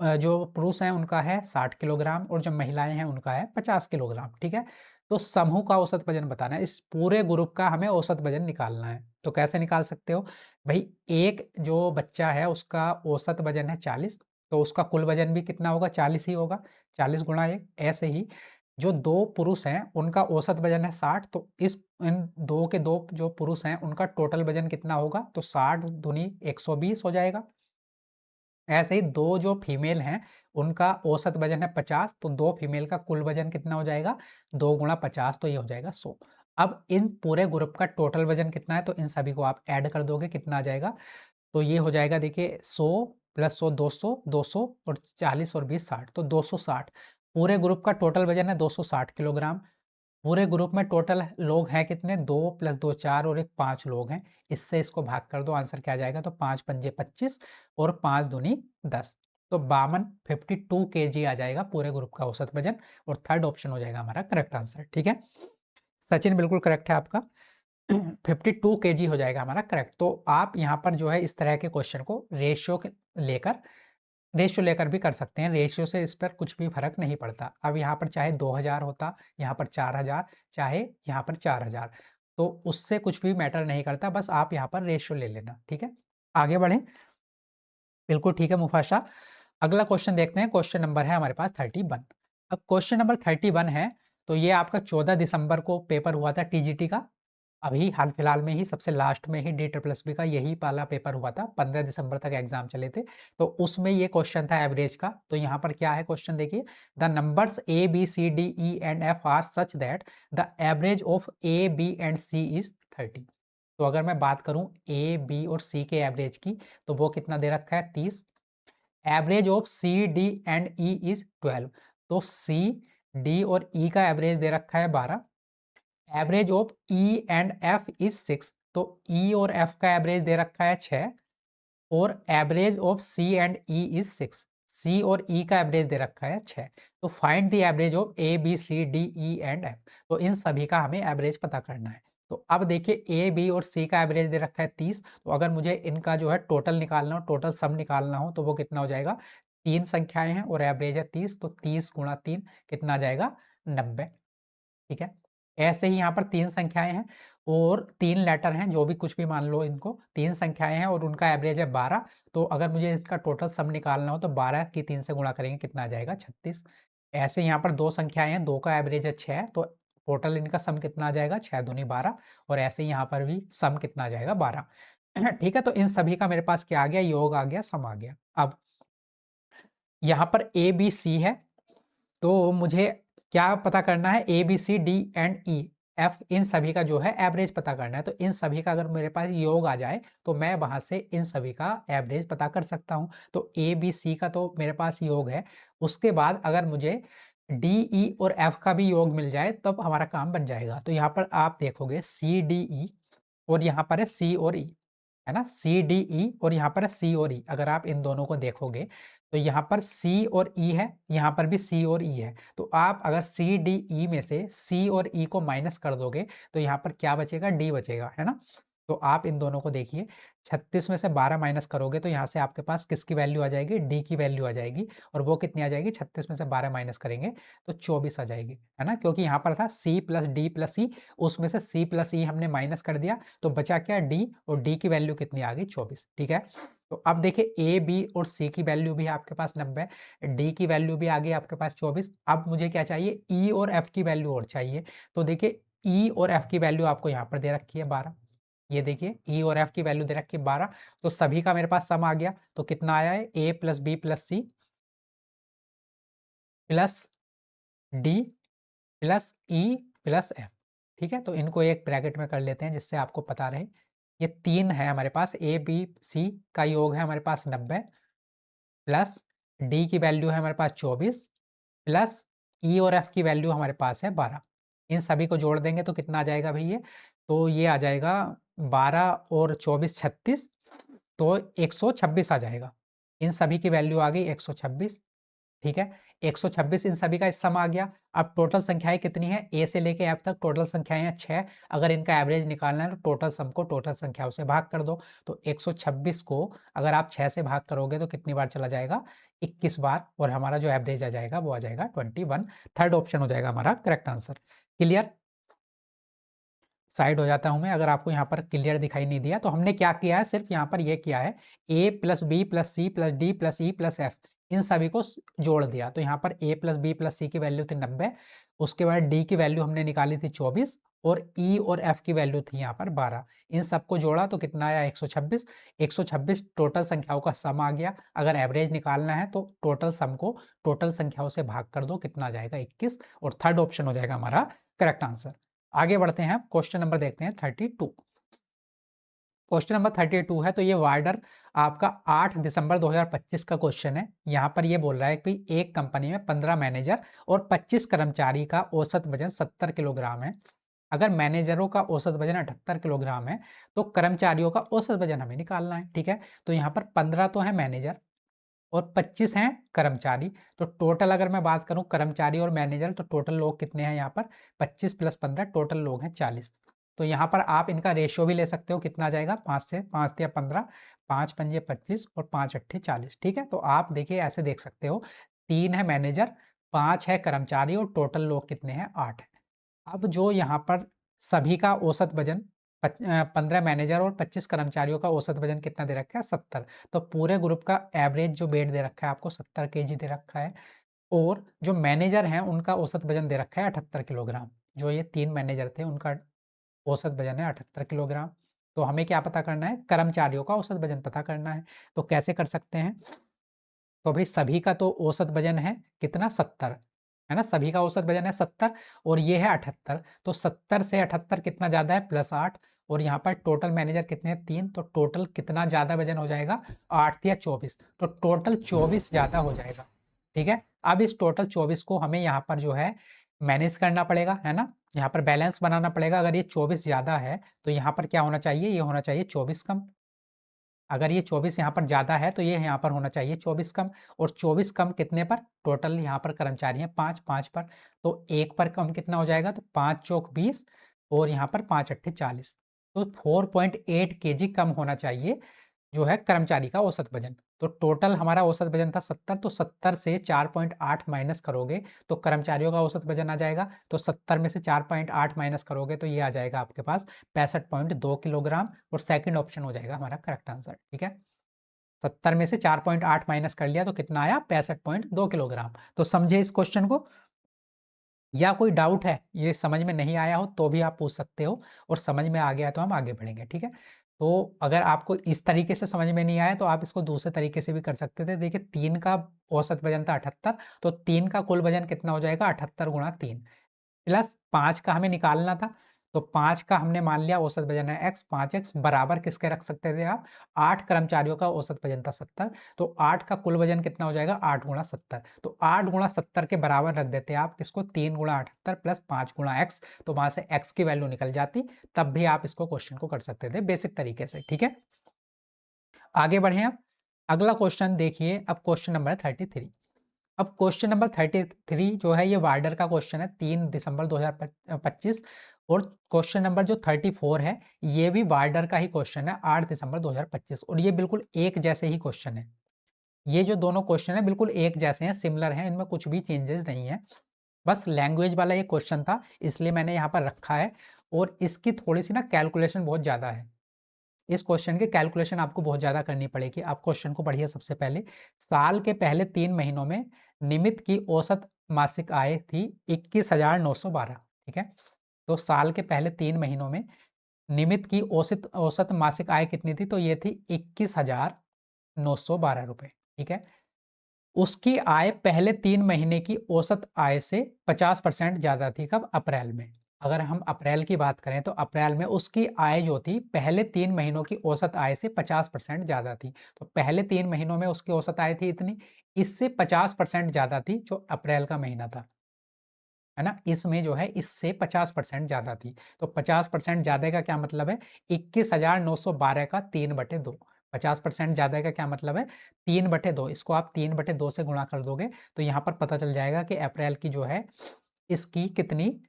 जो पुरुष हैं उनका है 60 किलोग्राम, और जो महिलाएं हैं उनका है 50 किलोग्राम, ठीक है। तो समूह का औसत वजन बताना है, इस पूरे ग्रुप का हमें औसत वजन निकालना है। तो कैसे निकाल सकते हो भाई, एक जो बच्चा है उसका औसत वजन है 40, तो उसका कुल वजन भी कितना होगा 40 ही होगा, 40 गुणा 1। ऐसे ही जो 2 पुरुष हैं उनका औसत वजन है 60, तो इन 2 के 2 जो पुरुष हैं उनका टोटल वजन कितना होगा, तो 60 दूनी 120 हो जाएगा। ऐसे ही 2 जो फीमेल हैं उनका औसत वजन है 50, तो 2 फीमेल का कुल वजन कितना हो जाएगा, 2 गुणा 50, तो ये हो जाएगा 100। अब इन पूरे ग्रुप का टोटल वजन कितना है, तो इन सभी को आप ऐड कर दोगे, कितना आ जाएगा, तो ये हो जाएगा देखिए 100 प्लस 100 200, 200 और 40 और 20 60, तो 260। पूरे ग्रुप का टोटल वजन है 260 किलोग्राम। पूरे ग्रुप में टोटल लोग हैं कितने, 2 प्लस 2 4 और 1 5 लोग हैं। इससे इसको भाग कर दो, आंसर क्या आ जाएगा, तो 5 पंजे 25 और 5 दूनी 10, तो 52 kg आ जाएगा पूरे ग्रुप का औसत वजन, और थर्ड ऑप्शन हो जाएगा हमारा करेक्ट आंसर, ठीक है। सचिन बिल्कुल करेक्ट है आपका, 52 kg हो जाएगा हमारा करेक्ट। तो आप यहाँ पर जो है इस तरह के क्वेश्चन को रेशियो लेकर भी कर सकते हैं, रेशियो से इस पर कुछ भी फर्क नहीं पड़ता। अब यहाँ पर चाहे 2000 होता, यहाँ पर 4000, चाहे यहाँ पर 4000, तो उससे कुछ भी मैटर नहीं करता, बस आप यहाँ पर रेशियो ले लेना, ठीक है। आगे बढ़ें, बिल्कुल ठीक है मुफाशा। अगला क्वेश्चन देखते हैं, क्वेश्चन नंबर है हमारे पास 31। अब क्वेश्चन नंबर 31 है, तो ये आपका 14 दिसंबर को पेपर हुआ था टीजीटी का, अभी हाल फिलहाल में ही सबसे लास्ट में ही DSSB का यही वाला पेपर हुआ था, 15 दिसंबर तक एग्जाम चले थे। तो उसमें ये क्वेश्चन था एवरेज का। तो यहाँ पर क्या है क्वेश्चन देखिए, the numbers A B C D E and F are such that the average of A B and C is 30। तो अगर मैं बात करूं A B और C के एवरेज की, तो वो कितना दे रखा है 30। Average of C D and E is 12, तो C D और E का एवरेज दे रखा है 12। Average of E and F is 6, तो ई और एफ का एवरेज दे रखा है 6, और average of C and E is 6, C और ई का एवरेज दे रखा है 6। तो find the average of A B C D E and F, तो इन सभी का हमें एवरेज पता करना है। तो अब देखिए ए बी और सी का एवरेज दे रखा है 30, तो अगर मुझे इनका जो है टोटल निकालना हो, टोटल सम निकालना हो, तो वो कितना हो जाएगा, 3 संख्याएं हैं और एवरेज है 30, तो 30 गुणा 3 कितना आ जाएगा 90, ठीक है। ऐसे ही यहाँ पर 3 संख्याएं हैं और 3 लेटर हैं, जो भी कुछ भी मान लो इनको, 3 संख्याएं हैं और उनका एवरेज है 12, तो अगर मुझे इसका टोटल सम निकालना हो तो 12 की 3 से गुणा करेंगे, कितना आ जाएगा 36। ऐसे यहाँ पर 2 संख्याएं हैं, 2 का एवरेज है 6, तो टोटल इनका सम कितना आ जाएगा 6 दूनी 12, और ऐसे ही यहाँ पर भी सम कितना आ जाएगा 12। ठीक है, तो इन सभी का मेरे पास क्या आ गया, योग आ गया, सम आ गया। अब यहाँ पर ए बी सी है, तो मुझे क्या पता करना है, A B C D and E F, इन सभी का जो है एवरेज पता करना है। तो इन सभी का अगर मेरे पास योग आ जाए तो मैं वहां से इन सभी का एवरेज पता कर सकता हूं। तो ए बी सी का तो मेरे पास योग है, उसके बाद अगर मुझे डी ई और एफ का भी योग मिल जाए तब हमारा काम बन जाएगा। तो यहाँ पर आप देखोगे सी डी ई और यहाँ पर है सी और ई, है ना, सी डी ई, और यहाँ पर है सी और ई। अगर आप इन दोनों को देखोगे तो यहाँ पर सी और ई है, यहाँ पर भी सी और ई है। तो आप अगर सी डी ई में से सी और ई को माइनस कर दोगे तो यहाँ पर क्या बचेगा, डी बचेगा, है ना। तो आप इन दोनों को देखिए, 36 में से 12 माइनस करोगे तो यहाँ से आपके पास किसकी वैल्यू आ जाएगी, डी की वैल्यू आ जाएगी। और वो कितनी आ जाएगी, 36 में से 12 माइनस करेंगे तो 24 आ जाएगी, है ना। क्योंकि यहाँ पर था सी प्लस डी प्लस ई, उसमें से सी प्लस ई हमने माइनस कर दिया तो बचा क्या, डी, और डी की वैल्यू कितनी आ गई, 24। ठीक है, तो अब देखिए ए बी और सी की वैल्यू भी आपके पास 90, डी की वैल्यू भी आ गई आपके पास 24। अब मुझे क्या चाहिए, ई और एफ की वैल्यू और चाहिए। तो देखिए ई और एफ की वैल्यू आपको यहाँ पर दे रखी है 12, ये देखिए ई और एफ की वैल्यू दे रखी है 12। तो सभी का मेरे पास सम आ गया, तो कितना आया है, A plus B plus C plus D plus E plus F. ठीक है, तो इनको एक ब्रैकेट में कर लेते हैं जिससे आपको पता रहे। ये 3 है हमारे पास, ए बी सी का योग है हमारे पास 90, प्लस डी की वैल्यू है हमारे पास 24, प्लस ई और एफ की वैल्यू हमारे पास है 12। इन सभी को जोड़ देंगे तो कितना आ जाएगा भैया, तो ये आ जाएगा 12 और 24 36, तो 126 आ जाएगा। इन सभी की वैल्यू आ गई 126। ठीक है, 126 इन सभी का सम आ गया। अब टोटल संख्याएं कितनी है, ए से लेके एफ तक टोटल संख्याएं हैं 6। अगर इनका एवरेज निकालना है तो टोटल सम को टोटल संख्याओं से भाग कर दो। तो 126 को अगर आप 6 से भाग करोगे तो कितनी बार चला जाएगा, 21 बार, और हमारा जो एवरेज आ जाएगा वो आ जाएगा 21। थर्ड ऑप्शन हो जाएगा हमारा करेक्ट आंसर। क्लियर, साइड हो जाता हूं मैं। अगर आपको यहाँ पर क्लियर दिखाई नहीं दिया तो हमने क्या किया है, सिर्फ यहाँ पर ये किया है, A plus B plus C plus D plus E plus F, इन सभी को जोड़ दिया। तो यहाँ पर A plus B plus C की वैल्यू थी 90, उसके बाद डी की वैल्यू हमने निकाली थी 24, और ई और एफ की वैल्यू थी यहाँ पर 12। इन सबको जोड़ा तो कितना आया, 126। 126 टोटल संख्याओं का सम आ गया। अगर एवरेज निकालना है तो टोटल सम को टोटल संख्याओं से भाग कर दो, कितना आ जाएगा, 21, और थर्ड ऑप्शन हो जाएगा हमारा करेक्ट आंसर। आगे बढ़ते हैं, क्वेश्चन नंबर देखते हैं 32। क्वेश्चन नंबर 32 है, तो ये वार्डर आपका 8 दिसंबर 2025 का क्वेश्चन है। यहाँ पर ये बोल रहा है कि एक कंपनी में 15 मैनेजर और 25 कर्मचारी का औसत वजन 70 किलोग्राम है। अगर मैनेजरों का औसत वजन 78 किलोग्राम है तो कर्मचारियों का औसत वजन हमें निकालना है। ठीक है, तो यहाँ पर 15 तो है मैनेजर और 25 हैं कर्मचारी। तो टोटल अगर मैं बात करूं कर्मचारी और मैनेजर, तो टोटल लोग कितने हैं यहाँ पर, 25 प्लस 15, टोटल लोग हैं 40। तो यहाँ पर आप इनका रेशियो भी ले सकते हो, कितना आ जाएगा, 5 से 5 या 15, 5 पंजे 25 और 5 अट्ठे 40। ठीक है, तो आप देखिए ऐसे देख सकते हो, 3 है मैनेजर, 5 है कर्मचारी, और टोटल लोग कितने हैं, 8 है। अब जो यहाँ पर सभी का औसत वजन 15 मैनेजर और 25 कर्मचारियों का औसत वजन कितना दे रखा है, 70। तो पूरे ग्रुप का एवरेज जो वेट दे रखा है आपको 70 केजी दे रखा है, और जो मैनेजर हैं उनका औसत वजन दे रखा है 78 किलोग्राम। जो ये 3 मैनेजर थे उनका औसत वजन है 78 किलोग्राम। तो हमें क्या पता करना है, कर्मचारियों का औसत वजन पता करना है। तो कैसे कर सकते हैं, तो भाई सभी का तो औसत वजन है कितना, 70, है ना, सभी का औसत वजन है 70 और ये है 78। तो 70 से 78 कितना ज़्यादा है, +8, और यहाँ पर टोटल मैनेजर कितने हैं, 3, तो टोटल कितना ज़्यादा वजन हो जाएगा, 8 या 24, तो टोटल 24 ज़्यादा हो जाएगा। ठीक है, अब इस टोटल 24 को हमें यहाँ पर जो है मैनेज करना पड़ेगा, है ना, यहाँ पर बैलेंस बनाना पड़ेगा। अगर ये 24 ज़्यादा है तो यहाँ पर क्या होना चाहिए, ये होना चाहिए 24 कम। अगर ये 24 यहाँ पर ज़्यादा है तो ये यहाँ पर होना चाहिए 24 कम, और 24 कम कितने पर, टोटल यहाँ पर कर्मचारी हैं 5, 5 पर, तो 1 पर कम कितना हो जाएगा, तो 5 चौक 20, और यहाँ पर 5 अट्ठे 40, तो 4.8 केजी कम होना चाहिए जो है कर्मचारी का औसत वजन। तो टोटल हमारा औसत वजन था 70, तो 70 से 4.8 माइनस करोगे तो कर्मचारियों का औसत वजन आ जाएगा। तो 70 में से 4.8 माइनस करोगे तो ये आ जाएगा आपके पास 65.2 किलोग्राम, और सेकंड ऑप्शन हो जाएगा हमारा करेक्ट आंसर। ठीक है, 70 में से 4.8 माइनस कर लिया तो कितना आया, 65.2 किलोग्राम। तो समझे इस क्वेश्चन को, या कोई डाउट है, ये समझ में नहीं आया हो तो भी आप पूछ सकते हो, और समझ में आ गया तो हम आगे बढ़ेंगे। ठीक है, तो अगर आपको इस तरीके से समझ में नहीं आया तो आप इसको दूसरे तरीके से भी कर सकते थे। देखिए 3 का औसत वजन था 78, तो 3 का कुल वजन कितना हो जाएगा, 78 गुणा 3, प्लस 5 का हमें निकालना था, तो 5 का हमने मान लिया औसत वजन है x, 5x बराबर किसके रख सकते थे आप, 8 कर्मचारियों का औसत वजन था 70, तो 8 का कुल वजन कितना हो जाएगा, 8 गुणा 70, तो 8 गुणा 70 के बराबर रख देते आप किसको, 3 गुणा 78 प्लस 5 गुणा x, तो वहां से x की वैल्यू निकल जाती, तब भी आप इसको क्वेश्चन को कर सकते थे बेसिक तरीके से। ठीक है, आगे बढ़ें अब। अगला क्वेश्चन देखिए, अब क्वेश्चन नंबर 33। अब क्वेश्चन नंबर 33 जो है ये वार्डर का क्वेश्चन है, 3 दिसंबर 2025। और क्वेश्चन नंबर जो 34 है ये भी वार्डर का ही क्वेश्चन है, 8 दिसंबर 2025। और ये बिल्कुल एक जैसे ही क्वेश्चन है। ये जो दोनों क्वेश्चन है बिल्कुल एक जैसे हैं, सिमिलर हैं, इनमें कुछ भी चेंजेस नहीं है। बस लैंग्वेज वाला ये क्वेश्चन था, इसलिए मैंने यहाँ पर रखा है। और इसकी थोड़ी सी ना कैलकुलेशन बहुत ज़्यादा है। इस क्वेश्चन की कैलकुलेशन आपको बहुत ज़्यादा करनी पड़ेगी। आप क्वेश्चन को पढ़िए सबसे पहले। साल के पहले 3 महीनों में निमित की औसत मासिक आय थी 21,912, ठीक है? तो साल के पहले 3 महीनों में निमित की औसत औसत मासिक आय कितनी थी? तो ये थी 21,912 रुपए, ठीक है? उसकी आय पहले 3 महीने की औसत आय से 50% ज़्यादा थी, कब? अप्रैल में। अगर हम अप्रैल की बात करें तो अप्रैल में उसकी आय जो थी पहले 3 महीनों की औसत आय से 50% ज़्यादा थी। तो पहले 3 महीनों में उसकी औसत आय थी इतनी, इससे 50% ज़्यादा थी जो अप्रैल का महीना था, है ना? इसमें जो है इससे 50% ज़्यादा थी। तो 50% ज़्यादा का क्या मतलब है? 21,912 का 3/2। 50% ज़्यादा का क्या मतलब है? 3/2। इसको आप 3/2 से गुणा कर दोगे तो यहाँ पर पता चल जाएगा कि अप्रैल की जो है इसकी कितनी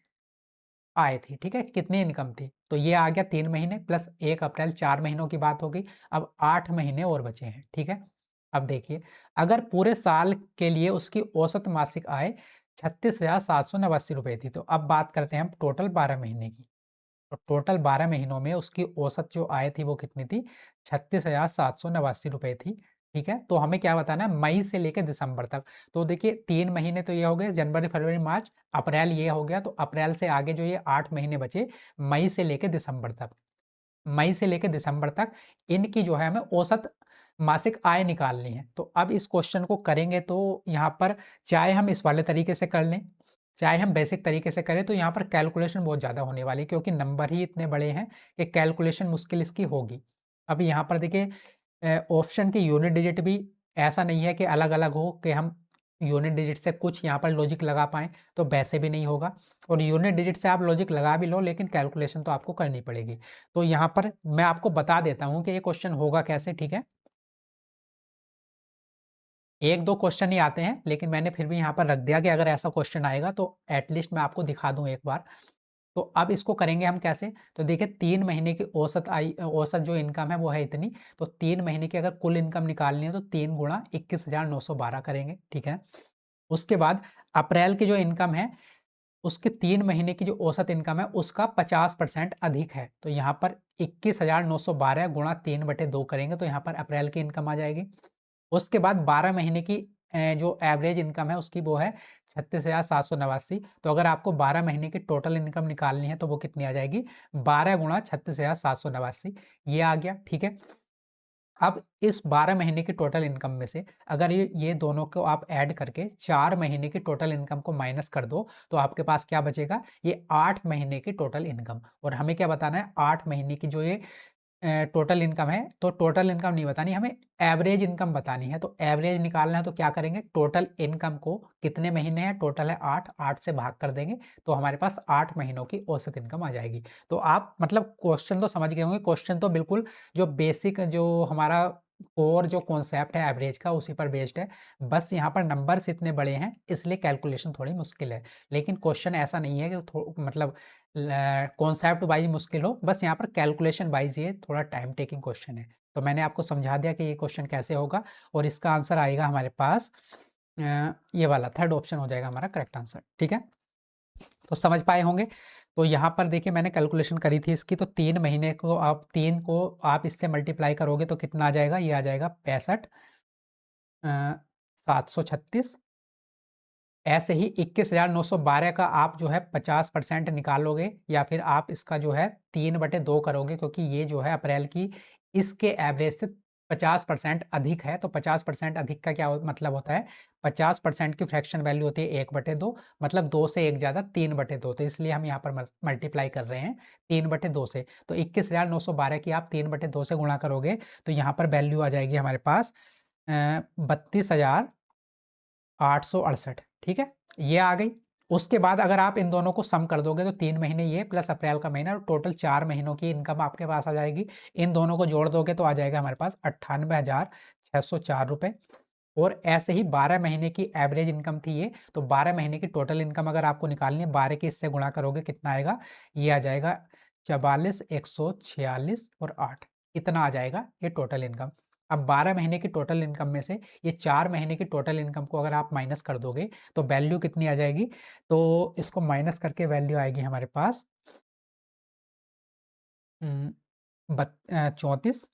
आय थी, ठीक है? कितनी इनकम थी? तो ये आ गया 3 महीने प्लस 1 अप्रैल, 4 महीनों की बात हो गई। अब 8 महीने और बचे हैं, ठीक है? अब देखिए, अगर पूरे साल के लिए उसकी औसत मासिक आय 36,789 रुपए थी, तो अब बात करते हैं हम टोटल 12 महीने की। तो टोटल 12 महीनों में उसकी औसत जो आय थी वो कितनी थी? 36,789 रुपए थी, ठीक है? तो हमें क्या बताना है? मई से लेकर दिसंबर तक। तो देखिए 3 महीने तो ये हो गए, जनवरी, फरवरी, मार्च, अप्रैल ये हो गया। तो अप्रैल से आगे जो ये 8 महीने बचे, मई से लेके दिसंबर तक। मई से लेके दिसंबर तक इनकी जो है हमें औसत मासिक आय निकालनी है। तो अब इस क्वेश्चन को करेंगे तो यहाँ पर चाहे हम इस वाले तरीके से कर लें, चाहे हम बेसिक तरीके से करें, तो यहाँ पर कैलकुलेशन बहुत ज़्यादा होने वाली है, क्योंकि नंबर ही इतने बड़े हैं कि कैलकुलेशन मुश्किल इसकी होगी। अब यहाँ पर देखिए ऑप्शन के यूनिट डिजिट भी ऐसा नहीं है कि अलग-अलग हो कि हम यूनिट डिजिट से कुछ यहाँ पर लॉजिक लगा पाएँ, तो वैसे भी नहीं होगा। और यूनिट डिजिट से आप लॉजिक लगा भी लो लेकिन कैलकुलेशन तो आपको करनी पड़ेगी। तो यहाँ पर मैं आपको बता देता हूँ कि ये क्वेश्चन होगा कैसे, ठीक है? 1-2 क्वेश्चन ही आते हैं, लेकिन मैंने फिर भी यहाँ पर रख दिया कि अगर ऐसा क्वेश्चन आएगा तो एटलीस्ट मैं आपको दिखा दूँ एक बार। तो अब इसको करेंगे हम कैसे? तो देखिए 3 महीने की औसत जो इनकम है वो है इतनी। तो 3 महीने की अगर कुल इनकम निकालनी है तो 3 गुणा 21,912 करेंगे, ठीक है? उसके बाद अप्रैल की जो इनकम है, उसके 3 महीने की जो औसत इनकम है उसका 50% अधिक है। तो यहाँ पर 21,912 गुणा 3/2 करेंगे तो यहाँ पर अप्रैल की इनकम आ जाएगी। उसके बाद 12 महीने की जो एवरेज इनकम है उसकी वो है 36,789। तो अगर आपको 12 महीने की टोटल इनकम निकालनी है तो वो कितनी आ जाएगी? 12 गुणा 36,789, ये आ गया, ठीक है? अब इस 12 महीने की टोटल इनकम में से अगर ये दोनों को आप ऐड करके 4 महीने की टोटल इनकम को माइनस कर दो, तो आपके पास क्या बचेगा? ये 8 महीने की टोटल इनकम। और हमें क्या बताना है? 8 महीने की जो ये टोटल इनकम है, तो टोटल इनकम नहीं बतानी, हमें एवरेज इनकम बतानी है। तो एवरेज निकालना है तो क्या करेंगे? टोटल इनकम को कितने महीने हैं? टोटल है 8, 8 से भाग कर देंगे तो हमारे पास 8 महीनों की औसत इनकम आ जाएगी। तो आप मतलब क्वेश्चन तो समझ गए होंगे, क्वेश्चन तो बिल्कुल जो बेसिक जो हमारा कोर जो कॉन्सेप्ट है एवरेज का उसी पर बेस्ड है। बस यहाँ पर नंबर्स इतने बड़े हैं इसलिए कैलकुलेशन थोड़ी मुश्किल है। लेकिन क्वेश्चन ऐसा नहीं है कि मतलब कॉन्सेप्ट वाइज मुश्किल हो, बस यहाँ पर कैलकुलेशन वाइज ये थोड़ा टाइम टेकिंग क्वेश्चन है। तो मैंने आपको समझा दिया कि ये क्वेश्चन कैसे होगा और इसका आंसर आएगा हमारे पास ये वाला थर्ड ऑप्शन हो जाएगा हमारा करेक्ट आंसर, ठीक है? तो समझ पाए होंगे। तो यहाँ पर देखिए मैंने कैलकुलेशन करी थी इसकी, तो 3 महीने को आप 3 को आप इससे मल्टीप्लाई करोगे तो कितना आ जाएगा? ये आ जाएगा 65 736। ऐसे ही 21,912 का आप जो है 50% निकालोगे या फिर आप इसका जो है 3/2 करोगे, क्योंकि ये जो है अप्रैल की इसके एवरेज से 50% अधिक है। तो 50% अधिक का क्या मतलब होता है? 50% की फ्रैक्शन वैल्यू होती है 1/2, मतलब 2 से 1 ज़्यादा 3/2। तो इसलिए हम यहाँ पर मल्टीप्लाई कर रहे हैं 3/2 से। तो 21,912 की आप 3/2 से गुणा करोगे तो यहाँ पर वैल्यू आ जाएगी हमारे पास 32,868, ठीक है? ये आ गई। उसके बाद अगर आप इन दोनों को सम कर दोगे तो 3 महीने ये प्लस अप्रैल का महीना, टोटल 4 महीनों की इनकम आपके पास आ जाएगी। इन दोनों को जोड़ दोगे तो आ जाएगा हमारे पास 98,604 रुपए। और ऐसे ही 12 महीने की एवरेज इनकम थी ये, तो 12 महीने की टोटल इनकम अगर आपको निकालनी है, 12 के इससे गुणा करोगे कितना आएगा, ये आ जाएगा 44,146 और 8, इतना आ जाएगा ये टोटल इनकम। अब 12 महीने की टोटल इनकम में से ये 4 महीने की टोटल इनकम को अगर आप माइनस कर दोगे तो वैल्यू कितनी आ जाएगी, तो इसको माइनस करके वैल्यू आएगी हमारे पास 34,200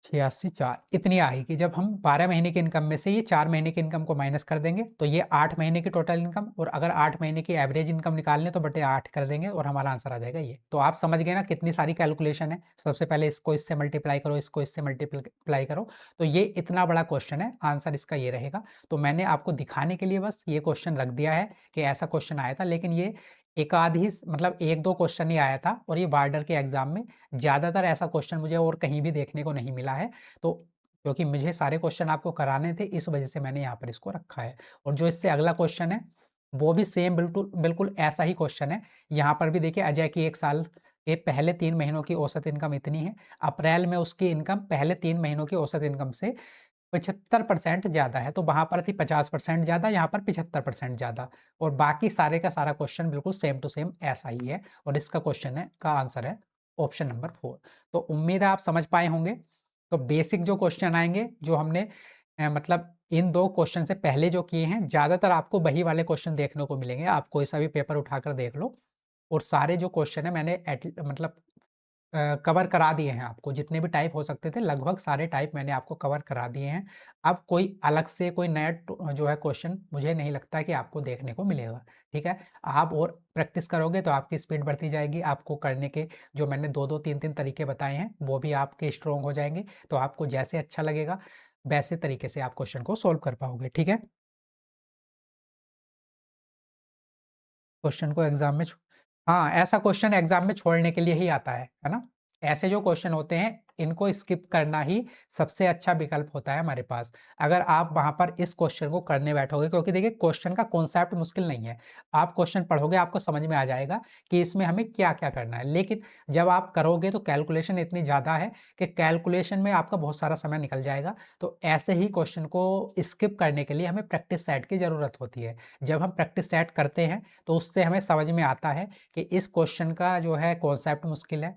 86,4 इतनी आएगी। जब हम 12 महीने की इनकम में से ये 4 महीने की इनकम को माइनस कर देंगे तो ये 8 महीने की टोटल इनकम, और अगर 8 महीने की एवरेज इनकम निकालने तो बटे 8 कर देंगे और हमारा आंसर आ जाएगा ये। तो आप समझ गए ना कितनी सारी कैलकुलेशन है। सबसे पहले इसको इससे मल्टीप्लाई करो, इसको इससे मल्टीप्लाई करो, तो ये इतना बड़ा क्वेश्चन है, आंसर इसका ये रहेगा। तो मैंने आपको दिखाने के लिए बस ये क्वेश्चन रख दिया है कि ऐसा क्वेश्चन आया था, लेकिन ये एक आध ही मतलब 1-2 क्वेश्चन ही आया था और ये बॉर्डर के एग्जाम में ज़्यादातर ऐसा क्वेश्चन मुझे और कहीं भी देखने को नहीं मिला है। तो क्योंकि मुझे सारे क्वेश्चन आपको कराने थे, इस वजह से मैंने यहाँ पर इसको रखा है। और जो इससे अगला क्वेश्चन है वो भी सेम बिल्कुल बिल्कुल ऐसा ही क्वेश्चन है। यहाँ पर भी देखिए अजय की 1 साल के पहले 3 महीनों की औसत इनकम इतनी है। अप्रैल में उसकी इनकम पहले 3 महीनों की औसत इनकम से 75% ज़्यादा है, तो वहाँ पर थी 50% ज़्यादा, यहाँ पर 75% ज़्यादा, और बाकी सारे का सारा क्वेश्चन बिल्कुल सेम टू सेम ऐसा ही है। और इसका क्वेश्चन है का आंसर है ऑप्शन नंबर 4। तो उम्मीद है आप समझ पाए होंगे। तो बेसिक जो क्वेश्चन आएंगे, जो हमने मतलब इन 2 क्वेश्चन से पहले जो किए हैं, ज़्यादातर आपको वही वाले क्वेश्चन देखने को मिलेंगे। आप कोई सा भी पेपर उठाकर देख लो, और सारे जो क्वेश्चन है मैंने मतलब कवर करा दिए हैं आपको। जितने भी टाइप हो सकते थे लगभग सारे टाइप मैंने आपको कवर करा दिए हैं। अब कोई अलग से कोई नया जो है क्वेश्चन मुझे नहीं लगता कि आपको देखने को मिलेगा, ठीक है? आप और प्रैक्टिस करोगे तो आपकी स्पीड बढ़ती जाएगी। आपको करने के जो मैंने 2-2 3-3 तरीके बताए हैं वो भी आपके स्ट्रॉन्ग हो जाएँगे। तो आपको जैसे अच्छा लगेगा वैसे तरीके से आप क्वेश्चन को सॉल्व कर पाओगे, ठीक है? क्वेश्चन को एग्ज़ाम में हाँ, ऐसा क्वेश्चन एग्ज़ाम में छोड़ने के लिए ही आता है ना? ऐसे जो क्वेश्चन होते हैं, इनको स्किप करना ही सबसे अच्छा विकल्प होता है हमारे पास। अगर आप वहाँ पर इस क्वेश्चन को करने बैठोगे, क्योंकि देखिए क्वेश्चन का कॉन्सेप्ट मुश्किल नहीं है। आप क्वेश्चन पढ़ोगे आपको समझ में आ जाएगा कि इसमें हमें क्या-क्या करना है। लेकिन जब आप करोगे तो कैलकुलेशन इतनी ज़्यादा है कि कैलकुलेशन में आपका बहुत सारा समय निकल जाएगा। तो ऐसे ही क्वेश्चन को स्किप करने के लिए हमें प्रैक्टिस सेट की ज़रूरत होती है। जब हम प्रैक्टिस सेट करते हैं तो उससे हमें समझ में आता है कि इस क्वेश्चन का जो है कॉन्सेप्ट मुश्किल है,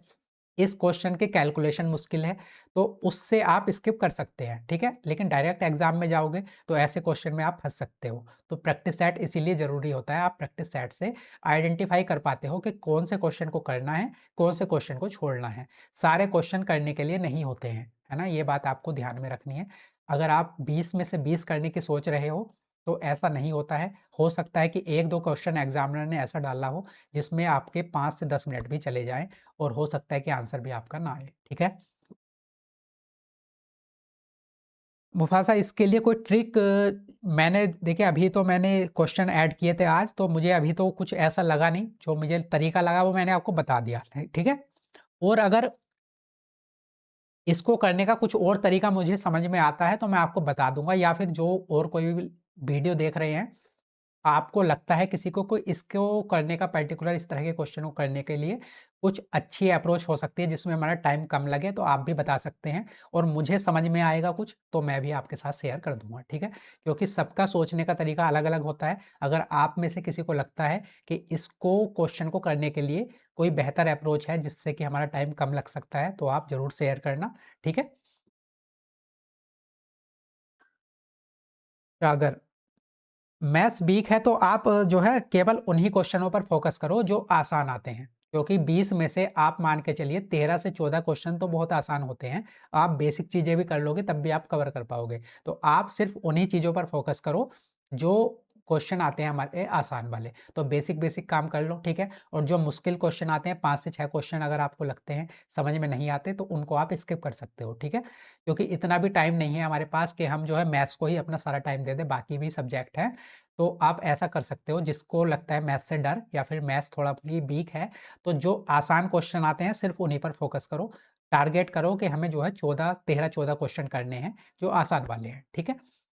इस क्वेश्चन के कैलकुलेशन मुश्किल है, तो उससे आप स्किप कर सकते हैं, ठीक है? लेकिन डायरेक्ट एग्ज़ाम में जाओगे तो ऐसे क्वेश्चन में आप फँस सकते हो। तो प्रैक्टिस सेट इसीलिए ज़रूरी होता है। आप प्रैक्टिस सेट से आइडेंटिफ़ाई कर पाते हो कि कौन से क्वेश्चन को करना है, कौन से क्वेश्चन को छोड़ना है। सारे क्वेश्चन करने के लिए नहीं होते हैं, है ना? ये बात आपको ध्यान में रखनी है। अगर आप 20 में से 20 करने की सोच रहे हो, तो ऐसा नहीं होता है। हो सकता है कि 1-2 क्वेश्चन एग्ज़ामिनर ने ऐसा डाला हो जिसमें आपके 5 से 10 मिनट भी चले जाएँ, और हो सकता है कि आंसर भी आपका ना आए, ठीक है? मुफ़ासा इसके लिए कोई ट्रिक मैंने देखिए अभी तो मैंने क्वेश्चन ऐड किए थे आज, तो मुझे अभी तो कुछ ऐसा लगा नहीं, जो मुझे तरीका लगा वो मैंने आपको बता दिया है, ठीक है? और अगर इसको करने का कुछ और तरीका मुझे समझ में आता है तो मैं आपको बता दूँगा, या फिर जो और कोई भी वीडियो देख रहे हैं, आपको लगता है किसी को कोई इसको करने का पर्टिकुलर इस तरह के क्वेश्चन को करने के लिए कुछ अच्छी अप्रोच हो सकती है जिसमें हमारा टाइम कम लगे, तो आप भी बता सकते हैं, और मुझे समझ में आएगा कुछ तो मैं भी आपके साथ शेयर कर दूँगा, ठीक है? क्योंकि सबका सोचने का तरीका अलग-अलग होता है। अगर आप में से किसी को लगता है कि इसको क्वेश्चन को करने के लिए कोई बेहतर अप्रोच है जिससे कि हमारा टाइम कम लग सकता है, तो आप ज़रूर शेयर करना, ठीक है? अगर मैथ्स वीक है तो आप जो है केवल उन्हीं क्वेश्चनों पर फोकस करो जो आसान आते हैं, क्योंकि 20 में से आप मान के चलिए 13 से 14 क्वेश्चन तो बहुत आसान होते हैं। आप बेसिक चीज़ें भी कर लोगे तब भी आप कवर कर पाओगे। तो आप सिर्फ़ उन्हीं चीज़ों पर फोकस करो जो क्वेश्चन आते हैं हमारे आसान वाले। तो बेसिक-बेसिक काम कर लो, ठीक है? और जो मुश्किल क्वेश्चन आते हैं 5 से 6 क्वेश्चन अगर आपको लगते हैं समझ में नहीं आते तो उनको आप स्किप कर सकते हो, ठीक है? क्योंकि इतना भी टाइम नहीं है हमारे पास कि हम जो है मैथ्स को ही अपना सारा टाइम दे दें, बाकी भी सब्जेक्ट हैं। तो आप ऐसा कर सकते हो, जिसको लगता है मैथ्स से डर या फिर मैथ्स थोड़ा भी वीक है, तो जो आसान क्वेश्चन आते हैं सिर्फ़ उन्हीं पर फ़ोकस करो। टारगेट करो कि हमें जो है 13-14 क्वेश्चन करने हैं, जो आसान वाले हैं, ठीक है?